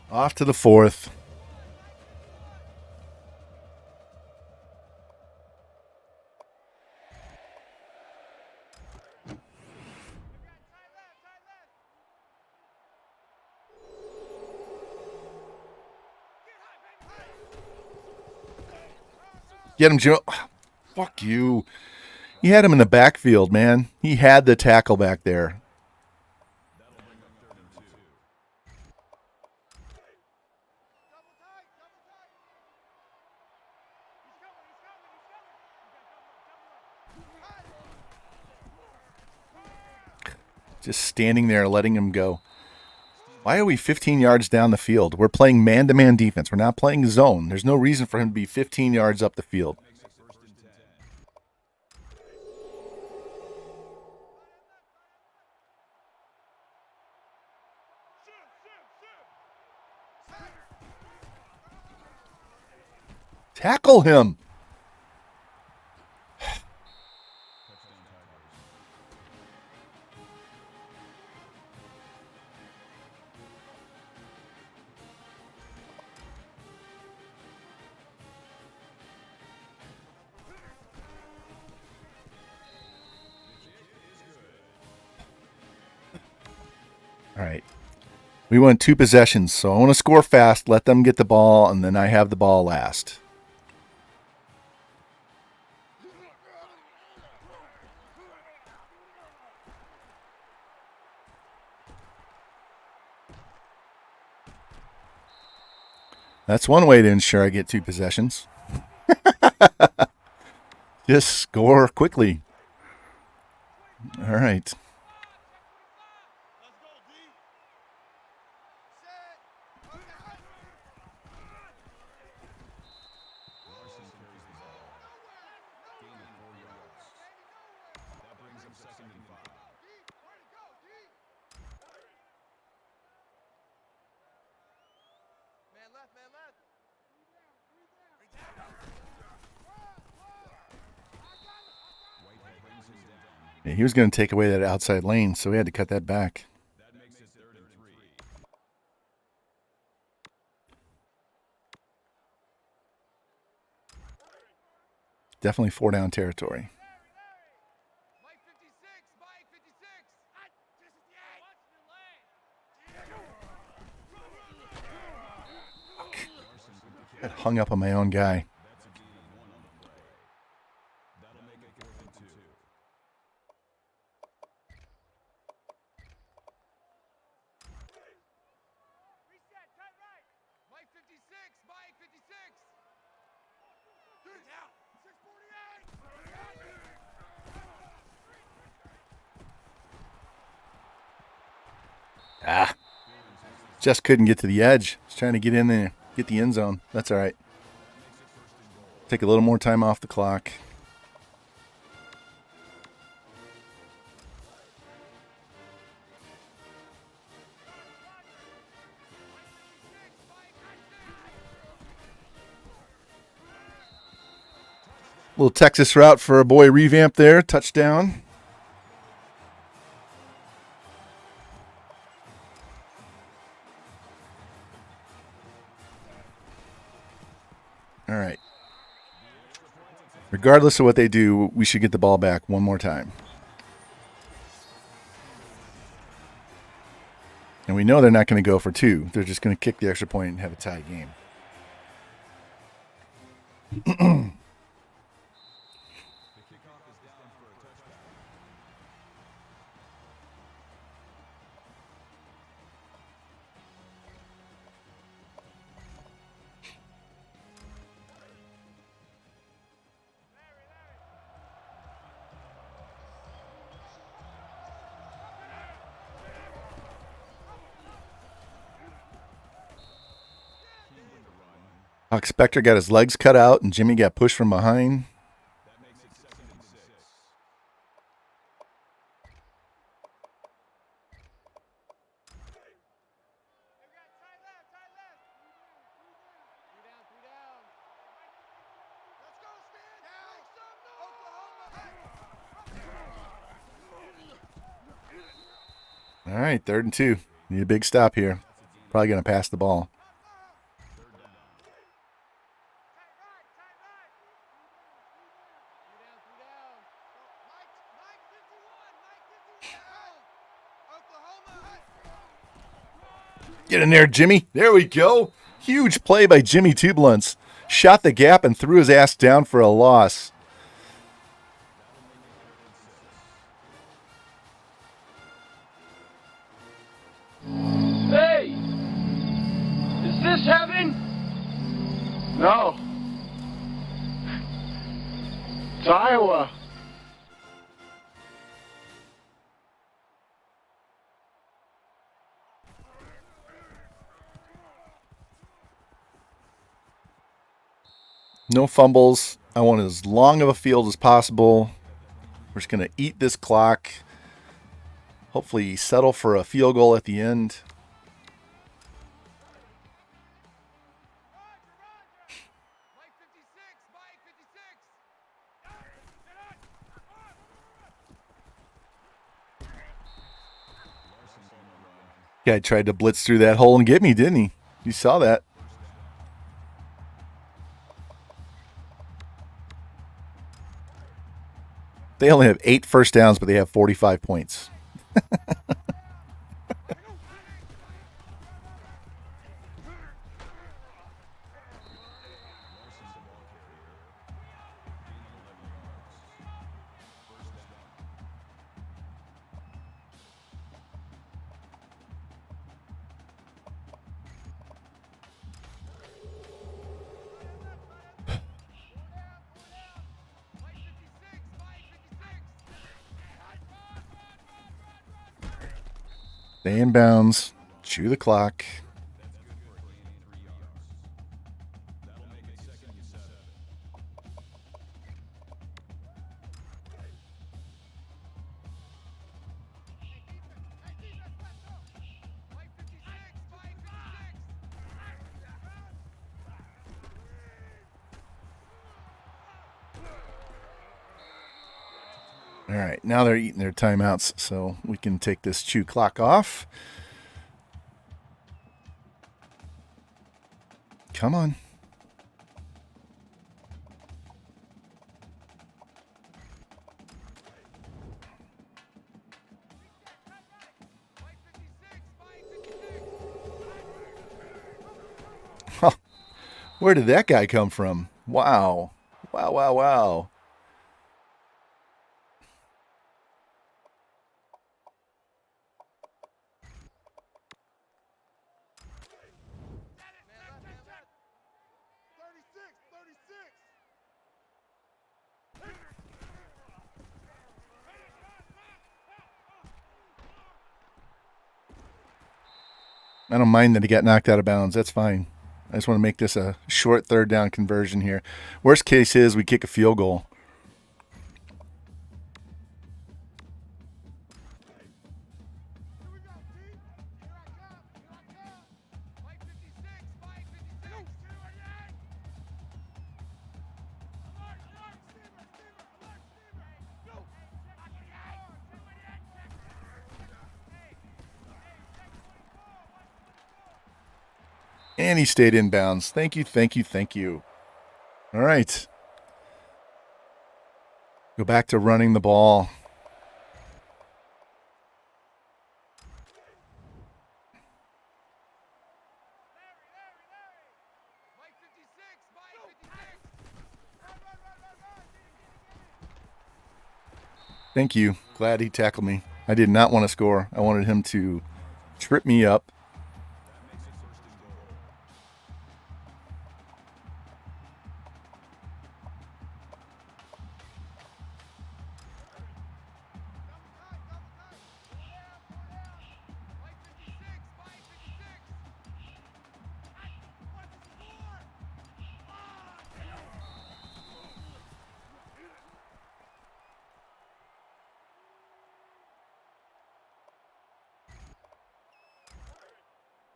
Off to the fourth. Get him, Joe. Fuck you. He had him in the backfield, man. He had the tackle back there. Just standing there, letting him go. Why are we 15 yards down the field? We're playing man-to-man defense. We're not playing zone. There's no reason for him to be 15 yards up the field. Tackle him. All right. We won 2 possessions, so I want to score fast, let them get the ball, and then I have the ball last. That's one way to ensure I get 2 possessions. Just score quickly. All right. Yeah, he was going to take away that outside lane, so we had to cut that back. Definitely 4-down territory. Got hung up on my own guy. Just couldn't get to the edge. Was trying to get in there, get the end zone. That's all right. Take a little more time off the clock. Little Texas route for a boy Revamp there. Touchdown. All right. Regardless of what they do, we should get the ball back one more time. And we know they're not going to go for 2. They're just going to kick the extra point and have a tie game. Spector got his legs cut out, and Jimmy got pushed from behind. All right, 3rd and 2. Need a big stop here. Probably going to pass the ball. Get in there, Jimmy. There we go. Huge play by Jimmy Two Blunts. Shot the gap and threw his ass down for a loss. Hey! Is this heaven? No. It's Iowa. No fumbles. I want as long of a field as possible. We're just going to eat this clock. Hopefully settle for a field goal at the end. Mike 56, Mike 56. Guy tried to blitz through that hole and get me, didn't he? You saw that. They only have 8 first downs, but they have 45 points. Mike 56, Mike 56. Stay in bounds. Chew the clock. Mike 56, Mike 56. All right, now they're eating their timeouts, so we can take this chew clock off. Come on. Mike 56, Mike 56. Where did that guy come from? Wow. Wow, wow, wow. Man left. 36, 36. I don't mind that he got knocked out of bounds. That's fine. I just want to make this a short third down conversion here. Worst case is we kick a field goal. Here we go, T. Here I come. Here I come. Mike 56, Mike 56. Alert, Steamer, alert, Steamer. Go. And he stayed in bounds. Thank you, thank you, thank you. All right. Go back to running the ball. Mike 56, Mike 56. Run. Thank you. Glad he tackled me. I did not want to score. I wanted him to trip me up. Mike 56, Mike 56. What's the score?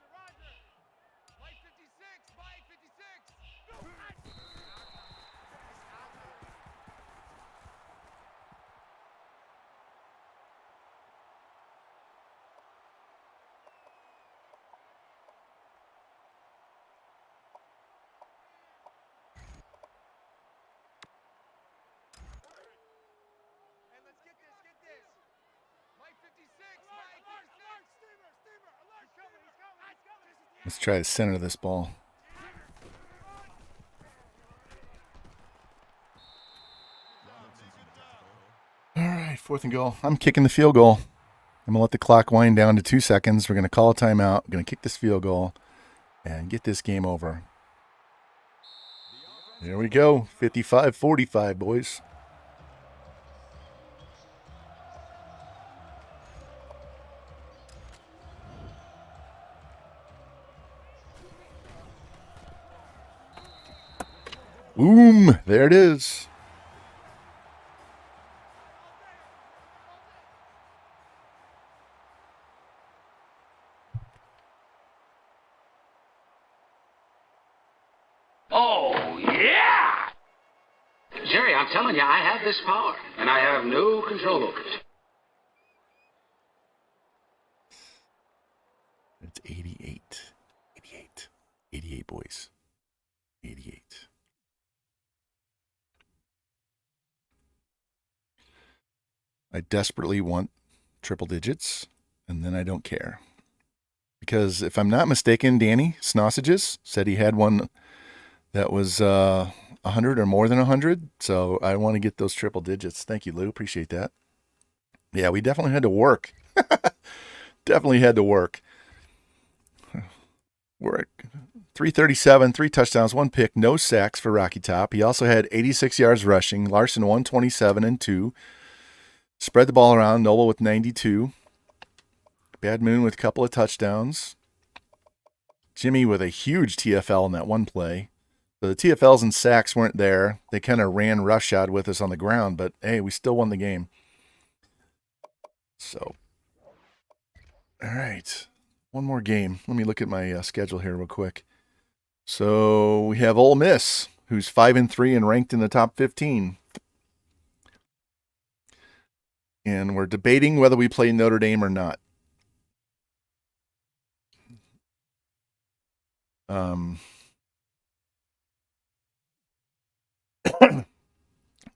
Roger. Mike 56, Mike 56. Hey, let's get this. Mike 56, Mike 56. Steamer, alert. He's coming. Let's try to center this ball. 4th and goal. I'm kicking the field goal. I'm going to let the clock wind down to 2 seconds. We're going to call a timeout. We're going to kick this field goal and get this game over. There we go. 55-45, boys. Boom. There it is. Oh, yeah! Jerry, I'm telling you, I have this power, and I have no control over it. It's 88. 88. 88, boys. 88. I desperately want triple digits, and then I don't care. Because if I'm not mistaken, Danny Sausages said he had one that was 100 or more than 100. So I want to get those triple digits. Thank you, Lou. Appreciate that. Yeah, we definitely had to work. Definitely had to work. We're at 337, 3 touchdowns, 1 pick, no sacks for Rocky Top. He also had 86 yards rushing. Larson 127 and 2. Spread the ball around. Noble with 92. Bad Moon with a couple of touchdowns. Jimmy with a huge TFL in that one play. So the TFLs and sacks weren't there. They kind of ran roughshod with us on the ground, but hey, we still won the game. So, all right. One more game. Let me look at my schedule here real quick. So we have Ole Miss, who's 5-3 and ranked in the top 15. And we're debating whether we play Notre Dame or not.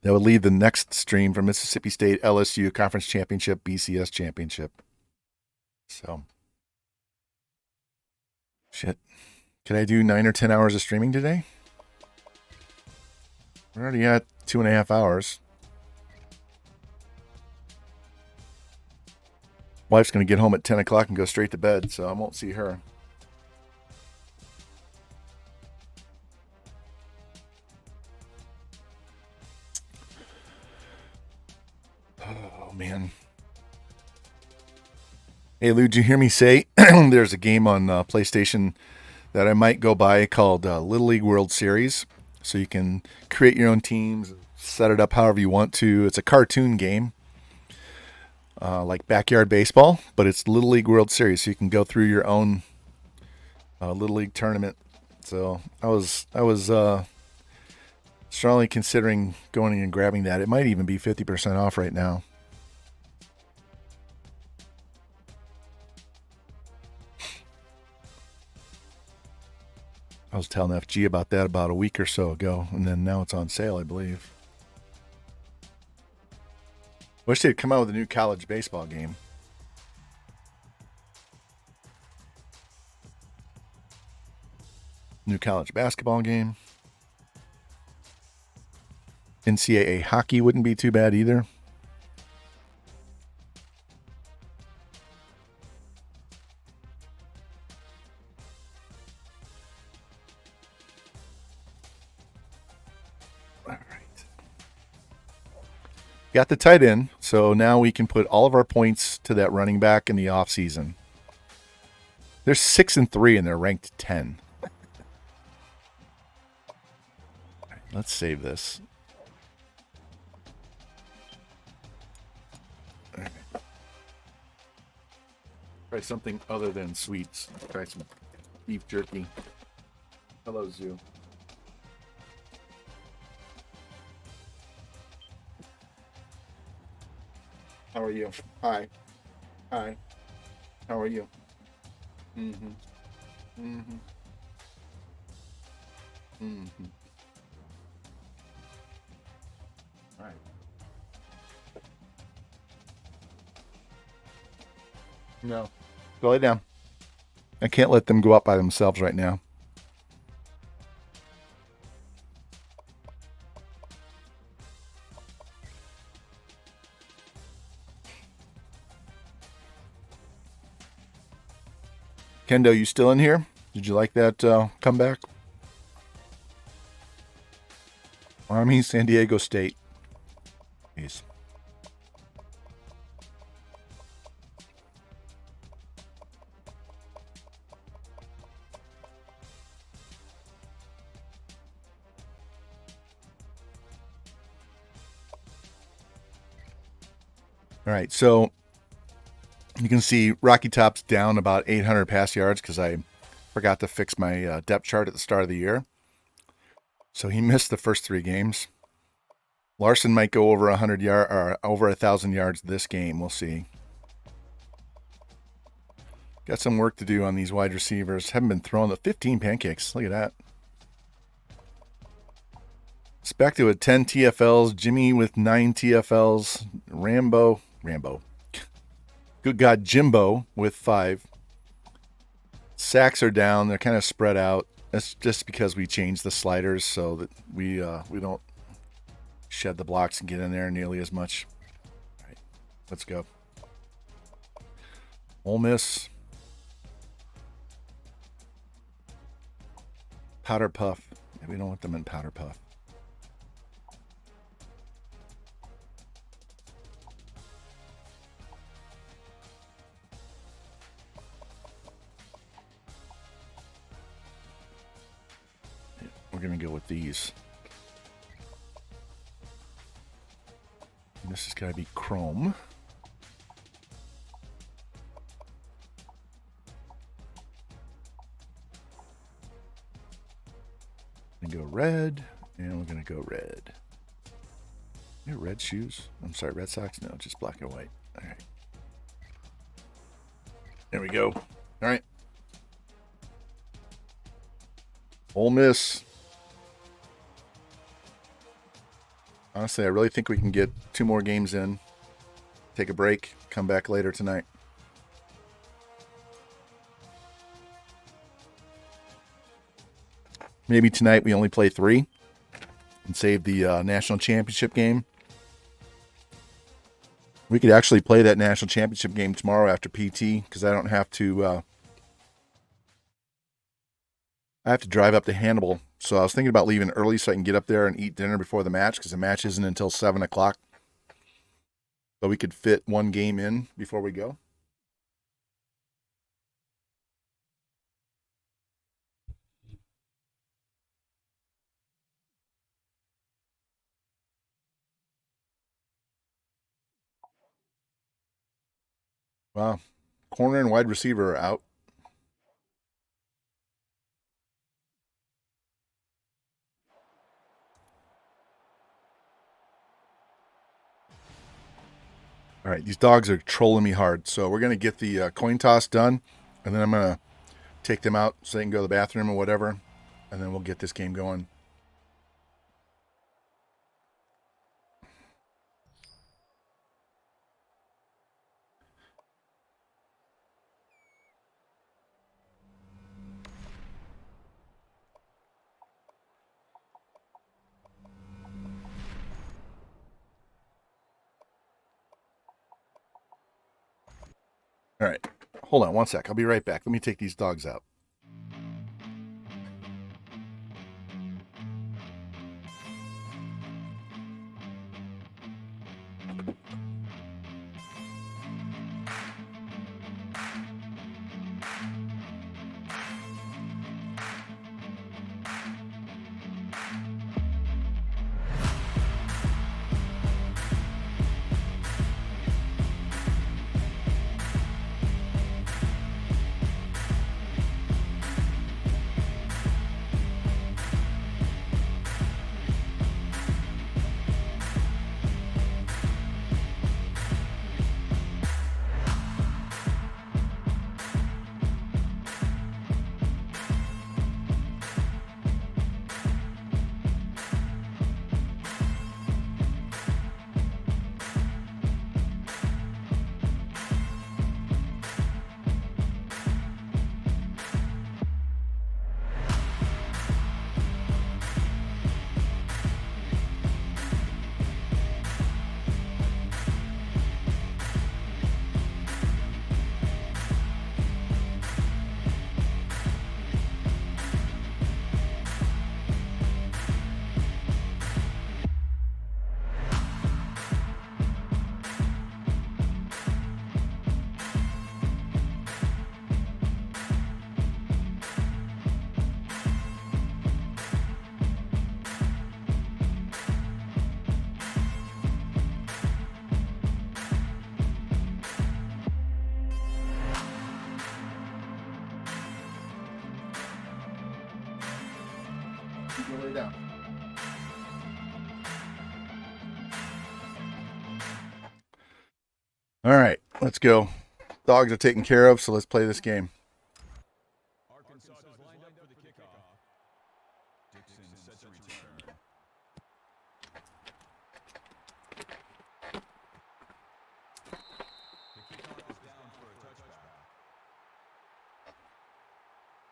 That would leave the next stream from Mississippi State, LSU Conference Championship, BCS Championship. So, shit. Can I do 9 or 10 hours of streaming today? We're already at 2.5 hours. Wife's going to get home at 10 o'clock and go straight to bed, so I won't see her. Oh, man. Hey, Lou, did you hear me say there's a game on PlayStation that I might go buy called Little League World Series? So you can create your own teams, set it up however you want to. It's a cartoon game, like Backyard Baseball, but it's Little League World Series, so you can go through your own Little League tournament. So I was strongly considering going and grabbing that. It might even be 50% off right now. I was telling FG about that about a week or so ago, and then now it's on sale, I believe. Wish they'd come out with a new college baseball game. New college basketball game. NCAA hockey wouldn't be too bad either. All right. Got the tight end, so now we can put all of our points to that running back in the offseason. They're 6-3 and they're ranked 10. All right, let's save this. All right. Try something other than sweets. Try some beef jerky. Hello, Zoo. How are you? Hi. Hi. How are you? Mm-hmm. Mm-hmm. Mm-hmm. All right. No. Go lay down. I can't let them go out by themselves right now. Kendo, you still in here? Did you like that comeback? Army, San Diego State. Jeez. All right, so you can see Rocky Top's down about 800 pass yards because I forgot to fix my depth chart at the start of the year. So he missed the first 3 games. Larson might go over 100 yard or over 1,000 yards this game. We'll see. Got some work to do on these wide receivers. Haven't been throwing the 15 pancakes. Look at that. Spector with 10 TFLs. Jimmy with 9 TFLs. Rambo. Good God, Jimbo with 5. Sacks are down. They're kind of spread out. That's just because we changed the sliders so that we don't shed the blocks and get in there nearly as much. All right, let's go. Ole Miss. Powder Puff. We don't want them in Powder Puff. We're going to go with these. And this has got to be chrome. We're going to go red, and we're going to go red. You red shoes? I'm sorry, Red Sox? No, just black and white. All right. There we go. All right. Ole Miss. Honestly, I really think we can get 2 more games in. Take a break. Come back later tonight. Maybe tonight we only play 3 and save the national championship game. We could actually play that national championship game tomorrow after PT because I don't have to. I have to drive up to Hannibal, so I was thinking about leaving early so I can get up there and eat dinner before the match because the match isn't until 7 o'clock. So we could fit 1 game in before we go. Wow. Corner and wide receiver are out. All right, these dogs are trolling me hard. So we're going to get the coin toss done, and then I'm going to take them out so they can go to the bathroom or whatever, and then we'll get this game going. All right, hold on one sec. I'll be right back. Let me take these dogs out. Go lay down. All right, let's go. Dogs are taken care of, so let's play this game. Arkansas is lined up for the kickoff. Dixon set to return. The kickoff is down for a touchback.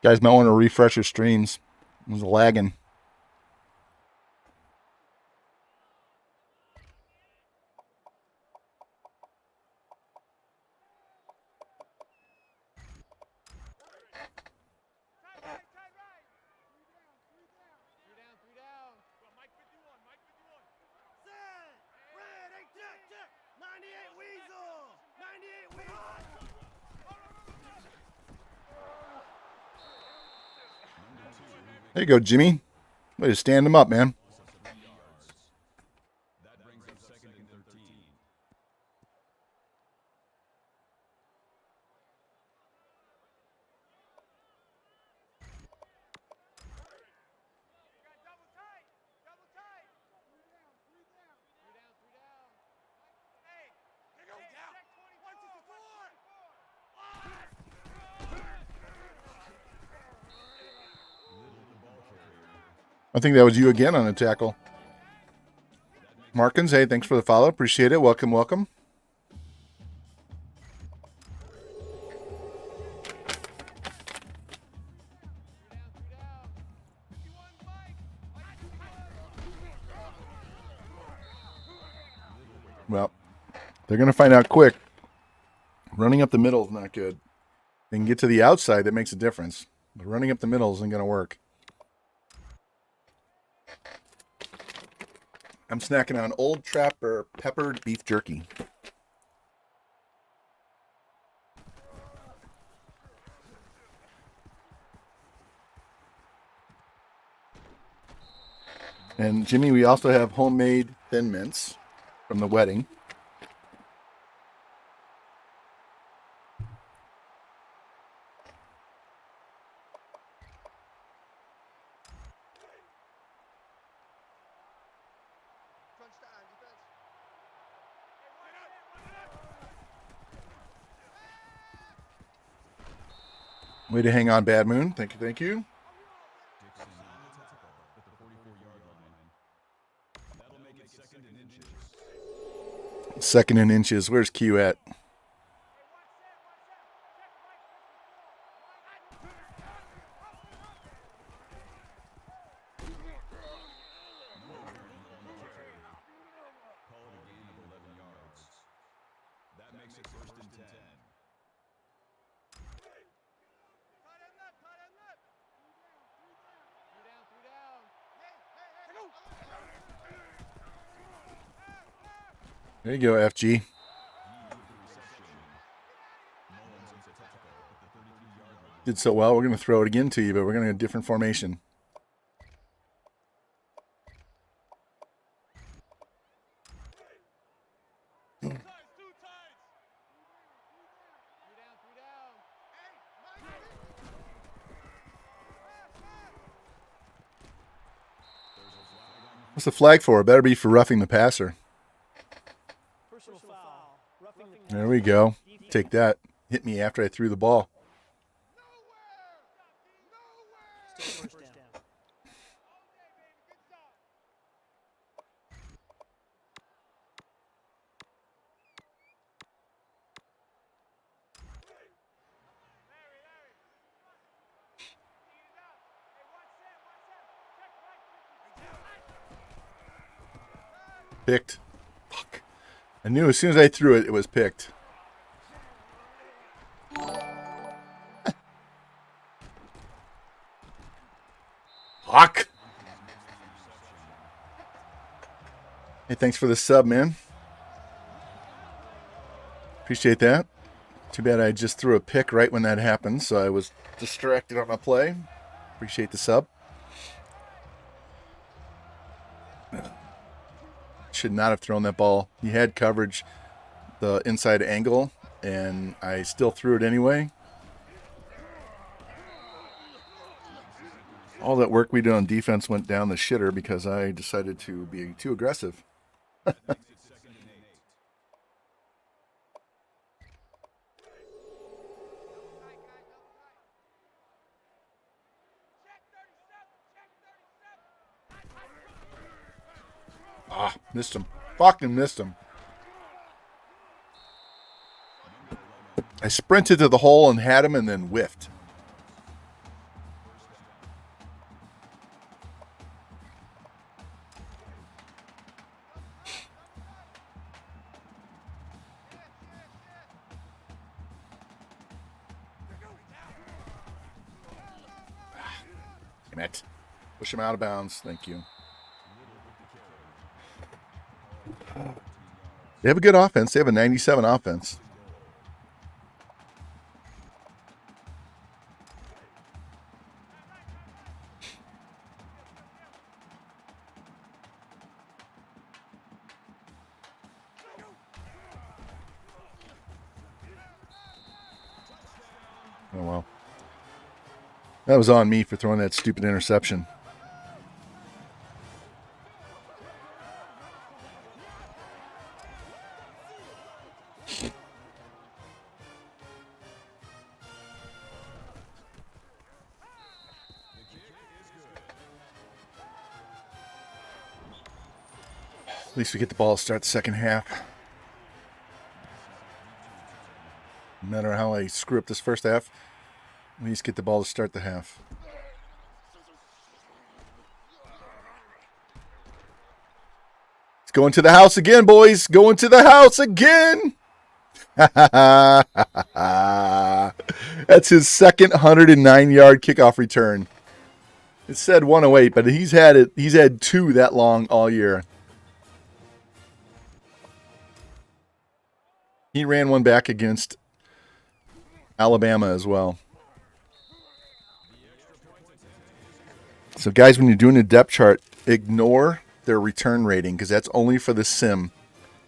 Guys might want to refresh your streams. It was lagging. There you go, Jimmy. Way to stand him up, man. That brings up second and 13. I think that was you again on the tackle. Markins, hey, thanks for the follow. Appreciate it. Welcome, welcome. Well, they're going to find out quick. Running up the middle is not good. They can get to the outside, that makes a difference. But running up the middle isn't going to work. I'm snacking on Old Trapper peppered beef jerky. And Jimmy, we also have homemade Thin Mints from the wedding. Way to hang on, Bad Moon. Thank you, thank you. Dixon on the tackle at the 44-yard line. That'll make it second and inches. Second and inches. Where's Q at? Call it a gain of 11 yards. That makes it first and 10. There you go, FG. Did so well. We're going to throw it again to you, but we're going to go a different formation. What's the flag for? It better be for roughing the passer. There we go. Take that. Hit me after I threw the ball. Picked. Fuck. I knew as soon as I threw it, it was picked. Fuck. Hey, thanks for the sub, man. Appreciate that. Too bad I just threw a pick right when that happened, so I was distracted on my play. Appreciate the sub. Should not have thrown that ball. He had coverage, the inside angle, and I still threw it anyway. All that work we did on defense went down the shitter because I decided to be too aggressive. Ah, missed him. Fucking missed him. I sprinted to the hole and had him and then whiffed. Damn it. Push him out of bounds. Thank you. They have a good offense. They have a 97 offense. Oh, well. That was on me for throwing that stupid interception. At least we get the ball to start the second half. No matter how I screw up this first half, at least get the ball to start the half. It's going to the house again, boys. Going to the house again. That's his second 109-yard kickoff return. It said 108, but he's had two that long all year. He ran one back against Alabama as well. So, guys, when you're doing a depth chart, ignore their return rating because that's only for the sim.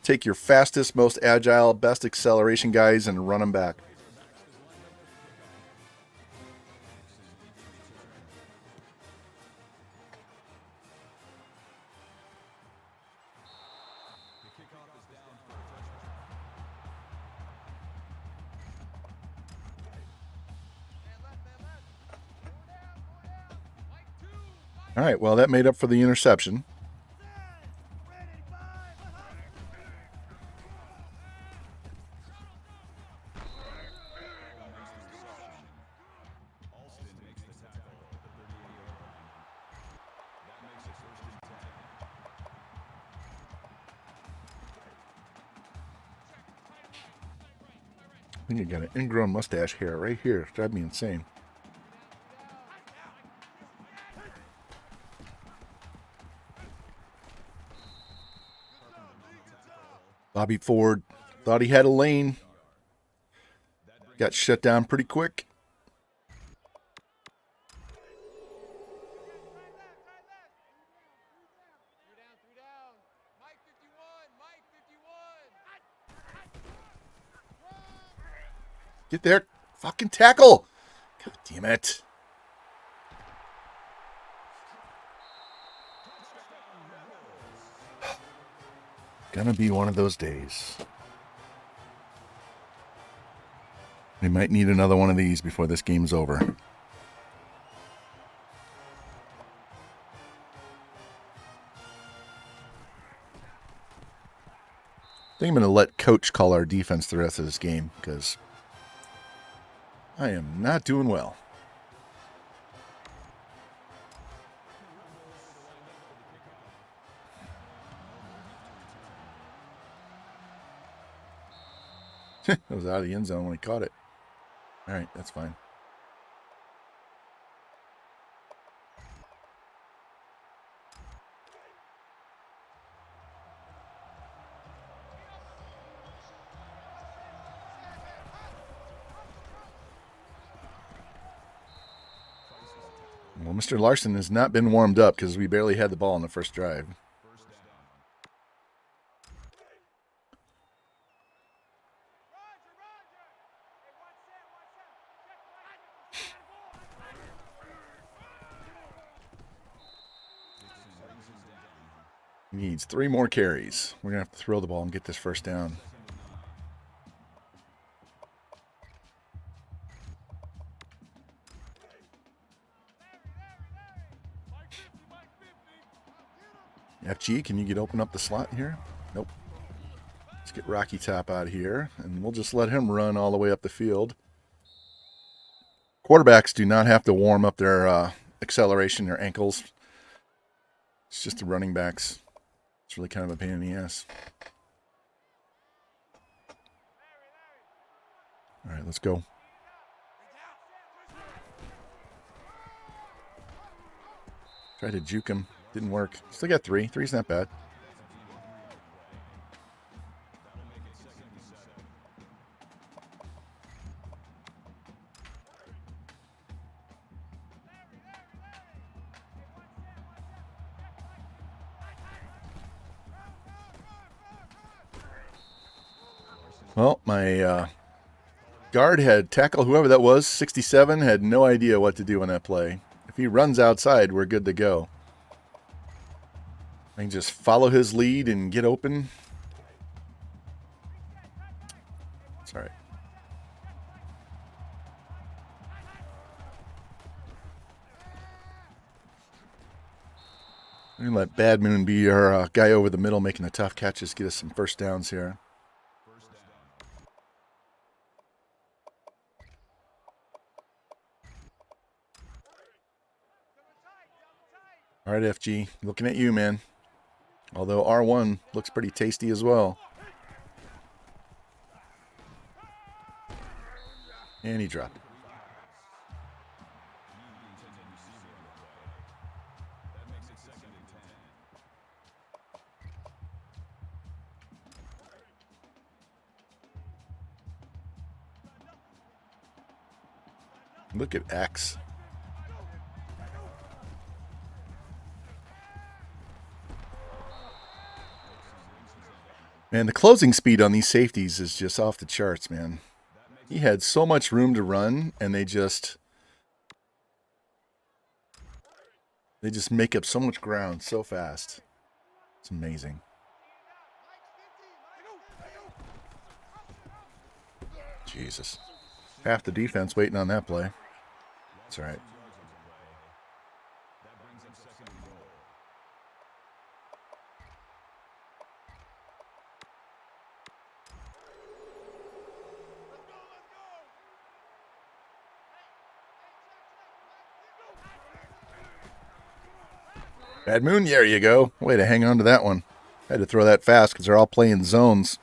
Take your fastest, most agile, best acceleration guys and run them back. All right, well, that made up for the interception. I think you got an ingrown mustache hair right here. It's driving me insane. Bobby Ford thought he had a lane. Got shut down pretty quick. Get there. Fucking tackle. God damn it. Gonna be one of those days. We might need another one of these before this game's over. I think I'm going to let Coach call our defense the rest of this game because I am not doing well. It was out of the end zone when he caught it. All right, that's fine. Well, Mr. Larson has not been warmed up because we barely had the ball on the first drive. He needs 3 more carries. We're going to have to throw the ball and get this first down. FG, can you open up the slot here? Nope. Let's get Rocky Top out of here, and we'll just let him run all the way up the field. Quarterbacks do not have to warm up their acceleration, their ankles. It's just the running backs. It's really kind of a pain in the ass. All right, let's go. Tried to juke him. Didn't work. Still got 3. 3's not bad. Well, my guard had tackled whoever that was, 67, had no idea what to do on that play. If he runs outside, we're good to go. I can just follow his lead and get open. It's all right. We're going to let Bad Moon be our guy over the middle making the tough catches, get us some first downs here. All right, FG, looking at you, man. Although R1 looks pretty tasty as well. And he dropped it. Look at X. Man, the closing speed on these safeties is just off the charts, man. He had so much room to run, and they just make up so much ground so fast. It's amazing. Jesus. Half the defense waiting on that play. That's all right. Bad Moon, there you go. Way to hang on to that one. Had to throw that fast because they're all playing zones.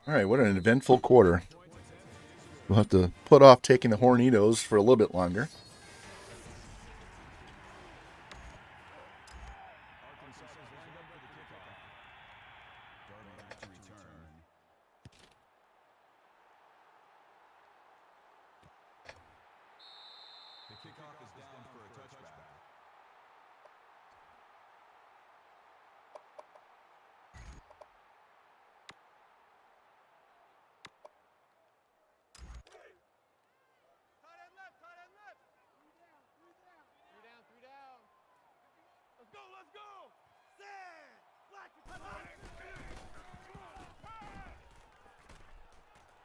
All right, what an eventful quarter. We'll have to put off taking the Hornitos for a little bit longer.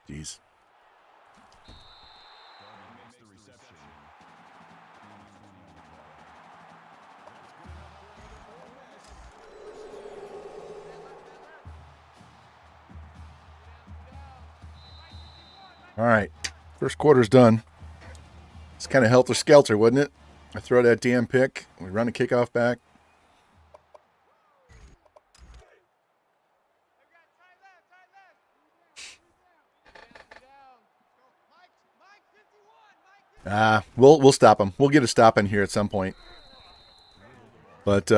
Jeez. All right, first quarter's done. It's kind of helter-skelter, wasn't it? I throw that damn pick. We run a kickoff back. We'll stop him. We'll get a stop in here at some point. But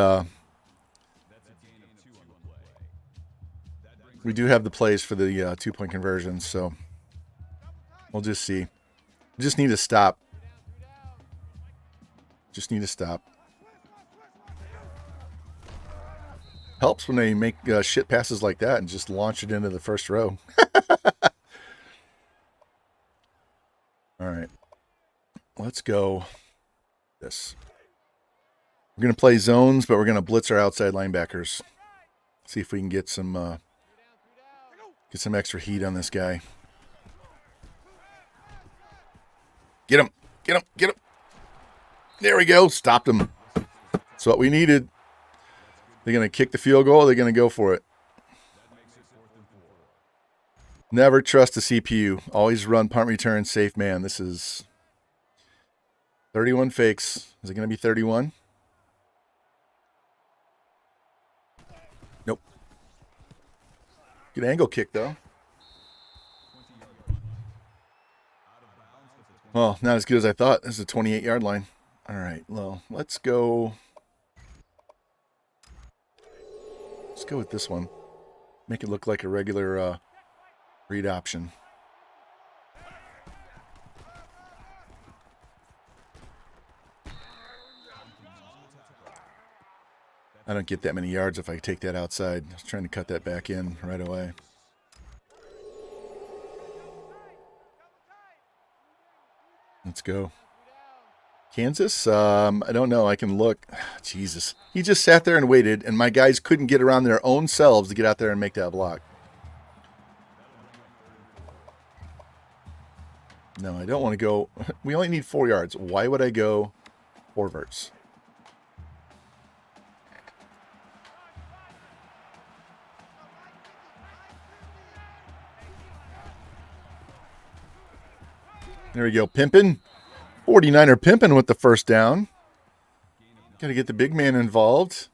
we do have the plays for the 2-point conversions, so we'll just see. We just need to stop. Just need to stop. Helps when they make shit passes like that and just launch it into the first row. All right. Let's go this. We're going to play zones, but we're going to blitz our outside linebackers. See if we can get some extra heat on this guy. Get him. Get him. Get him. There we go. Stopped him. That's what we needed. They're going to kick the field goal. They're going to go for it. Never trust the CPU. Always run punt return, safe man. This is 31 fakes. Is it going to be 31? Nope. Good angle kick, though. Well, not as good as I thought. This is a 28-yard line. All right, well, let's go. Let's go with this one. Make it look like a regular read option. I don't get that many yards if I take that outside. I was trying to cut that back in right away. Let's go. Kansas? I don't know. I can look. Jesus. He just sat there and waited, and my guys couldn't get around their own selves to get out there and make that block. No, I don't want to go. We only need 4 yards. Why would I go 4 verts? There we go. Pimpin'. 49er Pimpin' with the first down. Got to get the big man involved.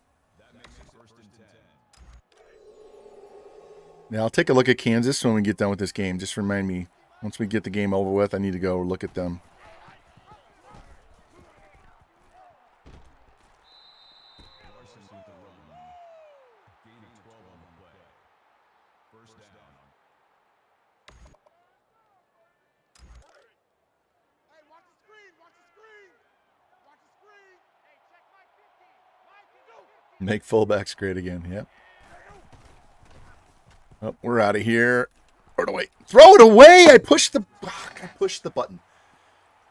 Now, I'll take a look at Kansas when we get done with this game. Just remind me, once we get the game over with, I need to go look at them. Make fullbacks great again. Yep. Oh, we're out of here. Throw it away. Throw it away! I pushed the button.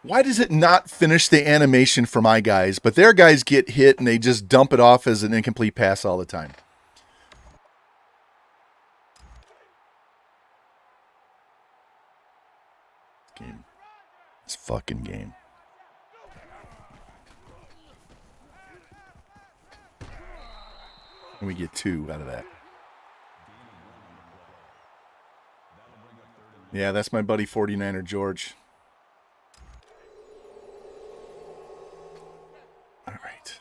Why does it not finish the animation for my guys, but their guys get hit and they just dump it off as an incomplete pass all the time? Game. This fucking game. And we get 2 out of that. Yeah, that's my buddy 49er George. All right.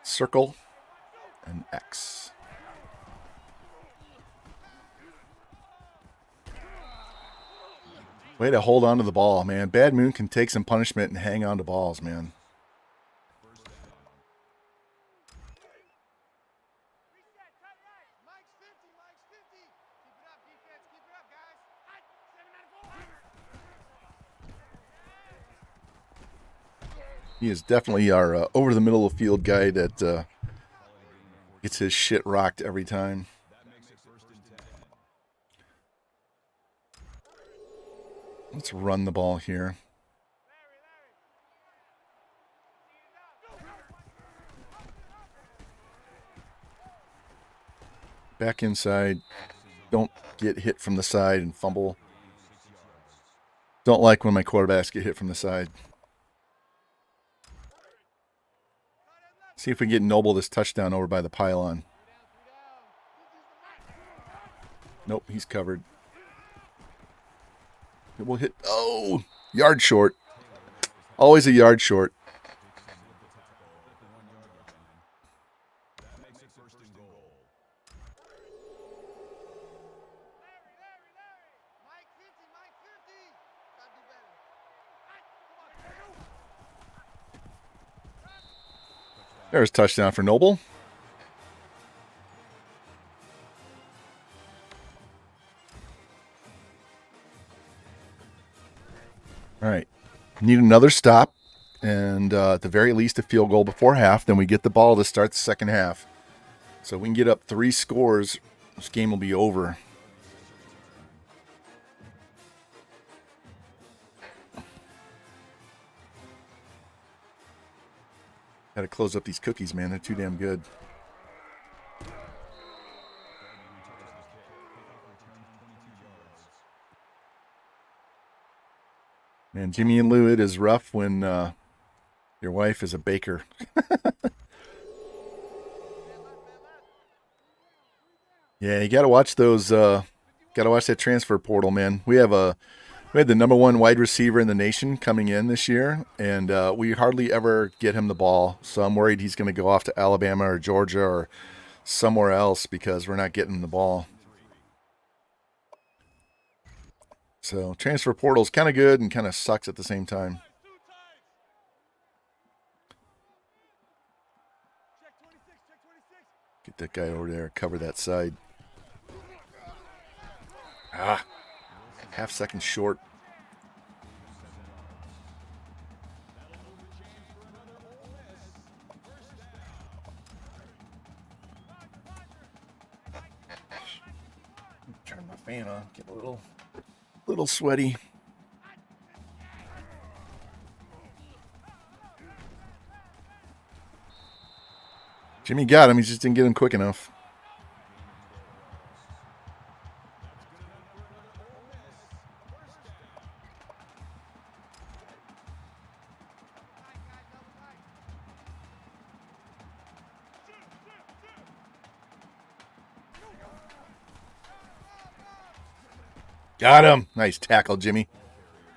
Circle and X. Way to hold on to the ball, man. Bad Moon can take some punishment and hang on to balls, man. He is definitely our over-the-middle-of-field guy that gets his shit rocked every time. Let's run the ball here. Back inside. Don't get hit from the side and fumble. Don't like when my quarterbacks get hit from the side. See if we can get Noble this touchdown over by the pylon. Nope, he's covered. It will hit. Oh, yard short. Always a yard short. There's a touchdown for Noble. All right. Need another stop. And at the very least, a field goal before half. Then we get the ball to start the second half. So we can get up 3 scores. This game will be over. Got to close up these cookies, man. They're too damn good. Man, Jimmy and Lou, it is rough when your wife is a baker. Yeah, you got to watch those. Got to watch that transfer portal, man. We had the #1 wide receiver in the nation coming in this year, and we hardly ever get him the ball. So I'm worried he's going to go off to Alabama or Georgia or somewhere else because we're not getting the ball. So transfer portal's kind of good and kind of sucks at the same time. Get that guy over there, cover that side. Half second short. Turn my fan on, get a little sweaty. Jimmy got him, he just didn't get him quick enough. Got him. Nice tackle, Jimmy.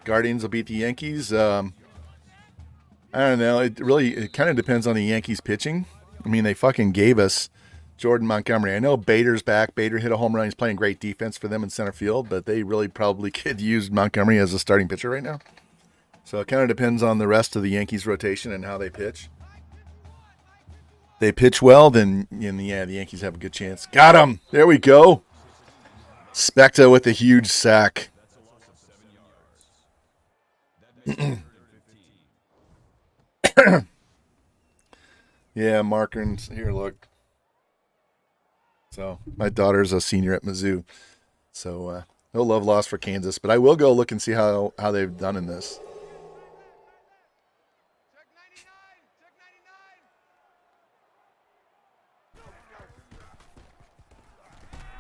Guardians will beat the Yankees. I don't know. It kind of depends on the Yankees pitching. I mean, they fucking gave us Jordan Montgomery. I know Bader's back. Bader hit a home run. He's playing great defense for them in center field, but they really probably could use Montgomery as a starting pitcher right now. So it kind of depends on the rest of the Yankees rotation and how they pitch. They pitch well, then yeah, the Yankees have a good chance. Got him. There we go. Specta with a huge sack. Yeah, markers. Here, look. So, my daughter's a senior at Mizzou. So, no love lost for Kansas. But I will go look and see how they've done in this. Check 99.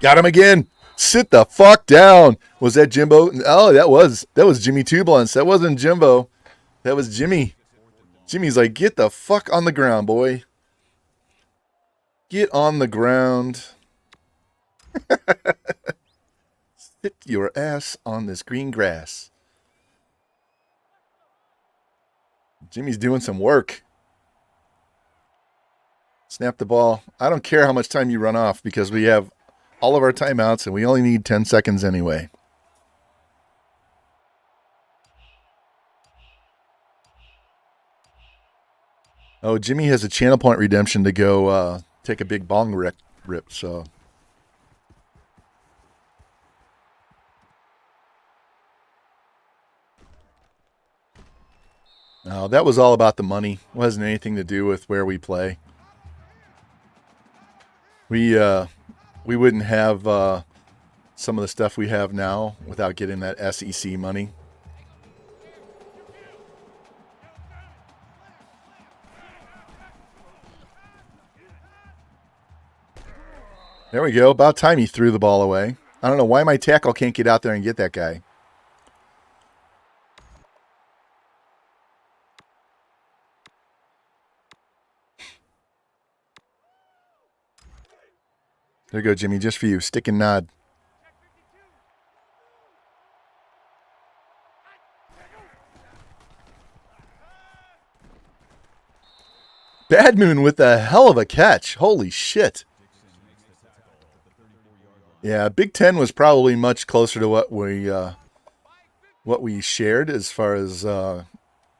Got him again. Sit the fuck down. Was that Jimbo? Oh, that was Jimmy Two Blunts. That wasn't Jimbo. That was Jimmy. Jimmy's like, get the fuck on the ground, boy. Get on the ground. Sit your ass on this green grass. Jimmy's doing some work. Snap the ball. I don't care how much time you run off because we have all of our timeouts and we only need 10 seconds anyway. Oh, Jimmy has a channel point redemption to go take a big bong rip, so. No, that was all about the money. It wasn't anything to do with where we play. We wouldn't have some of the stuff we have now without getting that SEC money. There we go. About time he threw the ball away. I don't know why my tackle can't get out there and get that guy. There you go, Jimmy. Just for you. Stick and nod. Bad Moon with a hell of a catch. Holy shit. Yeah, Big Ten was probably much closer to what we shared as far as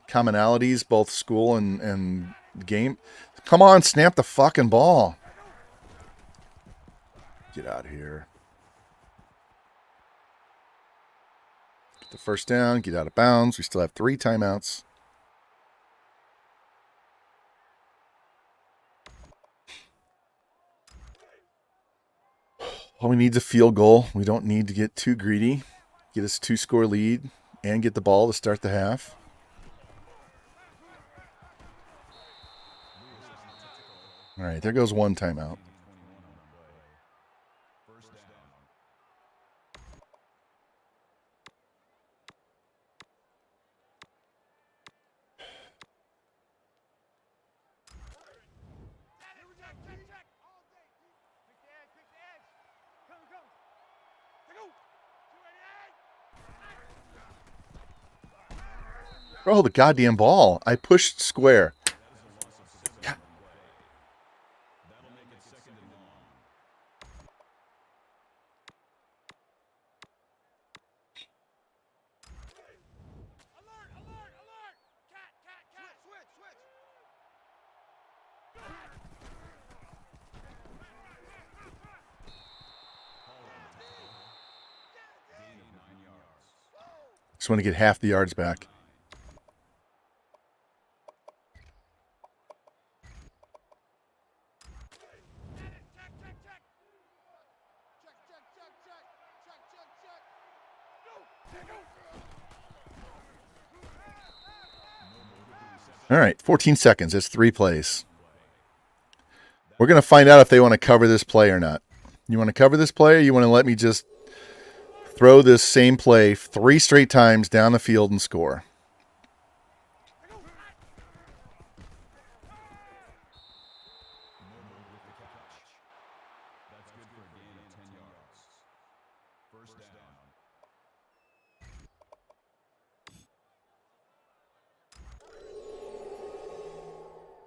commonalities, both school and game. Come on, snap the fucking ball. Get out of here. Get the first down, get out of bounds. We still have 3 timeouts. All we need is a field goal. We don't need to get too greedy. Get us a 2-score lead and get the ball to start the half. All right, there goes one timeout. Throw the goddamn ball. I pushed square. God. That'll make it second and long. Alert, alert, alert! Cat, cat, cat! Switch, switch! Gain of 9 yards. Just want to get half the yards back. Check, check, check! Check, check, check, check! Check, check, check! Go! Go! All right, 14 seconds. That's 3 plays. We're going to find out if they want to cover this play or not. You want to cover this play, or you want to let me just throw this same play 3 straight times down the field and score? That's good for a gain of 10 yards. First down.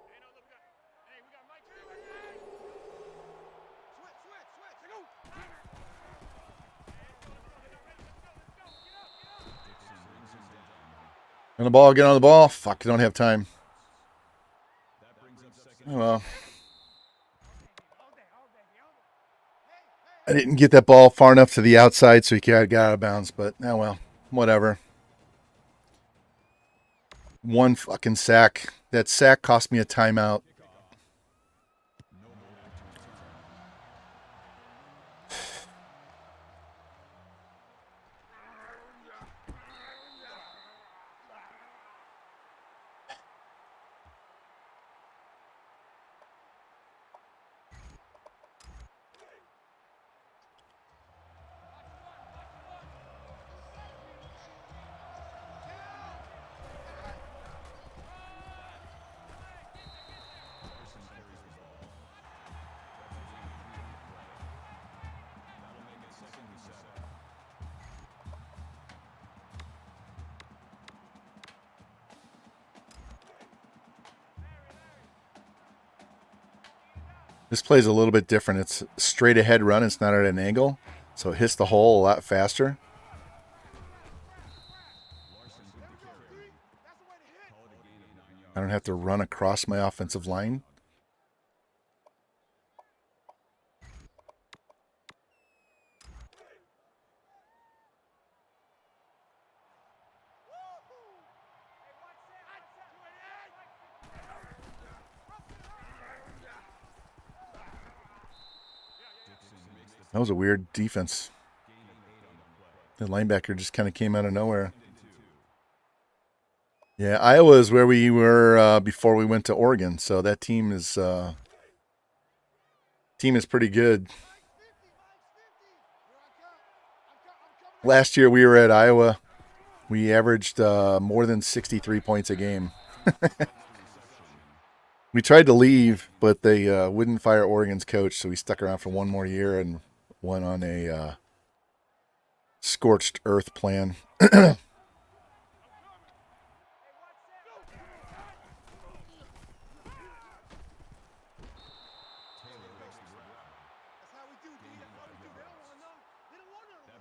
Hey, no, look, we got Mike. Hey! Switch, switch, switch! Go! On the ball, get on the ball. Fuck, I don't have time. That brings up second. Oh, well. I didn't get that ball far enough to the outside so he got out of bounds, but oh well, whatever. 1 fucking sack. That sack cost me a timeout. That'll make it second and 7. This play's a little bit different. It's a straight ahead run. It's not at an angle, so it hits the hole a lot faster. Larson with the carry. Call it a gain of 9 yards. I don't have to run across my offensive line. That was a weird defense. The linebacker just kind of came out of nowhere. Yeah, Iowa is where we were before we went to Oregon, so that team is pretty good. Last year we were at Iowa. We averaged more than 63 points a game. We tried to leave, but they wouldn't fire Oregon's coach, so we stuck around for one more year and went on a scorched earth plan. That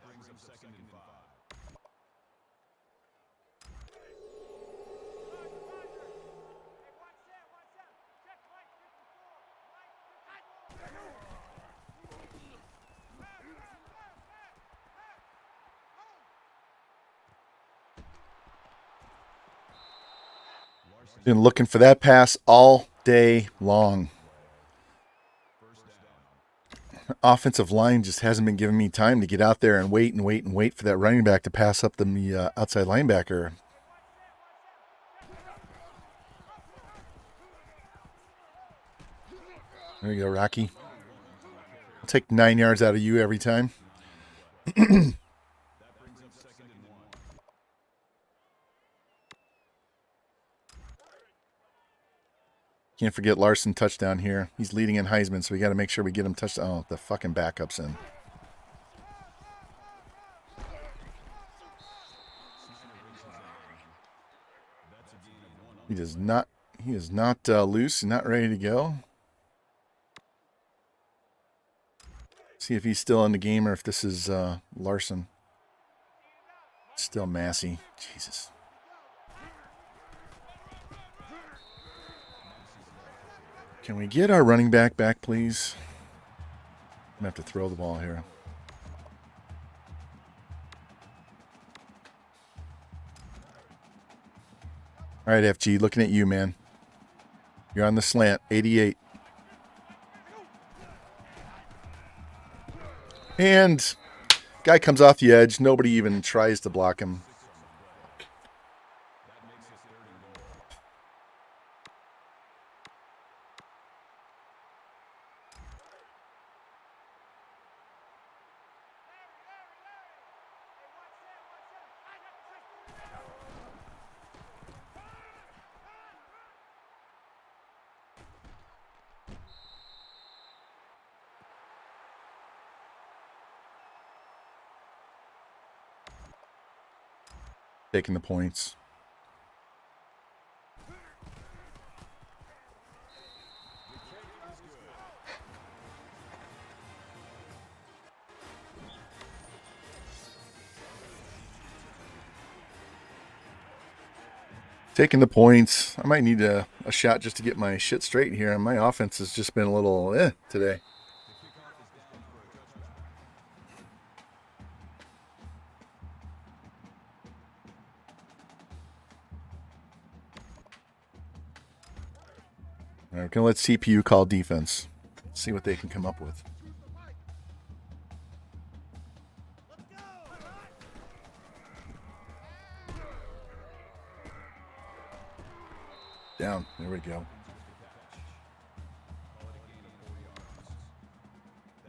brings up second and 5. Been looking for that pass all day long. offensive line just hasn't been giving me time to get out there and wait and wait and wait for that running back to pass up the outside linebacker. There you go, Rocky. I'll take 9 yards out of you every time. Can't forget Larson touchdown here. He's leading in Heisman, so we got to make sure we get him touchdown. Oh, the fucking backup's in. He is not loose and not ready to go. See if he's still in the game or if this is Larson. Still Massey. Jesus. Can we get our running back, please? I'm going to have to throw the ball here. All right, FG, looking at you, man. You're on the slant, 88. And guy comes off the edge. Nobody even tries to block him. Taking the points. Taking the points. I might need a shot just to get my shit straight here. My offense has just been a little today. All right, we're going to let CPU call defense. See what they can come up with. Down. There we go.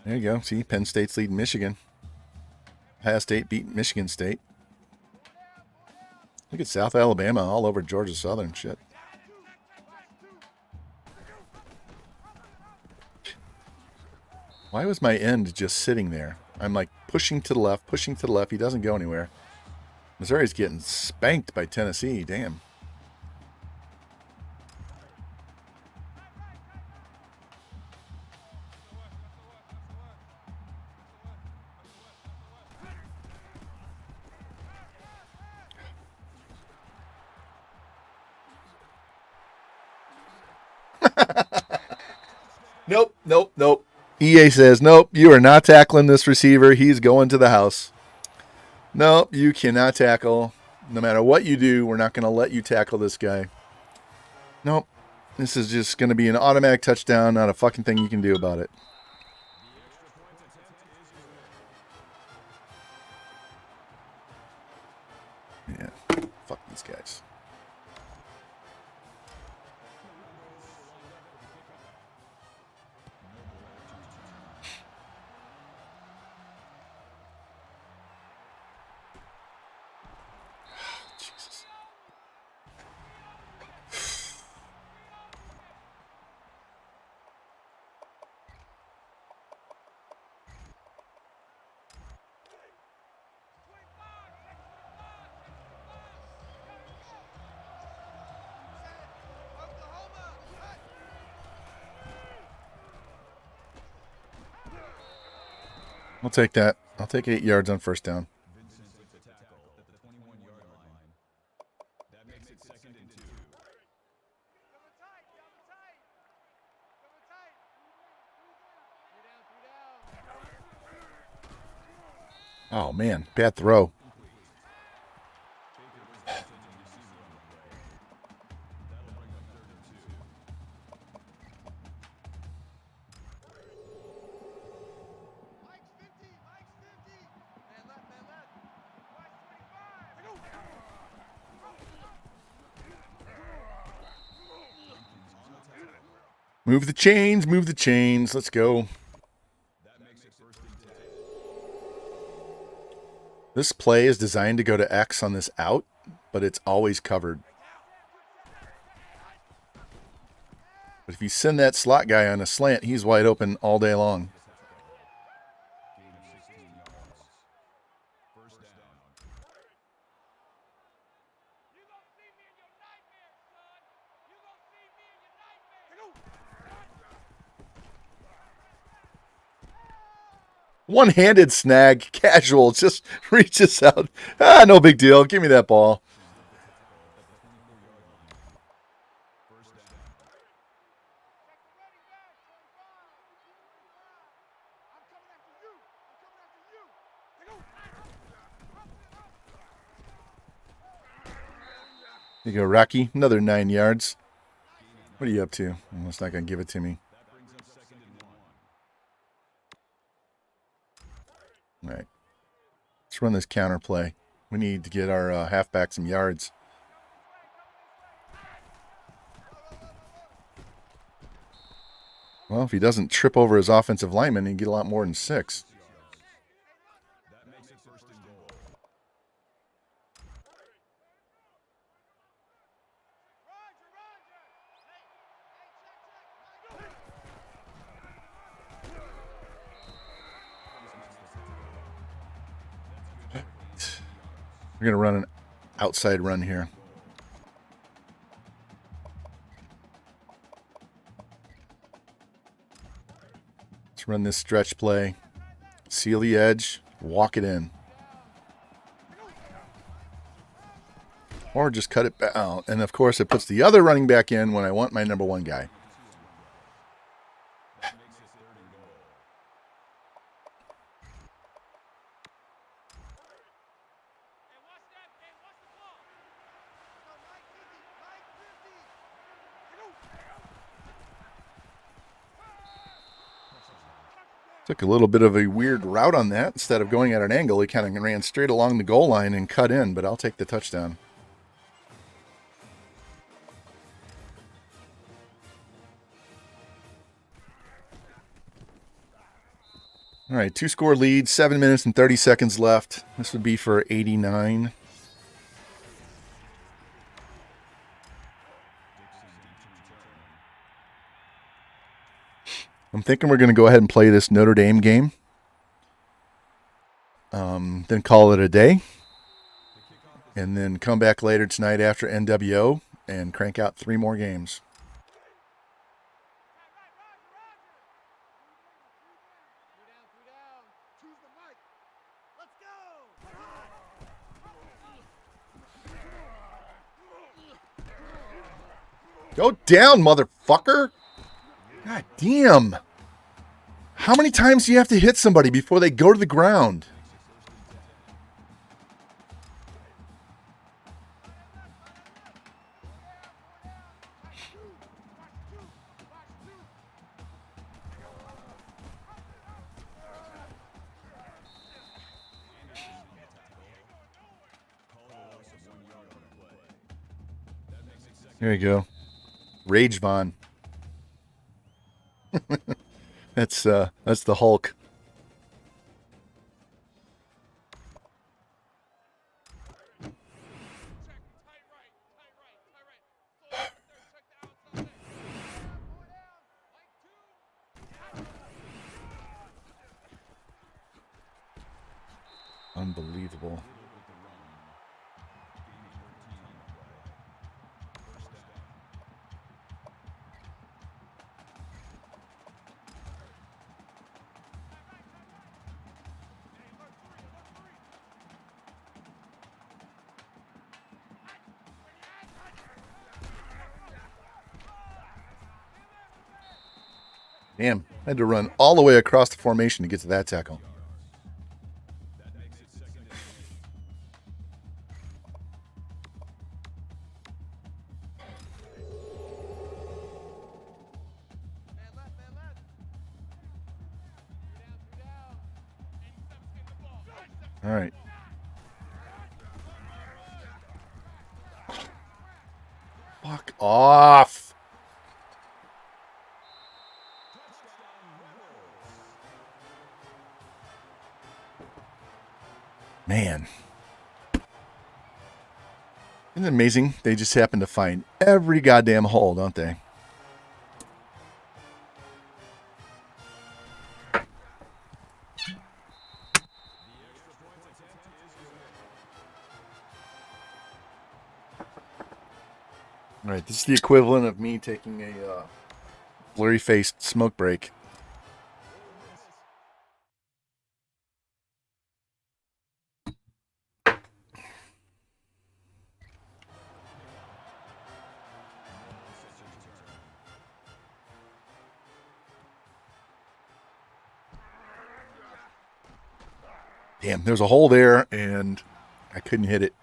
There you go. See, Penn State's leading Michigan. Ohio State beat Michigan State. Look at South Alabama all over Georgia Southern. Shit. Why was my end just sitting there? I'm like pushing to the left, pushing to the left. He doesn't go anywhere. Missouri's getting spanked by Tennessee. Damn. Nope. EA says, nope, you are not tackling this receiver. He's going to the house. Nope, you cannot tackle. No matter what you do, we're not going to let you tackle this guy. Nope. This is just going to be an automatic touchdown, not a fucking thing you can do about it. Yeah, fuck these guys. I'll take that. I'll take 8 yards on first down. Oh, man. Bad throw. Move the chains, move the chains. Let's go. This play is designed to go to X on this out, but it's always covered. But if you send that slot guy on a slant, he's wide open all day long. One-handed snag, casual, just reaches out. Ah, no big deal. Give me that ball. There you go, Rocky. Another 9 yards. What are you up to? Well, it's not going to give it to me. All right. Let's run this counter play. We need to get our halfback some yards. Well, if he doesn't trip over his offensive lineman, he can get a lot more than 6. We're going to run an outside run here. Let's run this stretch play. Seal the edge. Walk it in. Or just cut it out. And, of course, it puts the other running back in when I want my number 1 guy. Took a little bit of a weird route on that. Instead of going at an angle, he kind of ran straight along the goal line and cut in, but I'll take the touchdown. All right, 2-score lead, 7 minutes and 30 seconds left. This would be for 89. I'm thinking we're going to go ahead and play this Notre Dame game. Then call it a day. And then come back later tonight after NWO and crank out 3 more games. Go down, motherfucker! God damn! How many times do you have to hit somebody before they go to the ground? There you go. Rage Von. That's the Hulk. Unbelievable. Damn, I had to run all the way across the formation to get to that tackle. All right. Fuck off. Man. Isn't it amazing? They just happen to find every goddamn hole, don't they? All right, this is the equivalent of me taking a blurry-faced smoke break. Damn, there's a hole there, and I couldn't hit it.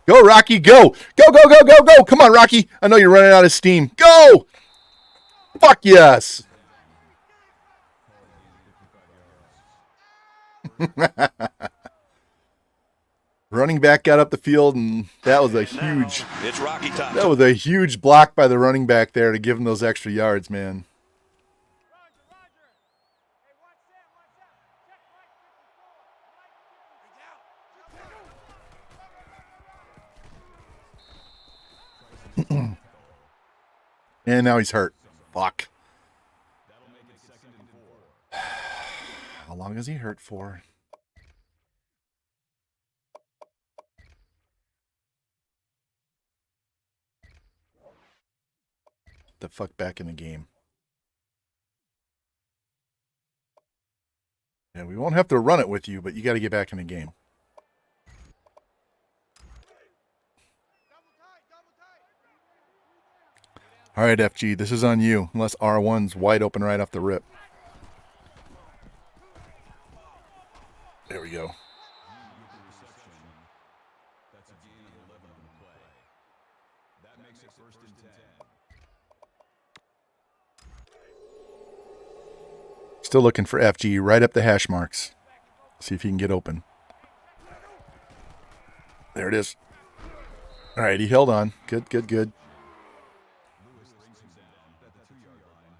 Go, Rocky, go! Go, go, go, go, go! Come on, Rocky! I know you're running out of steam. Go! Fuck yes! Running back got up the field, and that was a huge... It's Rocky top. That was a huge block by the running back there to give him those extra yards, man. And now he's hurt. Fuck. How long is he hurt for? The fuck back in the game. Yeah, we won't have to run it with you, but you got to get back in the game. All right, FG, this is on you, unless R1's wide open right off the rip. There we go. That's a gain of 11 on the play. That makes it 1st and 10. Still looking for FG right up the hash marks. See if he can get open. There it is. All right, he held on. Good, good, good. Lewis brings him down at the 2-yard line.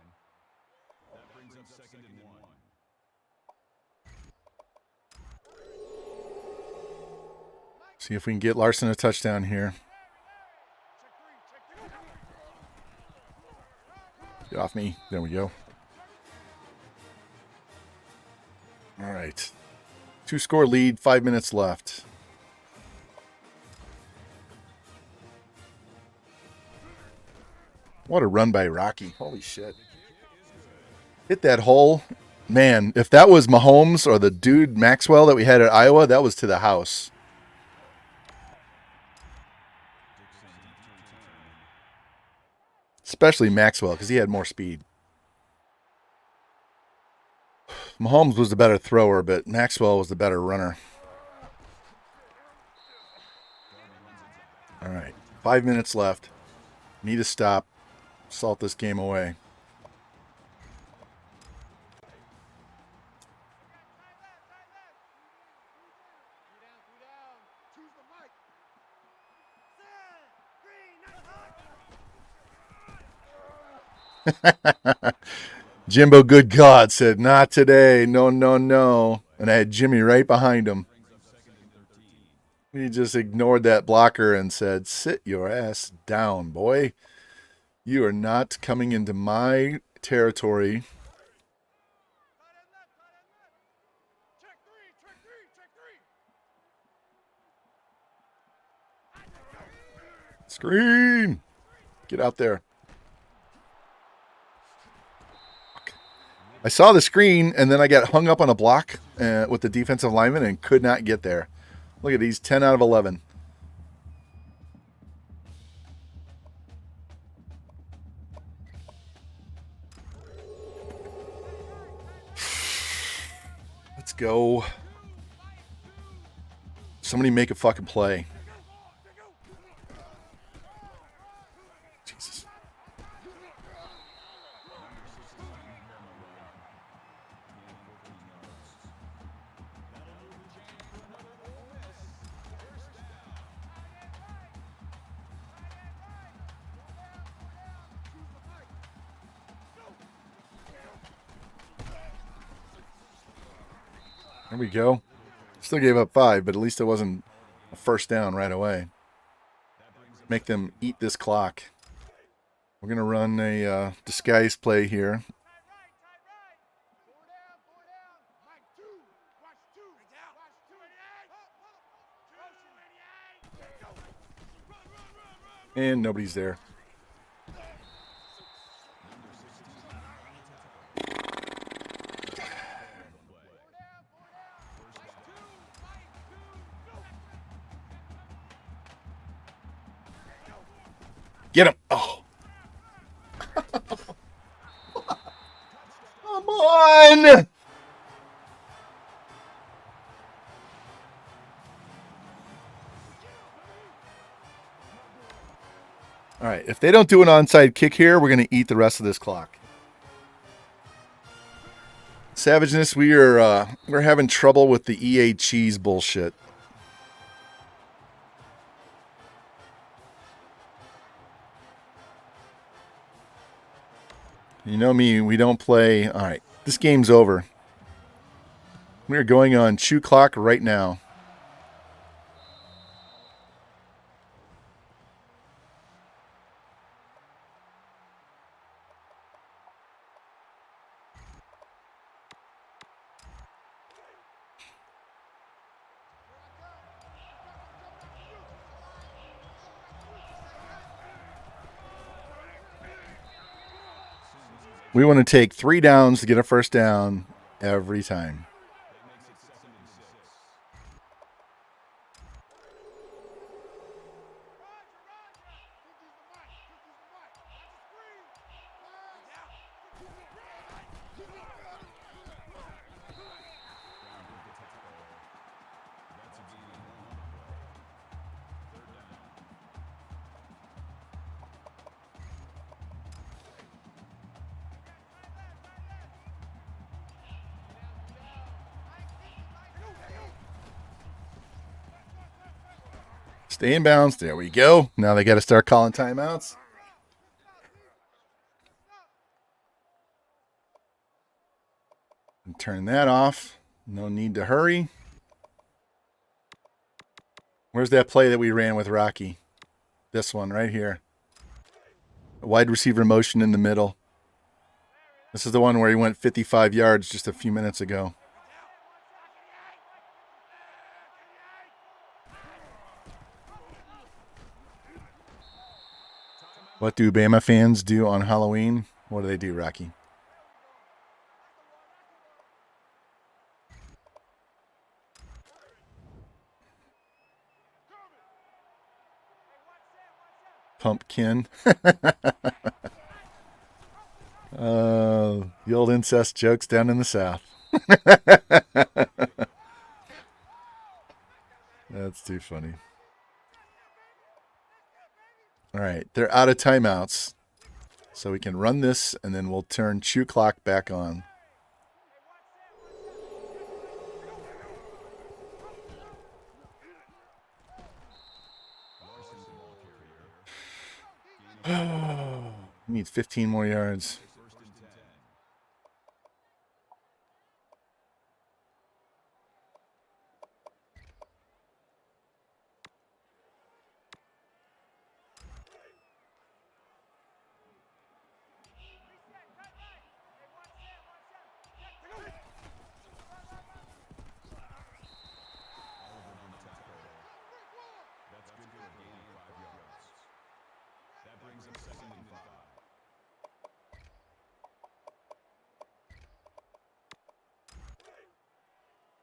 That brings up 2nd and 1. See if we can get Larson a touchdown here. Get off me. There we go. All right. 2-score lead, 5 minutes left. What a run by Rocky. Holy shit. Hit that hole. Man, if that was Mahomes or the dude Maxwell that we had at Iowa, that was to the house. Especially Maxwell, because he had more speed. Mahomes was the better thrower, but Maxwell was the better runner. All right, 5 minutes left. Need to stop. Salt this game away. Jimbo, good God, said, not today. No, no, no. And I had Jimmy right behind him. He just ignored that blocker and said, sit your ass down, boy. You are not coming into my territory. Screen! Get out there. I saw the screen, and then I got hung up on a block with the defensive lineman and could not get there. Look at these, 10 out of 11. Let's go. Somebody make a fucking play. There we go. Still gave up 5, but at least it wasn't a first down right away. Make them eat this clock. We're going to run a disguise play here. And nobody's there. Get him. Oh. Come on. All right, if they don't do an onside kick here, we're going to eat the rest of this clock. Savageness, we're having trouble with the EA cheese bullshit. You know me, we don't play. All right, this game's over. We are going on chew clock right now. We want to take 3 downs to get a first down every time. Stay in bounds. There we go. Now they got to start calling timeouts. And turn that off. No need to hurry. Where's that play that we ran with Rocky? This one right here. A wide receiver motion in the middle. This is the one where he went 55 yards just a few minutes ago. What do Bama fans do on Halloween? What do they do, Rocky? Pumpkin. The old incest jokes down in the South. That's too funny. All right, they're out of timeouts, so we can run this, and then we'll turn chew clock back on. He needs 15 more yards.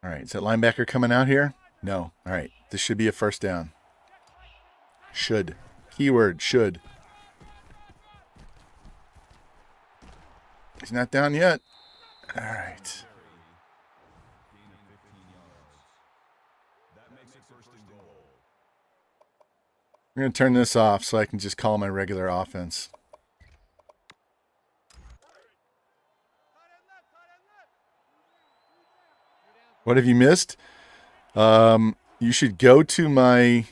All right, is that linebacker coming out here? No. All right, this should be a first down. Should. Keyword, should. He's not down yet. All right. I'm going to turn this off so I can just call my regular offense. What have you missed? You should go to my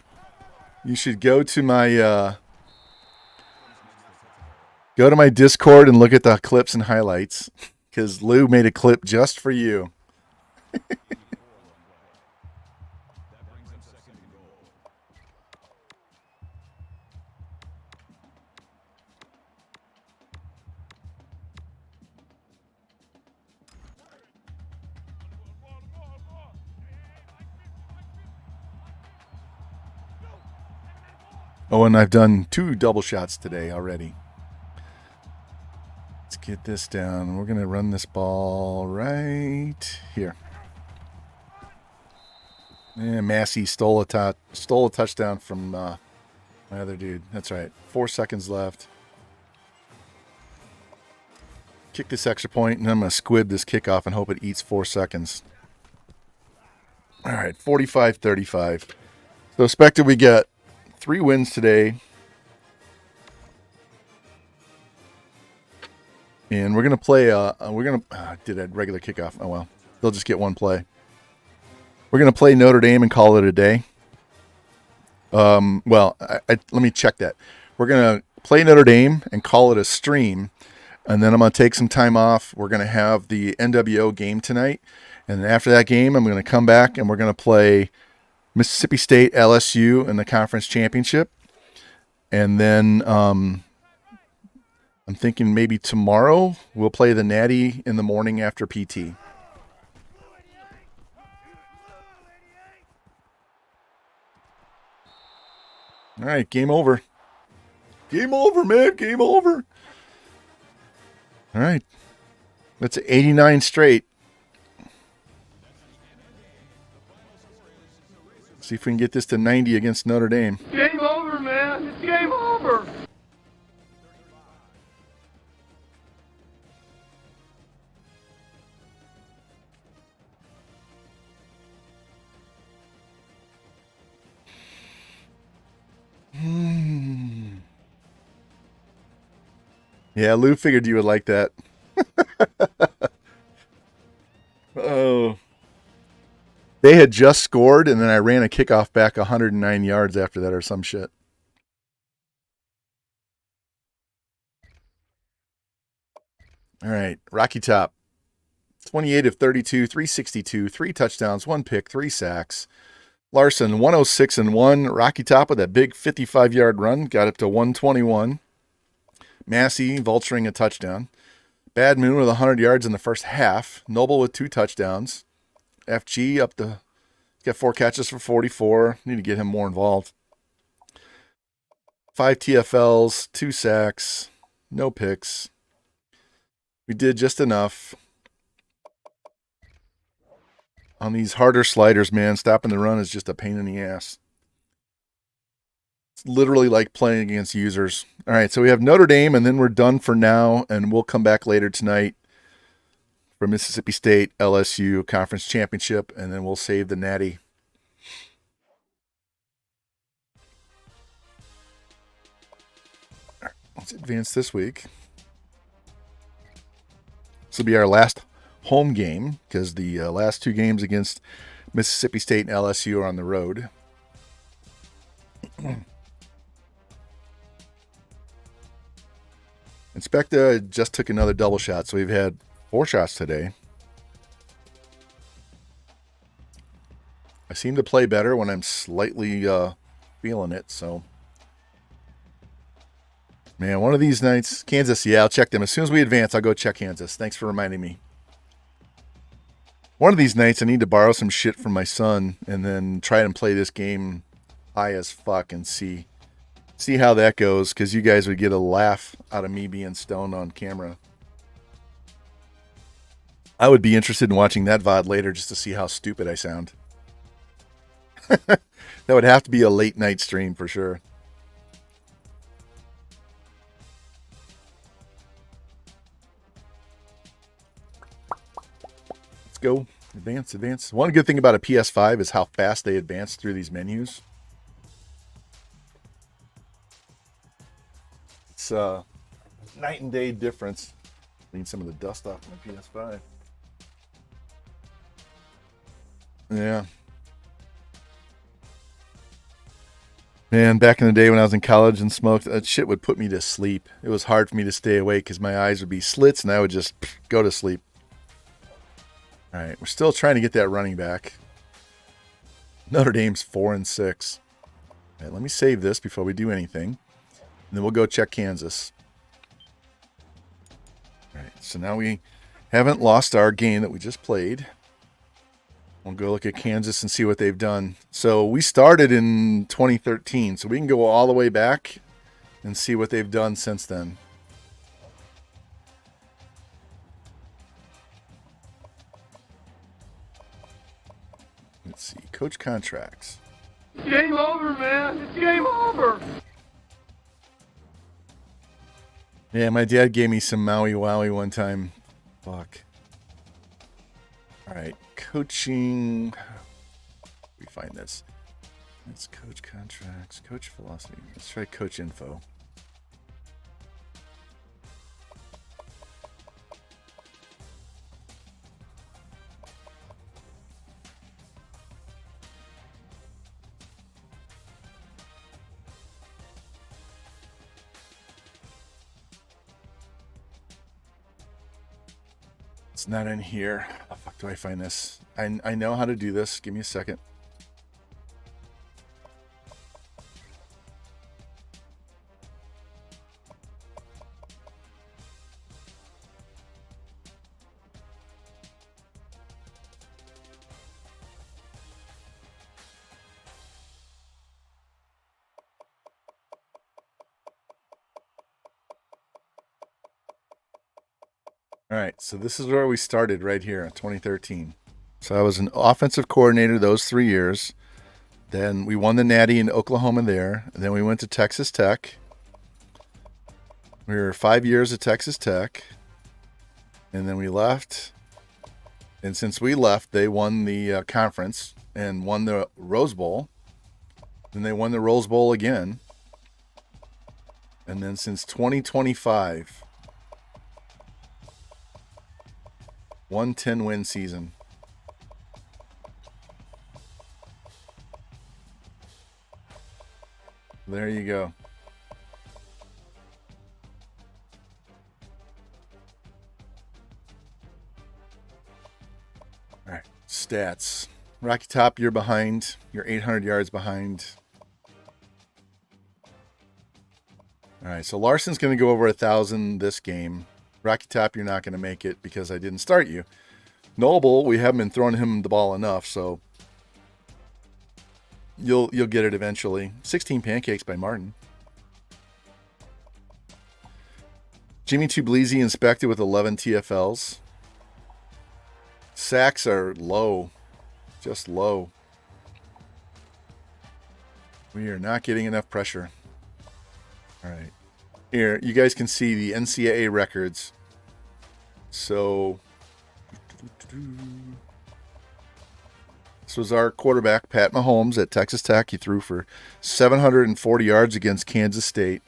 Discord and look at the clips and highlights, because Lou made a clip just for you. Oh, and I've done 2 double shots today already. Let's get this down. We're going to run this ball right here. And Massey stole a touchdown from my other dude. That's right. 4 seconds left. Kick this extra point, and I'm going to squib this kickoff and hope it eats 4 seconds. All right, 45-35. So expected we get 3 wins today. And we're going to play, did a regular kickoff. Oh, well. They'll just get 1 play. We're going to play Notre Dame and call it a day. Let me check that. We're going to play Notre Dame and call it a stream. And then I'm going to take some time off. We're going to have the NWO game tonight. And after that game, I'm going to come back and we're going to play Mississippi State LSU in the conference championship. And then I'm thinking maybe tomorrow we'll play the Natty in the morning after PT. All right, game over. Game over, man. Game over. All right. That's 89 straight. See if we can get this to 90 against Notre Dame. Game over, man. It's game over. Yeah, Lou figured you would like that. Oh. They had just scored, and then I ran a kickoff back 109 yards after that or some shit. All right, Rocky Top. 28 of 32, 362, 3 touchdowns, 1 pick, 3 sacks. Larson, 106-1. Rocky Top with that big 55-yard run, got up to 121. Massey vulturing a touchdown. Bad Moon with 100 yards in the first half. Noble with 2 touchdowns. FG up to got 4 catches for 44. Need to get him more involved. 5 TFLs, 2 sacks, no picks. We did just enough. On these harder sliders, man, stopping the run is just a pain in the ass. It's literally like playing against users. All right, so we have Notre Dame, and then we're done for now, and we'll come back later tonight for Mississippi State, LSU Conference Championship, and then we'll save the Natty. All right, let's advance this week. This will be our last home game because the last 2 games against Mississippi State and LSU are on the road. Inspecta just took another double shot, so we've had 4 shots today. I seem to play better when I'm slightly feeling it, so. Man, one of these nights, Kansas, yeah, I'll check them. As soon as we advance, I'll go check Kansas. Thanks for reminding me. One of these nights, I need to borrow some shit from my son and then try and play this game high as fuck and see how that goes, because you guys would get a laugh out of me being stoned on camera. I would be interested in watching that VOD later just to see how stupid I sound. That would have to be a late night stream for sure. Let's go. Advance. One good thing about a PS5 is how fast they advance through these menus. It's a night and day difference. Clean some of the dust off my PS5. Yeah. Man, back in the day when I was in college and smoked, that shit would put me to sleep. It was hard for me to stay awake because my eyes would be slits and I would just go to sleep. All right, we're still trying to get that running back. Notre Dame's 4-6. All right, let me save this before we do anything. And then we'll go check Kansas. All right, so now we haven't lost our game that we just played. We'll go look at Kansas and see what they've done. So we started in 2013, so we can go all the way back and see what they've done since then. Let's see. Coach contracts. Game over, man. It's game over. Yeah, my dad gave me some Maui Wowie one time. Fuck. All right. Coaching. We find this. Let's coach contracts, coach philosophy. Let's try coach info. It's not in here. How the fuck do I find this? I know how to do this. Give me a second. All right, so this is where we started right here in 2013. So I was an offensive coordinator those 3 years. Then we won the Natty in Oklahoma there. And then we went to Texas Tech. We were 5 years at Texas Tech. And then we left. And since we left, they won the conference and won the Rose Bowl. Then they won the Rose Bowl again. And then since 2025... 110 win season. There you go. All right, stats. Rocky Top, you're behind. You're 800 yards behind. All right, so Larson's going to go over 1,000 this game. Rocky Top, you're not going to make it because I didn't start you. Noble, we haven't been throwing him the ball enough, so you'll get it eventually. 16 pancakes by Martin. Jimmy Tublisi inspected with 11 TFLs. Sacks are low, just low. We are not getting enough pressure. All right. Here, you guys can see the NCAA records. So, this was our quarterback, Pat Mahomes, at Texas Tech. He threw for 740 yards against Kansas State.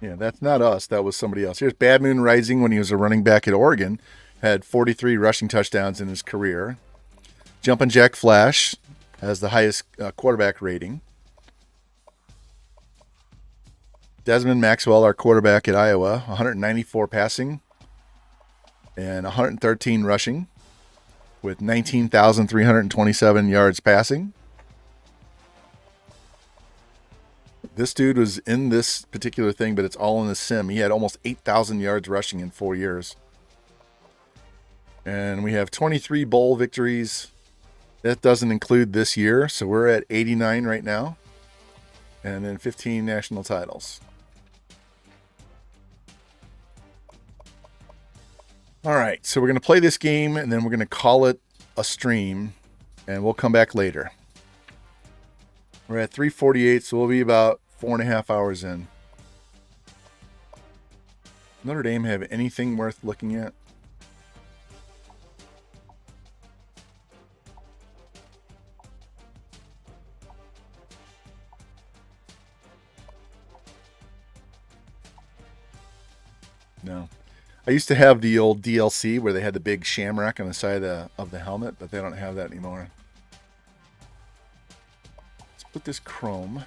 Yeah, that's not us. That was somebody else. Here's Bad Moon Rising when he was a running back at Oregon. Had 43 rushing touchdowns in his career. Jumpin' Jack Flash has the highest quarterback rating. Desmond Maxwell, our quarterback at Iowa, 194 passing and 113 rushing with 19,327 yards passing. This dude was in this particular thing, but it's all in the sim. He had almost 8,000 yards rushing in 4 years. And we have 23 bowl victories. That doesn't include this year, so we're at 89 right now. And then 15 national titles. All right, so we're going to play this game, and then we're going to call it a stream, and we'll come back later. We're at 3:48, so we'll be about 4.5 hours in. Notre Dame have anything worth looking at? No. I used to have the old DLC where they had the big shamrock on the side of the helmet, but they don't have that anymore. Let's put this chrome.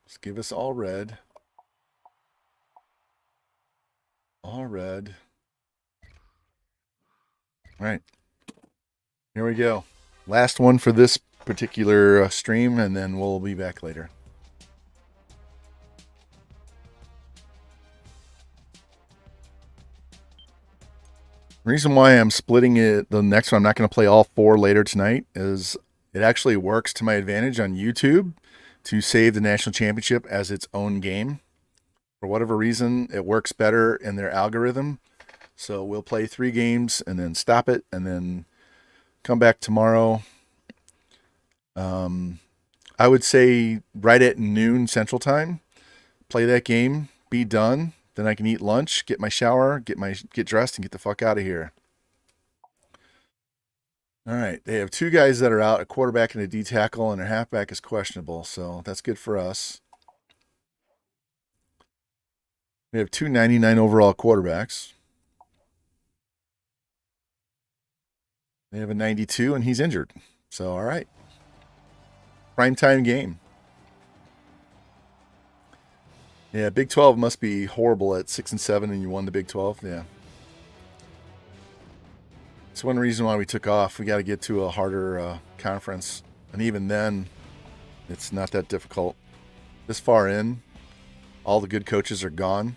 Let's give us all red. All red. All right. Here we go. Last one for this particular stream, and then we'll be back later. The reason why I'm splitting it, the next one, I'm not going to play all 4 later tonight, is it actually works to my advantage on YouTube to save the national championship as its own game. For whatever reason, it works better in their algorithm. So we'll play 3 games and then stop it and then come back tomorrow. I would say right at noon Central Time, play that game, be done. Then I can eat lunch, get my shower, get dressed, and get the fuck out of here. All right. They have 2 guys that are out, a quarterback and a D tackle, and their halfback is questionable. So that's good for us. We have 2 99 overall quarterbacks. They have a 92, and he's injured. So, all right. Primetime game. Yeah, Big 12 must be horrible at 6-7, and you won the Big 12. Yeah. It's one reason why we took off. We got to get to a harder conference. And even then, it's not that difficult. This far in, all the good coaches are gone.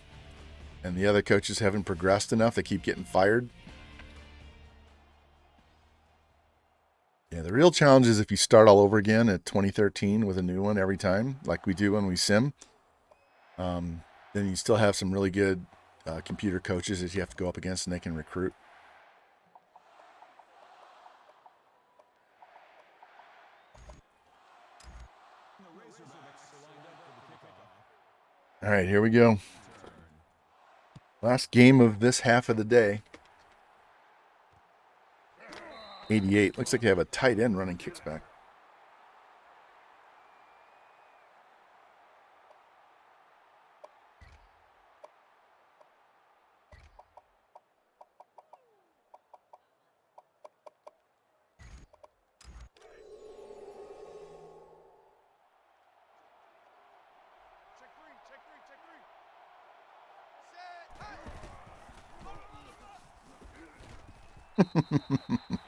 And the other coaches haven't progressed enough. They keep getting fired. Yeah, the real challenge is if you start all over again at 2013 with a new one every time, like we do when we sim, then you still have some really good computer coaches that you have to go up against and they can recruit. All right, here we go. Last game of this half of the day. 88. Looks like they have a tight end running kicks back. Check three.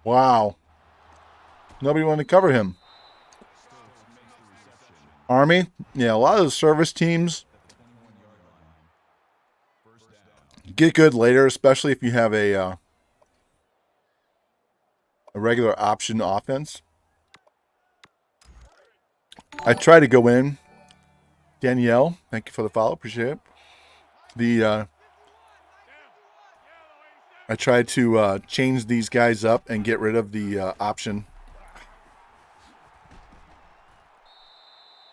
Wow. Nobody wanted to cover him. Army? Yeah, a lot of the service teams get good later, especially if you have a regular option offense. I try to go in. Danielle, thank you for the follow. Appreciate it. I try to change these guys up and get rid of the option.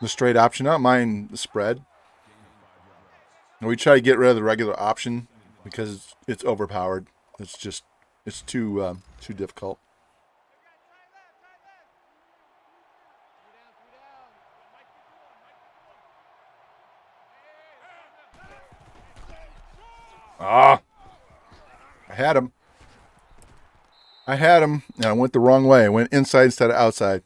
The straight option, not mine, the spread. And we try to get rid of the regular option because it's overpowered. It's too difficult. Ah, I had him, and I went the wrong way. I went inside instead of outside.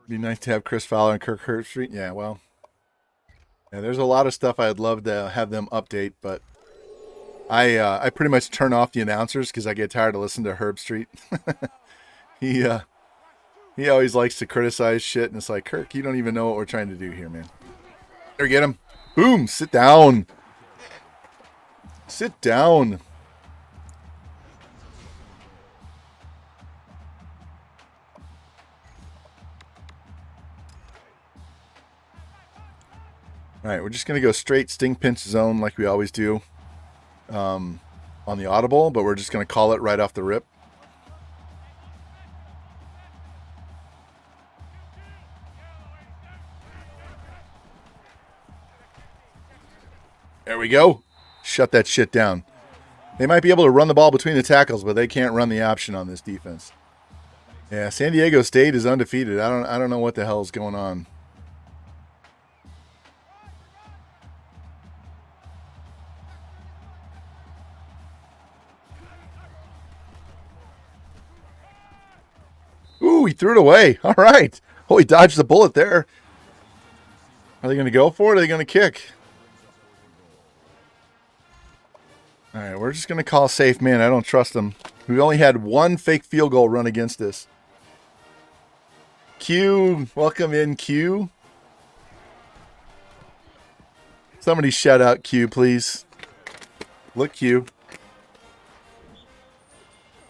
Be nice to have Chris Fowler and Kirk Herbstreit. Yeah, well, yeah, there's a lot of stuff I'd love to have them update, but I pretty much turn off the announcers because I get tired of listening to Herbstreit. He always likes to criticize shit, and it's like, Kirk, you don't even know what we're trying to do here, man. There, get him. Boom, sit down. Sit down. All right, we're just going to go straight sting pinch zone like we always do on the audible, but we're just going to call it right off the rip. There we go. Shut that shit down. They might be able to run the ball between the tackles, but they can't run the option on this defense. Yeah, San Diego State is undefeated. I don't know what the hell is going on. Ooh, he threw it away. All right. Oh, he dodged the bullet there. Are they going to go for it? Or are they going to kick? All right, we're just going to call safe man. I don't trust them. We only had one fake field goal run against us. Q, welcome in, Q. Somebody shout out Q, please. Look, Q.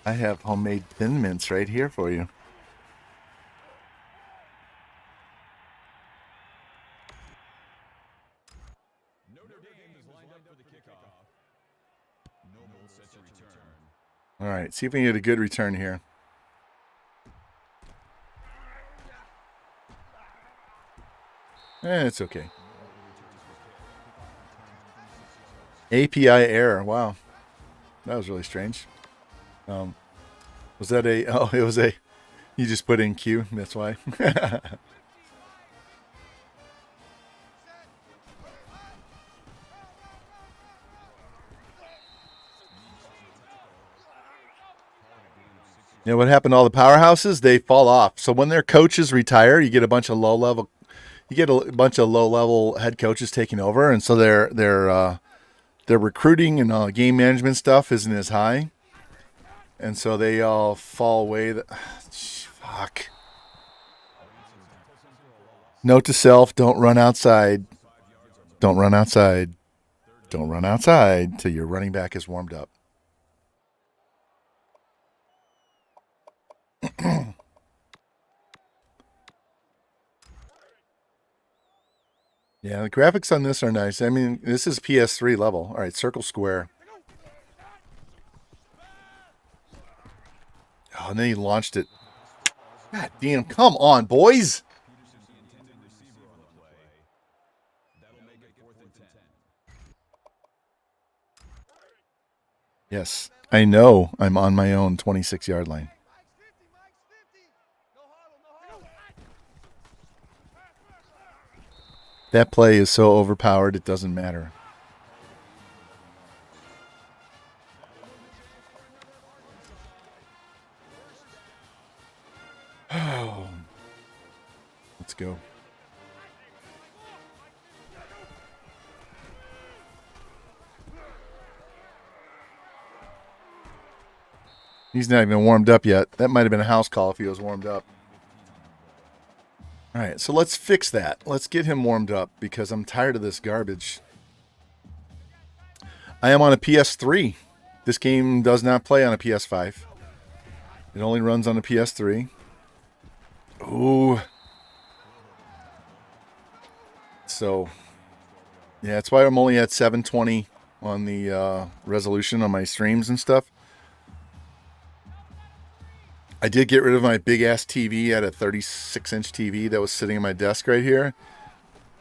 I have homemade Thin Mints right here for you. Notre Dame is lined up for the kickoff. Noble sets a return. All right, see if we can get a good return here. It's okay. API error. Wow. That was really strange. Was that a... Oh, it was a... You just put in Q. That's why. You know what happened to all the powerhouses? They fall off. So when their coaches retire, you get a bunch of low-level... You get a bunch of low-level head coaches taking over, and so their recruiting and game management stuff isn't as high, and so they all fall away. Fuck. Note to self: don't run outside. Don't run outside. Don't run outside till your running back is warmed up. Yeah, the graphics on this are nice. I mean, this is PS3 level. All right, circle square. Oh, and then he launched it. God damn, come on, boys. Yes, I know I'm on my own 26-yard line. That play is so overpowered, it doesn't matter. Oh. Let's go. He's not even warmed up yet. That might have been a house call if he was warmed up. All right, so let's fix that. Let's get him warmed up because I'm tired of this garbage. I am on a PS3. This game does not play on a PS5. It only runs on a PS3. Ooh. So, yeah, that's why I'm only at 720 on the resolution on my streams and stuff. I did get rid of my big-ass TV. I had a 36-inch TV that was sitting on my desk right here.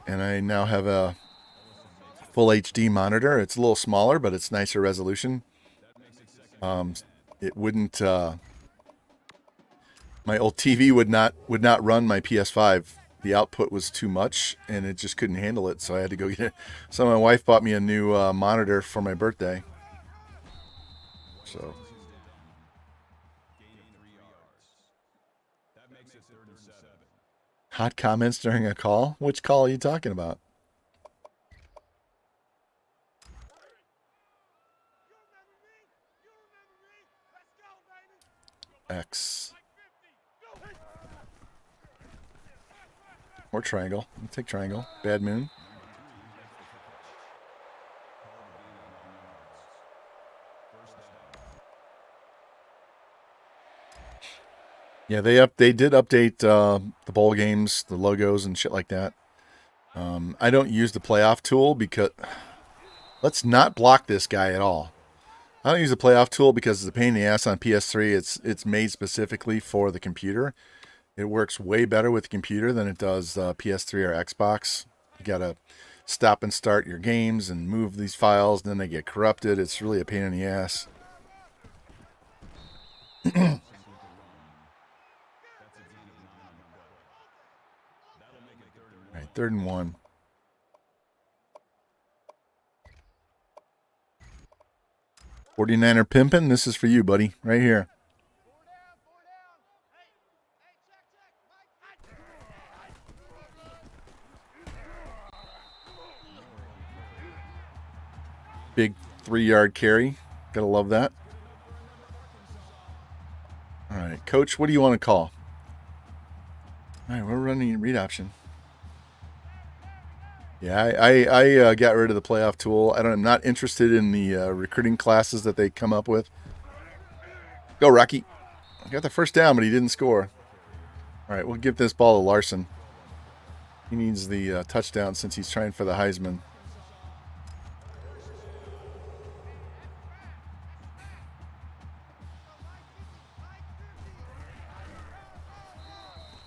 And I now have a full HD monitor. It's a little smaller, but it's nicer resolution. It wouldn't... my old TV would not run my PS5. The output was too much, and it just couldn't handle it, so I had to go get it. So my wife bought me a new monitor for my birthday. So... Hot comments during a call? Which call are you talking about? X. Or triangle. I'll take triangle. Bad moon. Yeah, they did update the bowl games, the logos and shit like that. I don't use the playoff tool because... Let's not block this guy at all. I don't use the playoff tool because it's a pain in the ass on PS3. It's made specifically for the computer. It works way better with the computer than it does PS3 or Xbox. You gotta stop and start your games and move these files, and then they get corrupted. It's really a pain in the ass. All right, 3rd and 1. "49er pimpin', this is for you, buddy, right here. Big 3-yard carry. Gotta love that. All right, coach, what do you want to call? All right, we're running read option. Yeah, I got rid of the playoff tool. I'm not interested in the recruiting classes that they come up with. Go, Rocky. I got the first down, but he didn't score. All right, we'll give this ball to Larson. He needs the touchdown since he's trying for the Heisman.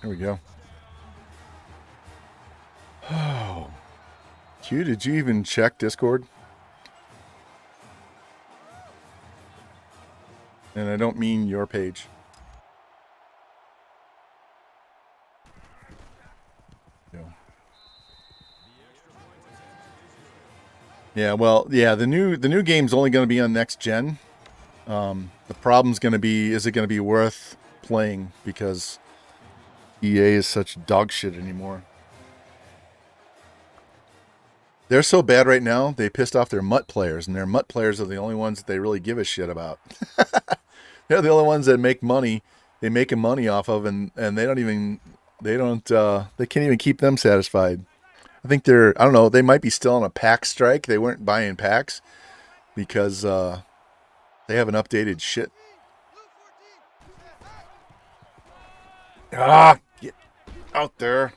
There we go. Oh. Q, did you even check Discord? And I don't mean your page. Yeah, well, yeah, the new game's only going to be on next gen. The problem's going to be, is it going to be worth playing because EA is such dog shit anymore. They're so bad right now, they pissed off their MUT players, and their MUT players are the only ones that they really give a shit about. They're the only ones that make money. They make money off of, and they can't even keep them satisfied. I think I don't know, they might be still on a pack strike. They weren't buying packs because they haven't updated shit. Get out there.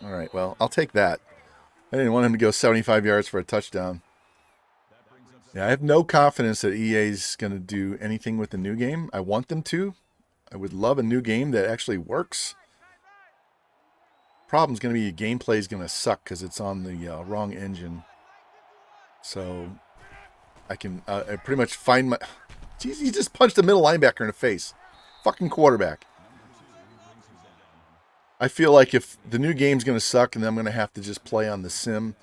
All right, well, I'll take that. I didn't want him to go 75 yards for a touchdown. Yeah, I have no confidence that EA's going to do anything with the new game. I want them to. I would love a new game that actually works. Problem's going to be gameplay is going to suck because it's on the wrong engine. So I can I pretty much find my... Jeez, he just punched a middle linebacker in the face. Fucking quarterback. I feel like if the new game's going to suck, and then I'm going to have to just play on the sim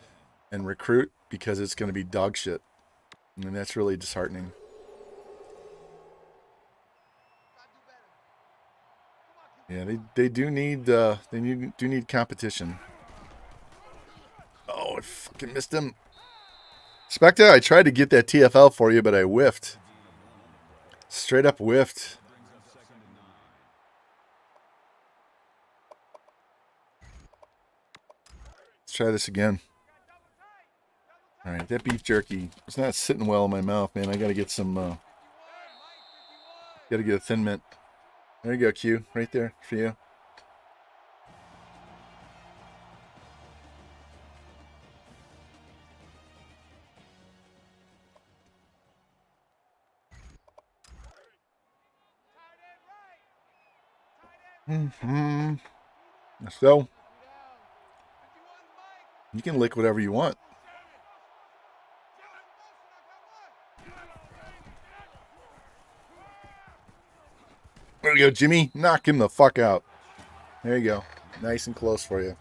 and recruit because it's going to be dog shit. And that's really disheartening. Yeah, they do need competition. Oh, I fucking missed him. Spectre, I tried to get that TFL for you, but I whiffed. Straight up whiffed. Let's try this again. All right, that beef jerky, it's not sitting well in my mouth, man. I got to get some, got to get a Thin Mint. There you go, Q, right there for you. So, you can lick whatever you want. There you go, Jimmy. Knock him the fuck out. There you go. Nice and close for you.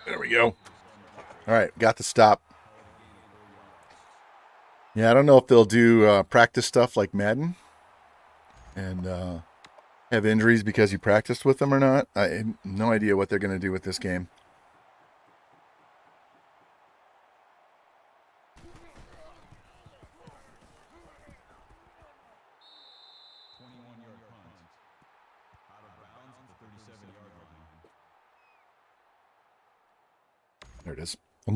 There we go. All right, got the stop. Yeah, I don't know if they'll do practice stuff like Madden and have injuries because you practiced with them or not. I have no idea what they're going to do with this game. There it is. I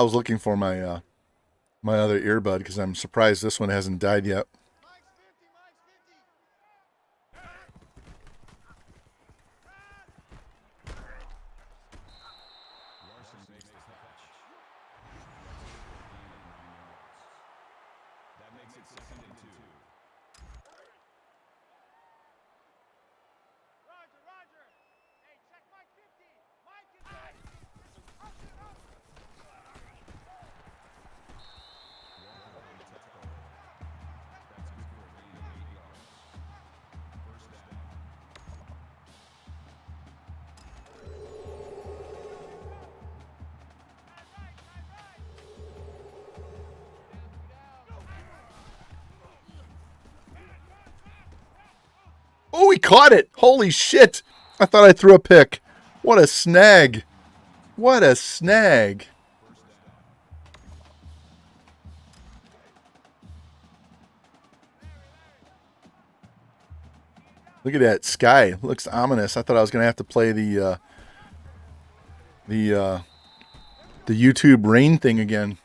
was looking for my my other earbud because I'm surprised this one hasn't died yet. makes the catch. That makes it 2nd and 2. Roger, Roger. Hey, check Mike 50. Mike is ready. Up it up. That's good for a gain of 8 yards. First down. Oh, he caught it. Holy shit. I thought I threw a pick. What a snag. What a snag. Look at that sky. Looks ominous. I thought I was going to have to play the YouTube rain thing again.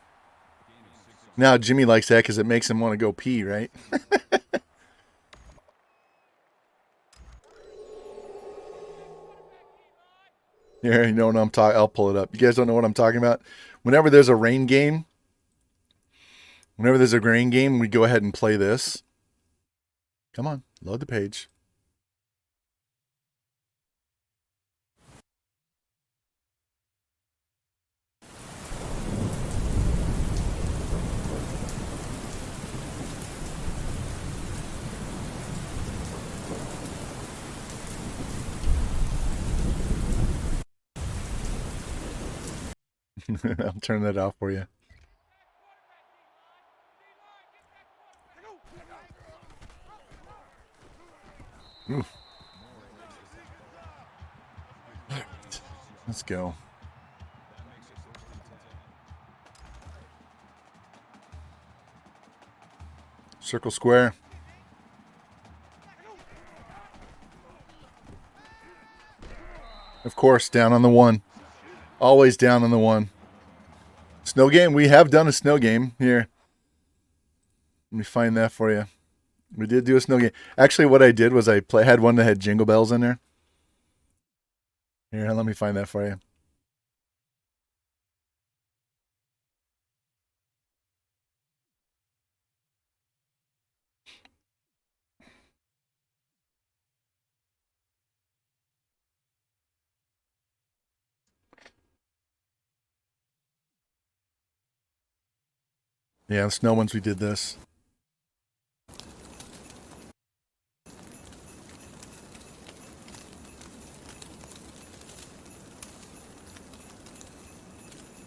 Now Jimmy likes that because it makes him want to go pee, right? Yeah, you know what I'm talking. I'll pull it up. You guys don't know what I'm talking about. Whenever there's a rain game, we go ahead and play this. Come on, load the page. I'll turn that off for you. Ooh. All right, let's go. Circle square. Of course, down on the 1. Always down on the 1. Snow game. We have done a snow game here. Let me find that for you. We did do a snow game. Actually, what I did was I had one that had Jingle Bells in there. Here, let me find that for you. Yeah, the snow ones we did this.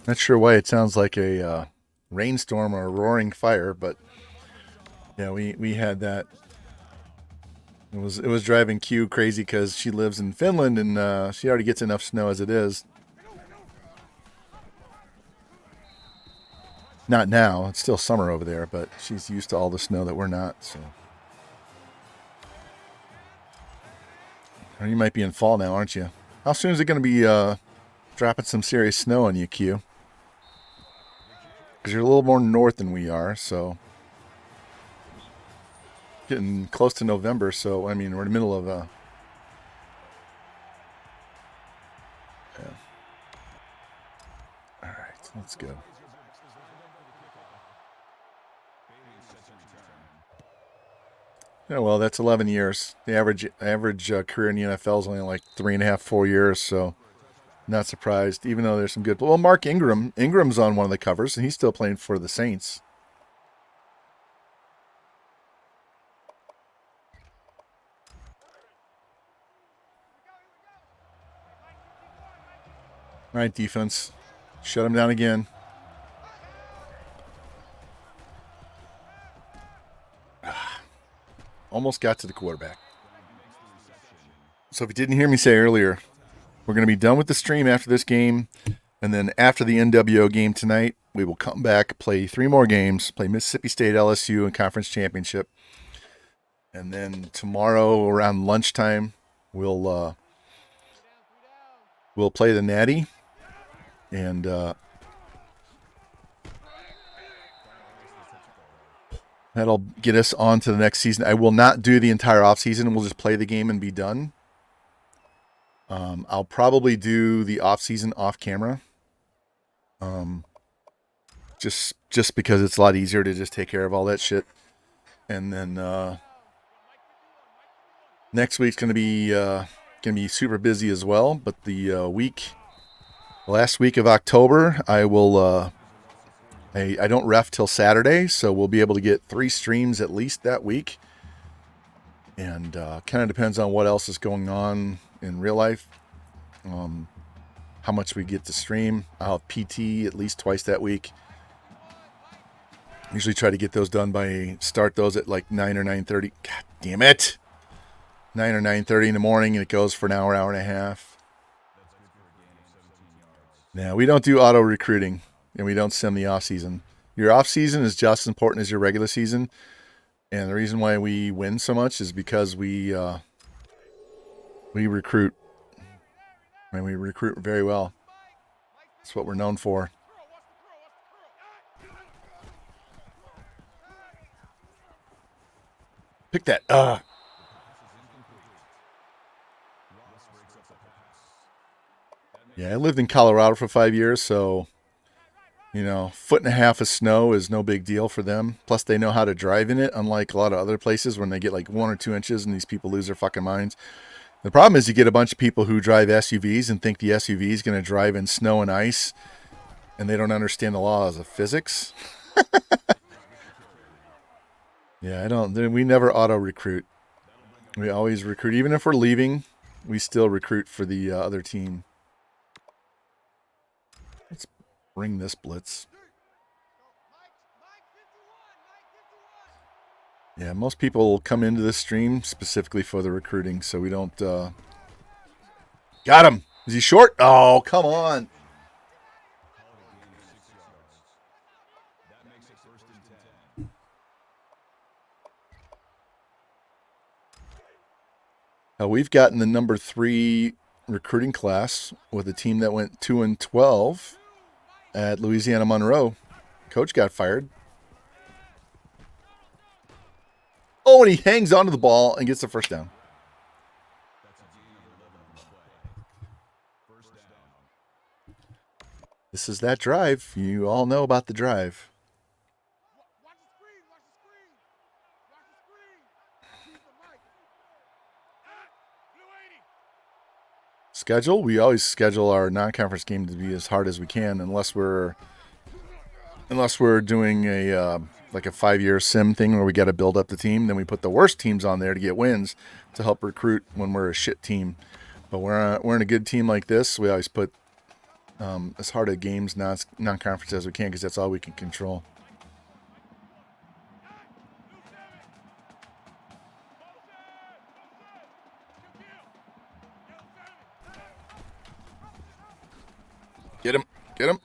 Not sure why it sounds like a rainstorm or a roaring fire, but yeah, we had that. It was driving Q crazy because she lives in Finland and she already gets enough snow as it is. Not now. It's still summer over there, but she's used to all the snow that we're not. So, or you might be in fall now, aren't you? How soon is it going to be dropping some serious snow on you, Q? Because you're a little more north than we are, so getting close to November. So I mean, we're in the middle of yeah. All right, let's go. Yeah, well, that's 11 years. The average career in the NFL is only like 3.5, 4 years, so not surprised. Even though there's some good. Well, Mark Ingram's on one of the covers, and he's still playing for the Saints. All right, defense, shut him down again. Almost got to the quarterback. So if you didn't hear me say earlier, we're going to be done with the stream after this game. And then after the NWO game tonight, we will come back, play 3 more games, play Mississippi State, LSU, and Conference Championship. And then tomorrow around lunchtime, we'll play the Natty. And that'll get us on to the next season. I will not do the entire offseason. We'll just play the game and be done. I'll probably do the offseason off camera. Just because it's a lot easier to just take care of all that shit. And then next week's gonna be super busy as well. But the last week of October, I will I don't ref till Saturday, so we'll be able to get 3 streams at least that week. And kind of depends on what else is going on in real life. How much we get to stream. I'll have PT at least twice that week. Usually try to get those done start those at like 9 or 9:30. God damn it. 9 or 9:30 in the morning, and it goes for an hour, hour and a half. Now, we don't do auto recruiting, and we don't sim the off season. Your off season is just as important as your regular season. And the reason why we win so much is because we recruit. I mean, we recruit very well. That's what we're known for. Pick that. Yeah, I lived in Colorado for 5 years, so, foot and a half of snow is no big deal for them. Plus, they know how to drive in it, unlike a lot of other places when they get like 1 or 2 inches and these people lose their fucking minds. The problem is you get a bunch of people who drive SUVs and think the SUV is going to drive in snow and ice, and they don't understand the laws of physics. Yeah, we never auto-recruit. We always recruit. Even if we're leaving, we still recruit for the other team. Let's bring this blitz. Yeah, most people come into this stream specifically for the recruiting, so we don't... Got him! Is he short? Oh, come on! We've gotten the number 3 recruiting class with a team that went 2-12 at Louisiana Monroe. Coach got fired. Oh, and he hangs onto the ball and gets the first down. This is that drive. You all know about the drive. Watch the screen. Watch the screen. Watch the screen. Keep the mic. Blue 80. Schedule? We always schedule our non-conference game to be as hard as we can, unless we're doing a like a 5-year sim thing where we got to build up the team. Then we put the worst teams on there to get wins to help recruit when we're a shit team. But we're in a good team like this. We always put as hard a games non-conference as we can because that's all we can control. Get him. Get him.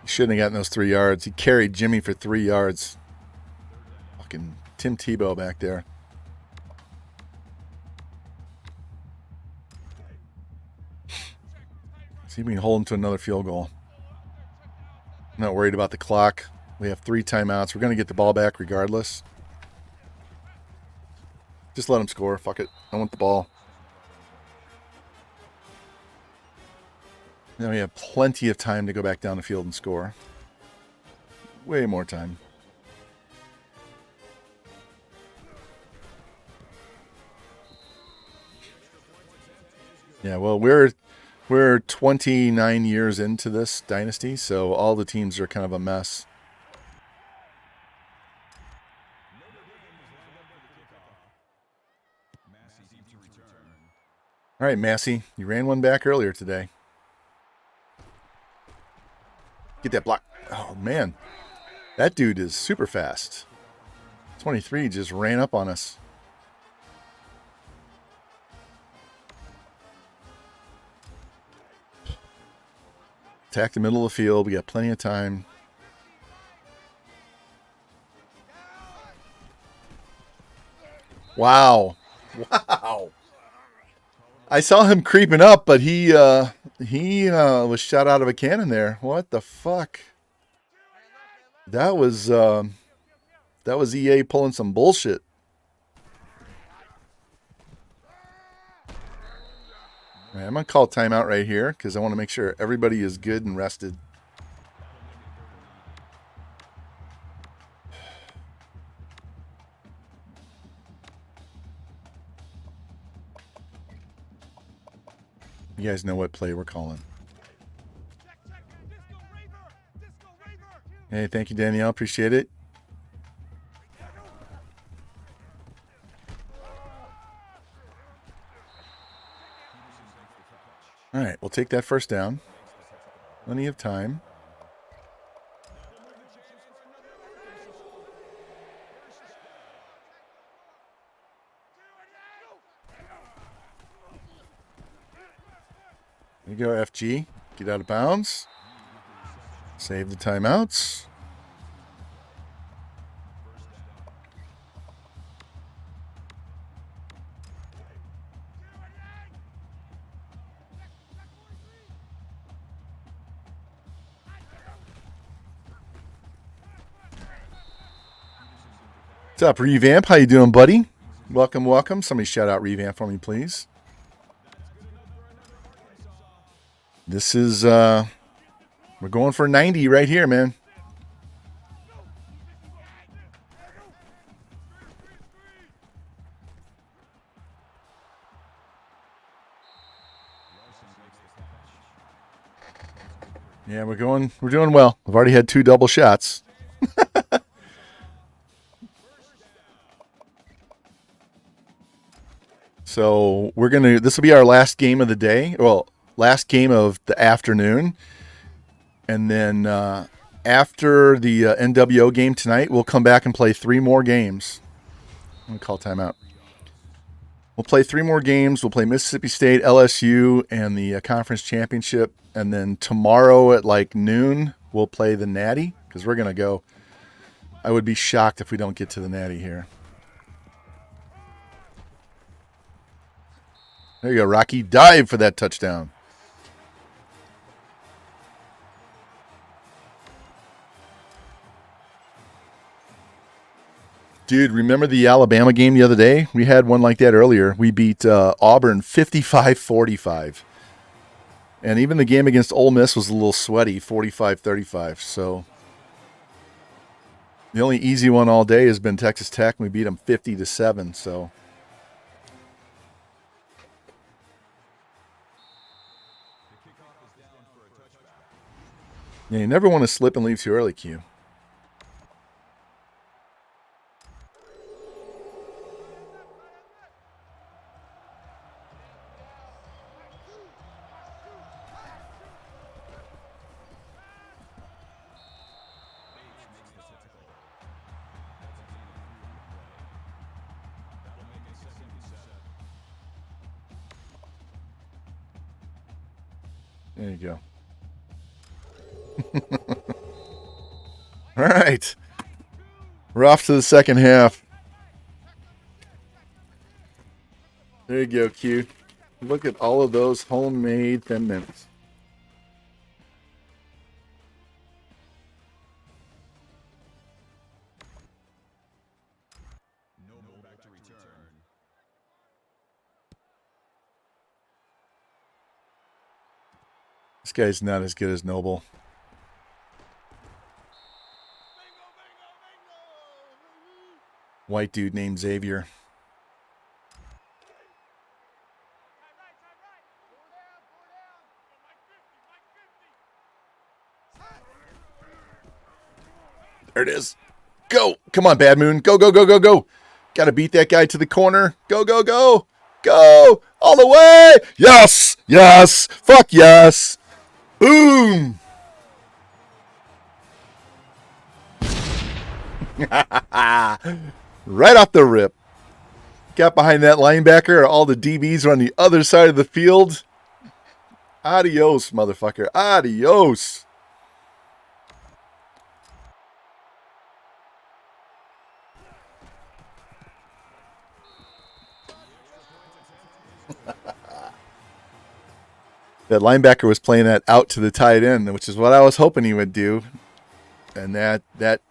He shouldn't have gotten those 3 yards. He carried Jimmy for 3 yards. Fucking Tim Tebow back there. See if we can hold him to another field goal. I'm not worried about the clock. We have 3 timeouts. We're going to get the ball back regardless. Just let him score. Fuck it. I want the ball. Now we have plenty of time to go back down the field and score. Way more time. Yeah, well, we're 29 years into this dynasty, so all the teams are kind of a mess. All right, Massey, you ran one back earlier today. Get that block. Oh, man. That dude is super fast. 23 just ran up on us. Attack the middle of the field. We got plenty of time. Wow. Wow. I saw him creeping up, but he was shot out of a cannon there. What the fuck? That was EA pulling some bullshit. All right, I'm going to call timeout right here because I want to make sure everybody is good and rested. You guys know what play we're calling. Hey, thank you, Danielle. Appreciate it. All right, we'll take that first down. Plenty of time. There you go, FG. Get out of bounds. Save the timeouts. What's up, Revamp? How you doing, buddy? Welcome, welcome. Somebody shout out Revamp for me, please. This is, we're going for 90 right here, man. Yeah, we're doing well. I've already had 2 double shots. So this will be our last game of the day. Well, last game of the afternoon. And then after the NWO game tonight, we'll come back and play 3 more games. I'm going to call timeout. We'll play 3 more games. We'll play Mississippi State, LSU, and the conference championship. And then tomorrow at like noon, we'll play the Natty because we're going to go. I would be shocked if we don't get to the Natty here. There you go, Rocky. Dive for that touchdown. Dude, remember the Alabama game the other day? We had one like that earlier. We beat Auburn 55-45. And even the game against Ole Miss was a little sweaty, 45-35. So the only easy one all day has been Texas Tech. We beat them 50-7. So yeah, you never want to slip and leave too early, Q. There you go. All right. We're off to the second half. There you go, Q. Look at all of those homemade Thin Mints. This guy's not as good as Noble. White dude named Xavier. There it is. Go. Come on, Bad Moon. Go, go, go, go, go. Got to beat that guy to the corner. Go, go, go. Go. All the way. Yes. Yes. Fuck yes. Boom. Right off the rip. Got behind that linebacker. All the DBs are on the other side of the field. Adios, motherfucker. Adios. That linebacker was playing that out to the tight end, which is what I was hoping he would do. And that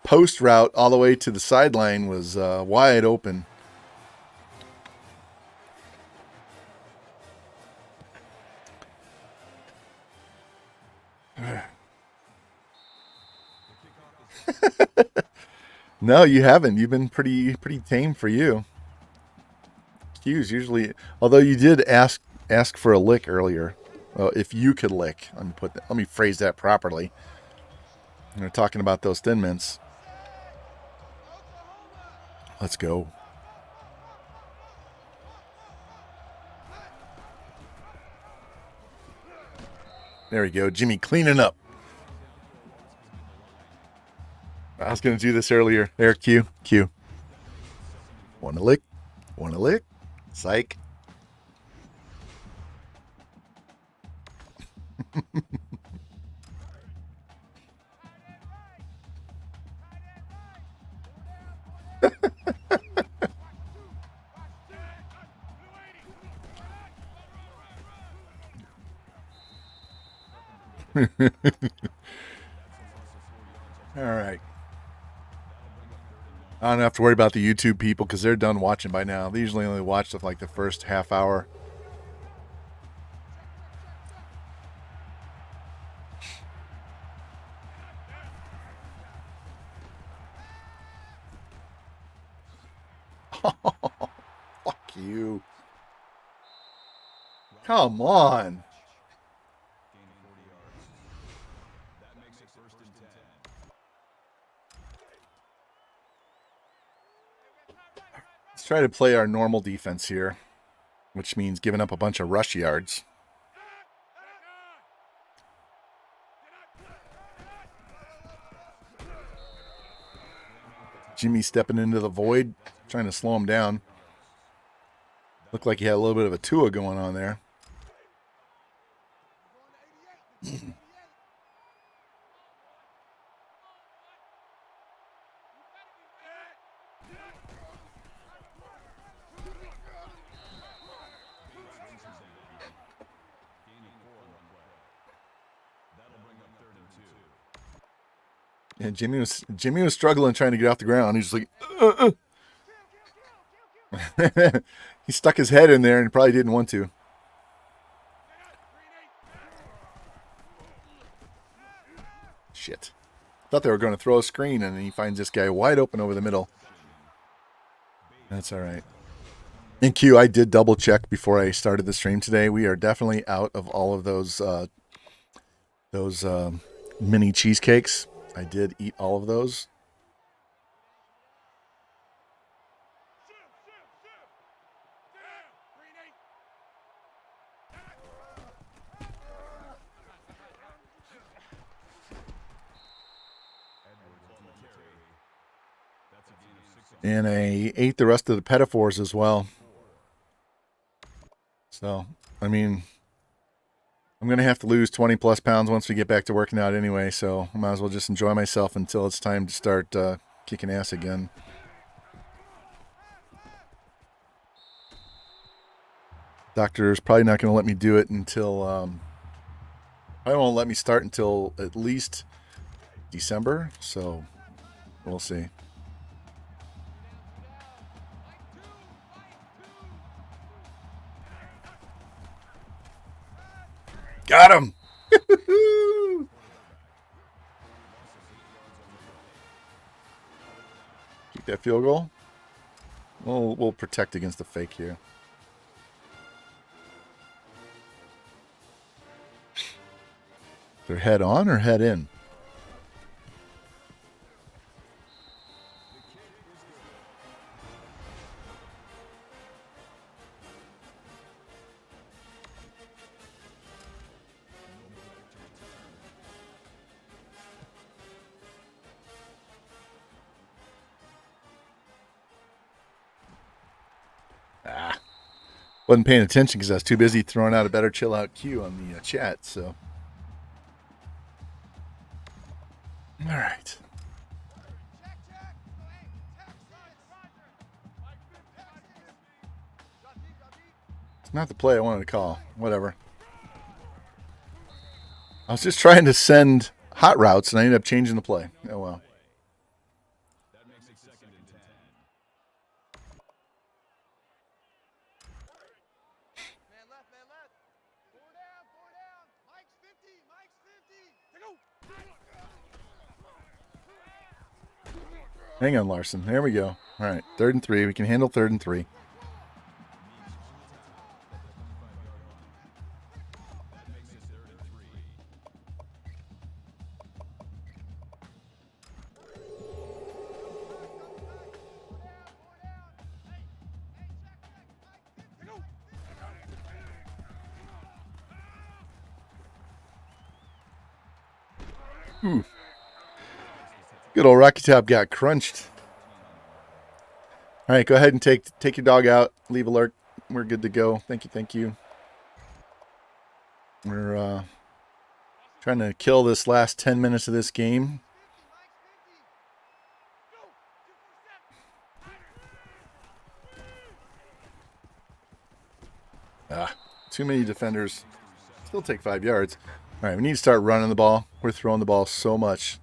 post route all the way to the sideline was wide open. No, you haven't. You've been pretty tame for you. Q's usually, although you did ask for a lick earlier. Well, if you could lick, let me phrase that properly. We're talking about those Thin Mints. Let's go. There we go. Jimmy cleaning up. I was going to do this earlier. There, Q. Want a lick? Psych. All right. I don't have to worry about the YouTube people because they're done watching by now. They usually only watch like the first half hour. Fuck you. Come on. Gain of 40 yards. That makes it 1st and 10. Let's try to play our normal defense here, which means giving up a bunch of rush yards. Jimmy stepping into the void, trying to slow him down. Looked like he had a little bit of a Tua going on there. And Jimmy was struggling trying to get off the ground. He's like, He stuck his head in there and probably didn't want to. Shit. Thought they were going to throw a screen, and he finds this guy wide open over the middle. That's all right. And Q, I did double check before I started the stream today. We are definitely out of all of those mini cheesecakes. I did eat all of those. And I ate the rest of the pedophores as well. So, I mean, I'm going to have to lose 20 plus pounds once we get back to working out anyway. So I might as well just enjoy myself until it's time to start kicking ass again. Doctor's probably not going to let me do it until, I won't let me start until at least December. So we'll see. Got him! Keep that field goal. We'll protect against the fake here. They're head on or head in? Wasn't paying attention because I was too busy throwing out a better chill out cue on the chat. So, all right. It's not the play I wanted to call. Whatever. I was just trying to send hot routes and I ended up changing the play. Oh well. That makes it 2nd and 10. Man left. 4 down. Mike's 50. Hang on, Larson. There we go. All right, 3rd and 3. We can handle 3rd and 3. Good old Rocky Top got crunched. All right, go ahead and take your dog out. Leave alert. We're good to go. Thank you, thank you. We're trying to kill this last 10 minutes of this game. Too many defenders. Still take 5 yards. All right, we need to start running the ball. We're throwing the ball so much.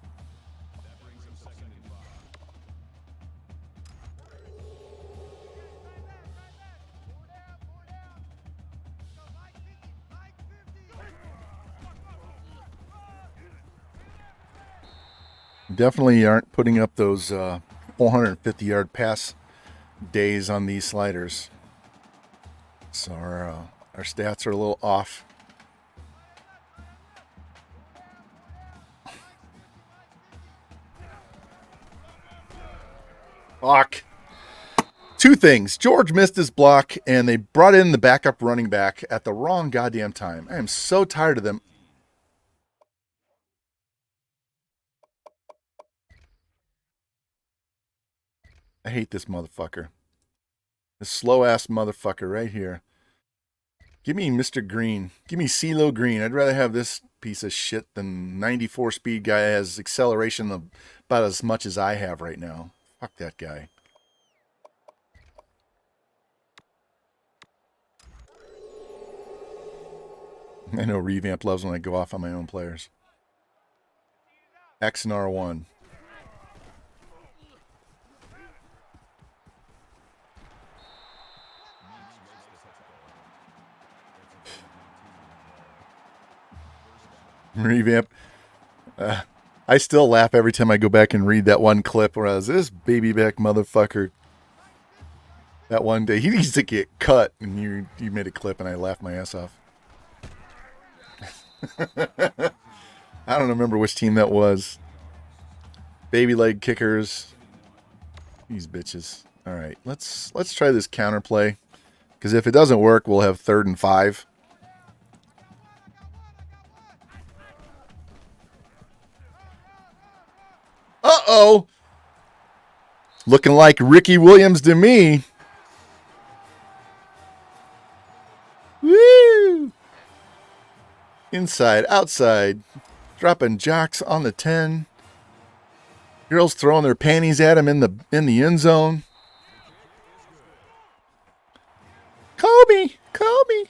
Definitely aren't putting up those 450-yard pass days on these sliders. So our stats are a little off. Fuck. 2 things. George missed his block, and they brought in the backup running back at the wrong goddamn time. I am so tired of them. I hate this motherfucker. This slow-ass motherfucker right here. Give me Mr. Green. Give me CeeLo Green. I'd rather have this piece of shit than 94 speed guy has acceleration of about as much as I have right now. Fuck that guy. I know Revamp loves when I go off on my own players. X and R1. Revamp. I still laugh every time I go back and read that one clip where I was this baby back motherfucker. That one day he needs to get cut, and you made a clip, and I laughed my ass off. I don't remember which team that was. Baby leg kickers. These bitches. All right, let's try this counterplay, because if it doesn't work, we'll have 3rd and 5. Uh-oh. Looking like Ricky Williams to me. Woo! Inside, outside. Dropping jocks on the 10. Girls throwing their panties at him in the end zone. Kobe! Kobe!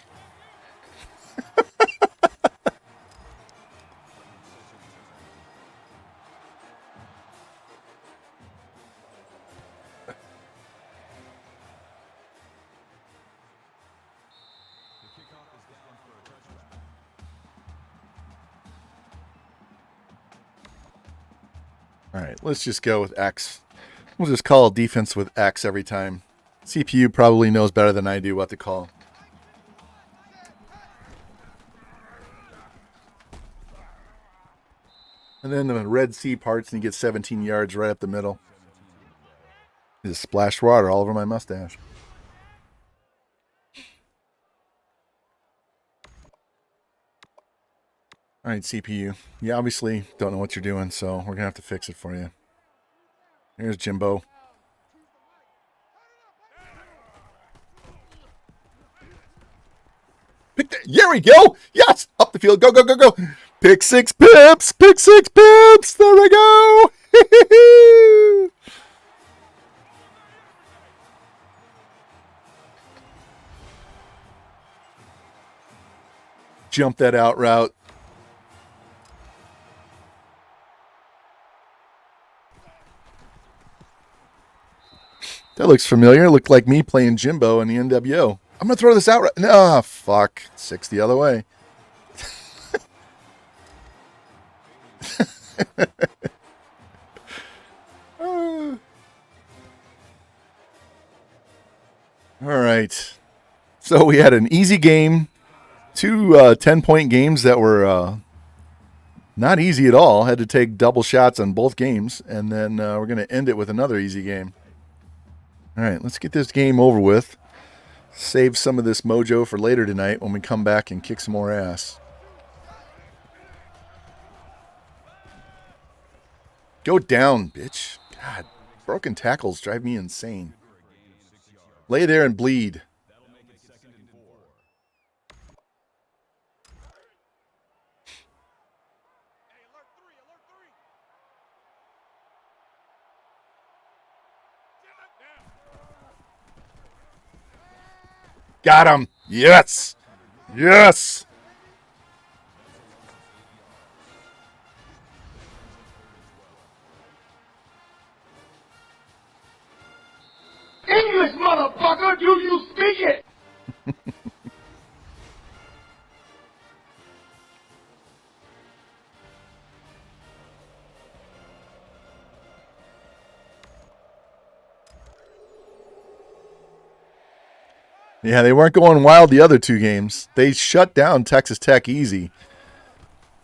All right, let's just go with X. We'll just call defense with X every time. CPU probably knows better than I do what to call. And then the Red Sea parts and he gets 17 yards right up the middle. He just splashed water all over my mustache. All right, CPU. You obviously don't know what you're doing, so we're going to have to fix it for you. Here's Jimbo. There we go. Yes. Up the field. Go, go, go, go. Pick 6 pips. Pick 6 pips. There we go. Jump that out route. That looks familiar. It looked like me playing Jimbo in the NWO. I'm going to throw this out. No, fuck. 6 the other way. So we had an easy game, two 10-point games that were not easy at all. Had to take double shots on both games, and then we're going to end it with another easy game. All right, let's get this game over with. Save some of this mojo for later tonight when we come back and kick some more ass. Go down, bitch. God, broken tackles drive me insane. Lay there and bleed. Got him. Yes. Yes. English, motherfucker! Do you speak it? Yeah, they weren't going wild the other two games. They shut down Texas Tech easy.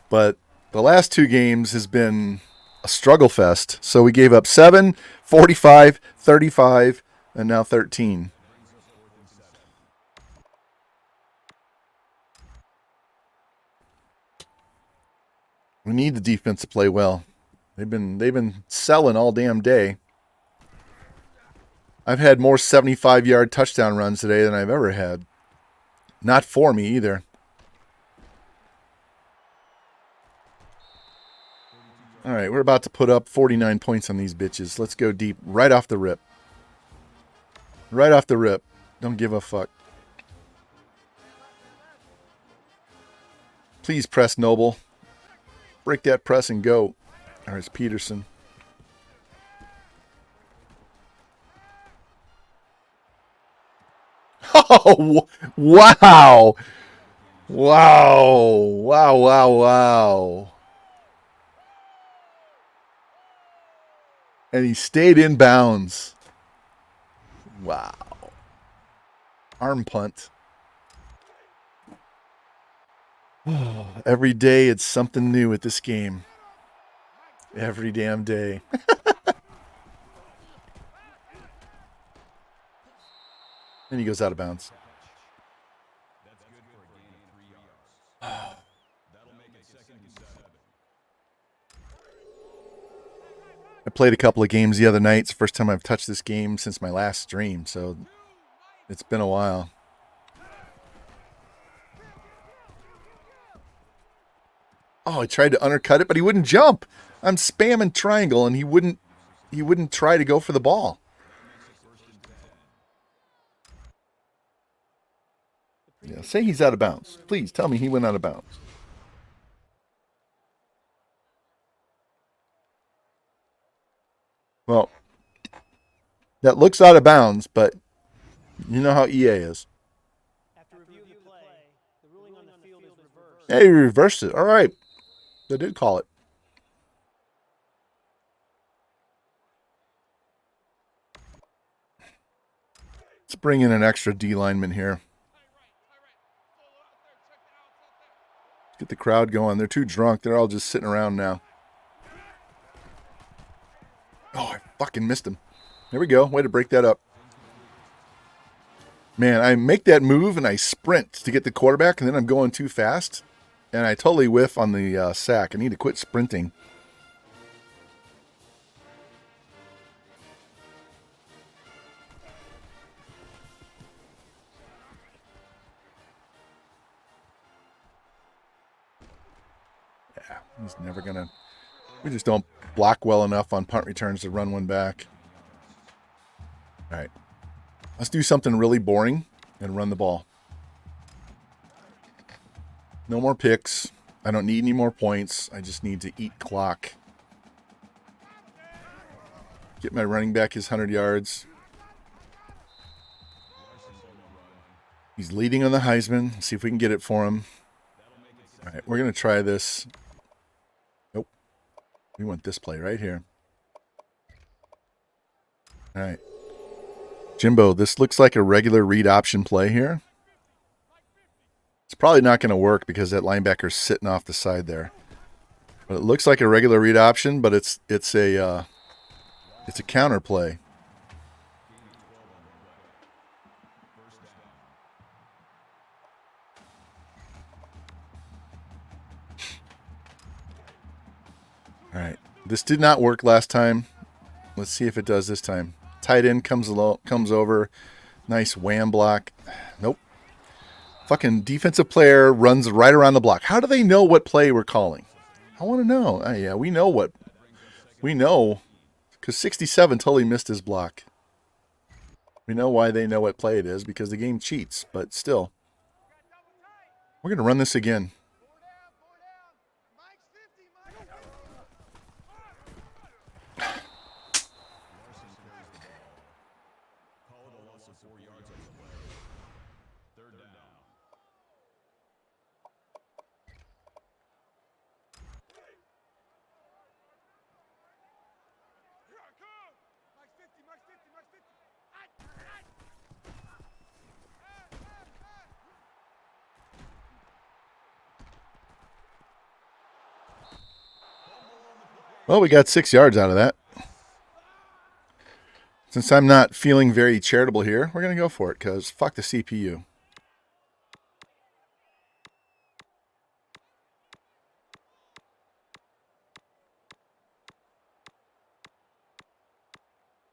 But the last two games has been a struggle fest. So we gave up 7, 45, 35, and now 13. We need the defense to play well. They've been selling all damn day. I've had more 75-yard touchdown runs today than I've ever had. Not for me either. All right, we're about to put up 49 points on these bitches. Let's go deep right off the rip. Right off the rip. Don't give a fuck. Please press Noble. Break that press and go. There's Peterson. Oh, wow. Wow. Wow, wow, wow. And he stayed in bounds. Wow. Arm punt. Every day it's something new at this game. Every damn day. And he goes out of bounds. I played a couple of games the other night. It's the first time I've touched this game since my last stream, so it's been a while. Oh, I tried to undercut it, but he wouldn't jump. I'm spamming triangle, and he wouldn't try to go for the ball. Yeah, say he's out of bounds. Please tell me he went out of bounds. Well, that looks out of bounds, but you know how EA is. After review of the play, the ruling on the field is reversed. Hey, he reversed it. All right. They did call it. Let's bring in an extra D lineman here. Get the crowd going. They're too drunk. They're all just sitting around now. Oh, I fucking missed him. There we go. Way to break that up. Man, I make that move and I sprint to get the quarterback, and then I'm going too fast. And I totally whiff on the sack. I need to quit sprinting. Yeah, he's never going to... We just don't block well enough on punt returns to run one back. All right. Let's do something really boring and run the ball. No more picks. I don't need any more points. I just need to eat clock. Get my running back his 100 yards. He's leading on the Heisman. Let's see if we can get it for him. All right, we're going to try this. Nope. We want this play right here. All right. Jimbo, this looks like a regular read option play here. It's probably not going to work because that linebacker's sitting off the side there. But it looks like a regular read option, but it's a counter play. All right, this did not work last time. Let's see if it does this time. Tight end comes over, nice wham block. Nope. Fucking defensive player runs right around the block. How do they know what play we're calling? I want to know. Yeah, we know because 67 totally missed his block. We know why they know what play it is, because the game cheats, but still. We're going to run this again. Well, we got 6 yards out of that. Since I'm not feeling very charitable here, we're going to go for it because fuck the CPU.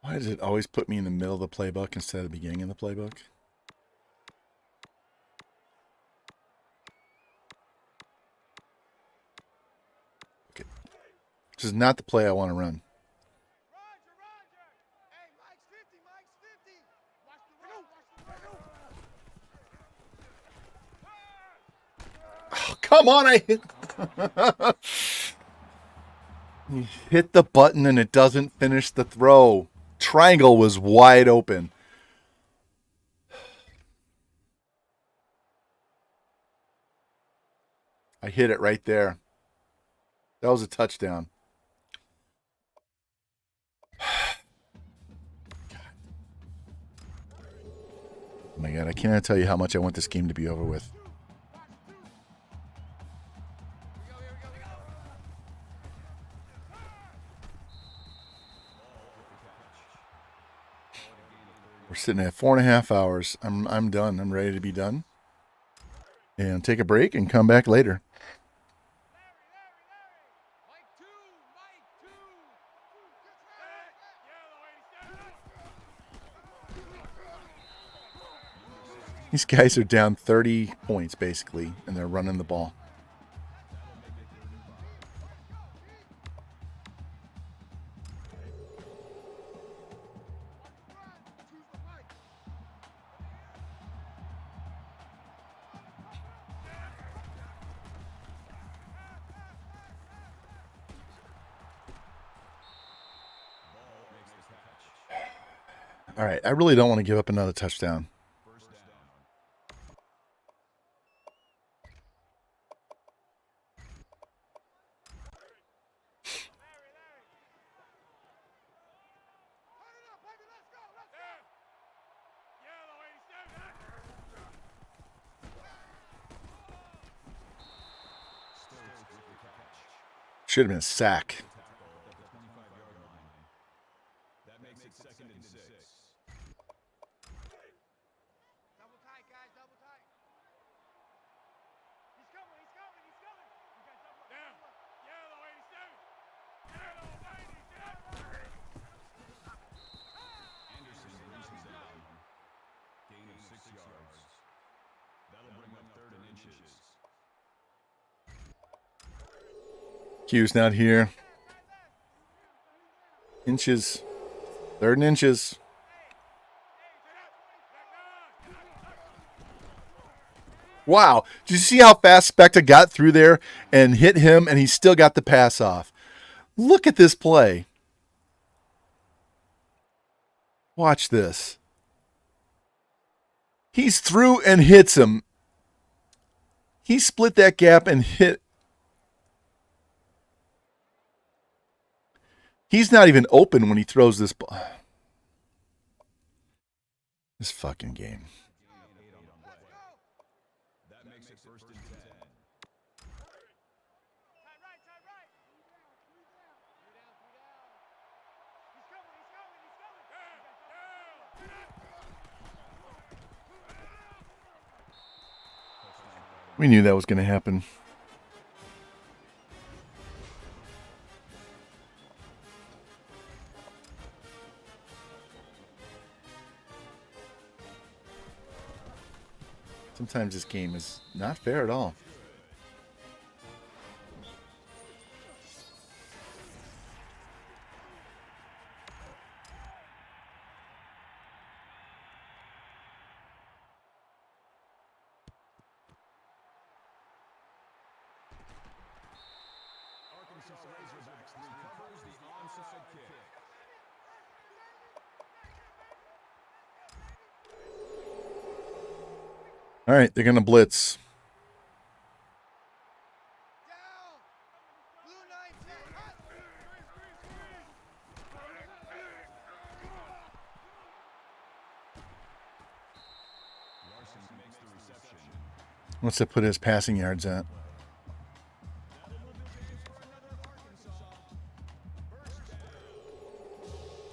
Why does it always put me in the middle of the playbook instead of the beginning of the playbook? Okay. This is not the play I want to run. Hey, Mike's 50, Mike's 50. Watch the road, watch the road. Oh, come on, I hit. You hit the button and it doesn't finish the throw. Triangle was wide open. I hit it right there. That was a touchdown. Oh my God, I cannot tell you how much I want this game to be over with. We're sitting at 4.5 hours. I'm done. I'm ready to be done. And take a break and come back later. Mike 2, Mike 2. These guys are down 30 points, basically, and they're running the ball. All right, I really don't want to give up another touchdown. Should have been a sack. That makes it 2nd and 6. Double tight, guys, double tight. He's coming, he's coming, he's coming. You got double down. Yellow 87. Yellow 87. Anderson brings him down. Gain of 6 yards. That'll bring up 3rd and inches. Q's not here. Inches. 3rd and inches. Wow. Did you see how fast Specta got through there and hit him, and he still got the pass off? Look at this play. Watch this. He's through and hits him. He split that gap and hit. He's not even open when he throws this ball. This fucking game. That makes it 1st We knew that was going to happen. Sometimes this game is not fair at all. Arkansas Razorbacks recovers the onside kick. All right, they're going to blitz. Down. Blue 9, hot. Larson makes the reception. What's that put his passing yards at?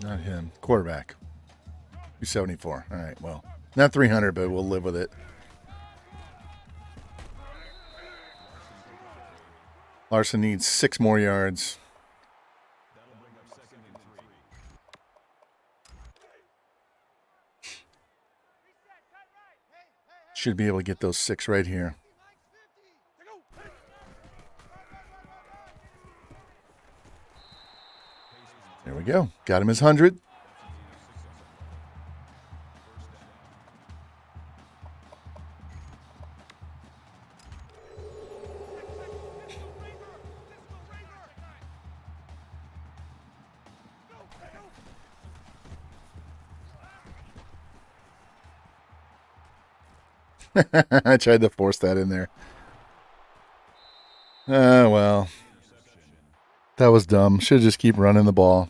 Not him. Quarterback. 274. All right, well, not 300, but we'll live with it. Larson needs 6 more yards. That'll bring up 2nd and 3. Should be able to get those 6 right here. There we go. Got him his 100. I tried to force that in there. Well. That was dumb. Should just keep running the ball.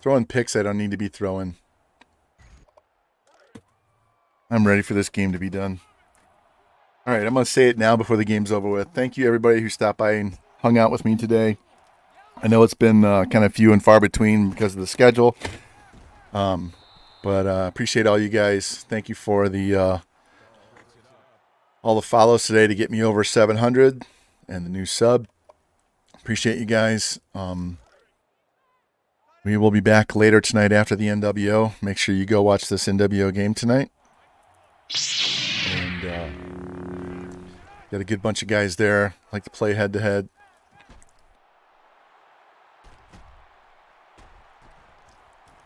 Throwing picks I don't need to be throwing. I'm ready for this game to be done. All right, I'm going to say it now before the game's over with. Thank you, everybody who stopped by and hung out with me today. I know it's been kind of few and far between because of the schedule. But appreciate all you guys. Thank you for the all the follows today to get me over 700 and the new sub. Appreciate you guys. We will be back later tonight after the NWO. Make sure you go watch this NWO game tonight. And got a good bunch of guys there. Like to play head-to-head.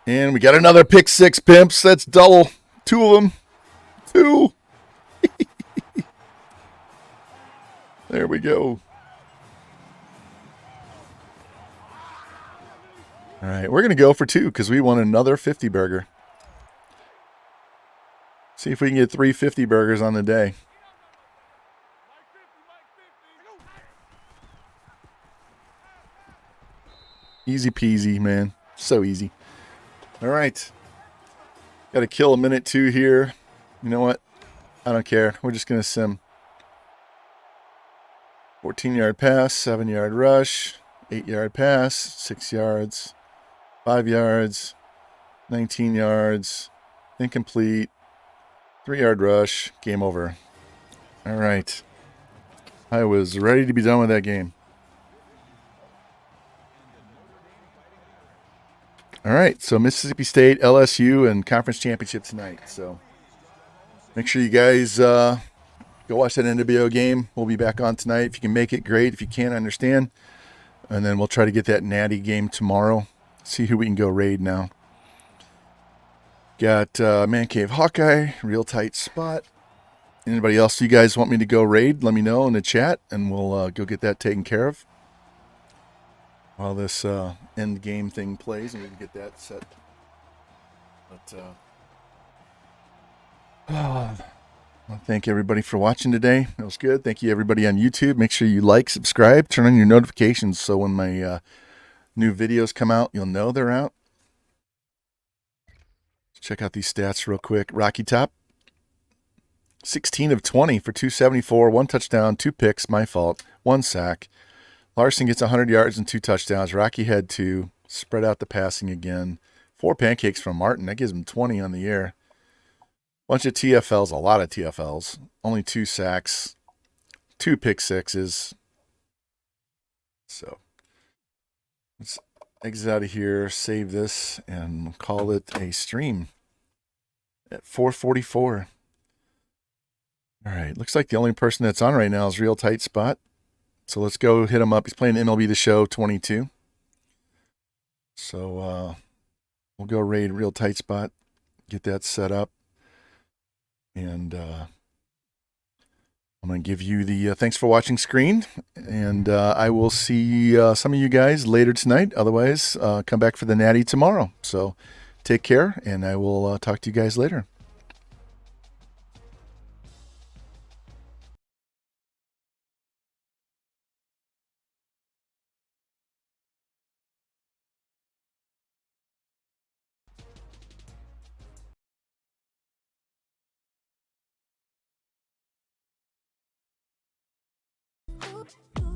And we got another pick 6, pimps. That's double. 2 of them. 2. There we go. All right, we're going to go for 2 because we want another 50 burger. See if we can get 3 50 burgers on the day. Easy peasy, man. So easy. All right. Got to kill a minute 2 here. You know what? I don't care. We're just going to sim. 14-yard pass, 7-yard rush, 8-yard pass, 6 yards. 5 yards, 19 yards, incomplete, 3-yard rush, game over. All right. I was ready to be done with that game. All right, so Mississippi State, LSU, and conference championship tonight. So make sure you guys go watch that NWO game. We'll be back on tonight. If you can make it, great. If you can't, I understand. And then we'll try to get that Natty game tomorrow. See who we can go raid now. Got Man Cave Hawkeye, real tight spot. Anybody else you guys want me to go raid, let me know in the chat, and we'll go get that taken care of. While this end game thing plays, and we can get that set. But I want to thank everybody for watching today. That was good. Thank you, everybody on YouTube. Make sure you like, subscribe, turn on your notifications so when my new videos come out, you'll know they're out. Check out these stats real quick. Rocky Top, 16 of 20 for 274, 1 touchdown, 2 picks, my fault, 1 sack. Larson gets 100 yards and 2 touchdowns. Rocky had 2. Spread out the passing again. 4 pancakes from Martin. That gives him 20 on the year. Bunch of TFLs, a lot of TFLs. Only 2 sacks. 2 pick sixes. So let's exit out of here, save this, and call it a stream at 4:44. All right, looks like the only person that's on right now is Real Tight Spot. So let's go hit him up. He's playing MLB The Show 22. So we'll go raid Real Tight Spot, get that set up, and I'm going to give you the thanks for watching screen, and I will see some of you guys later tonight. Otherwise, come back for the Natty tomorrow. So take care, and I will talk to you guys later. Ooh.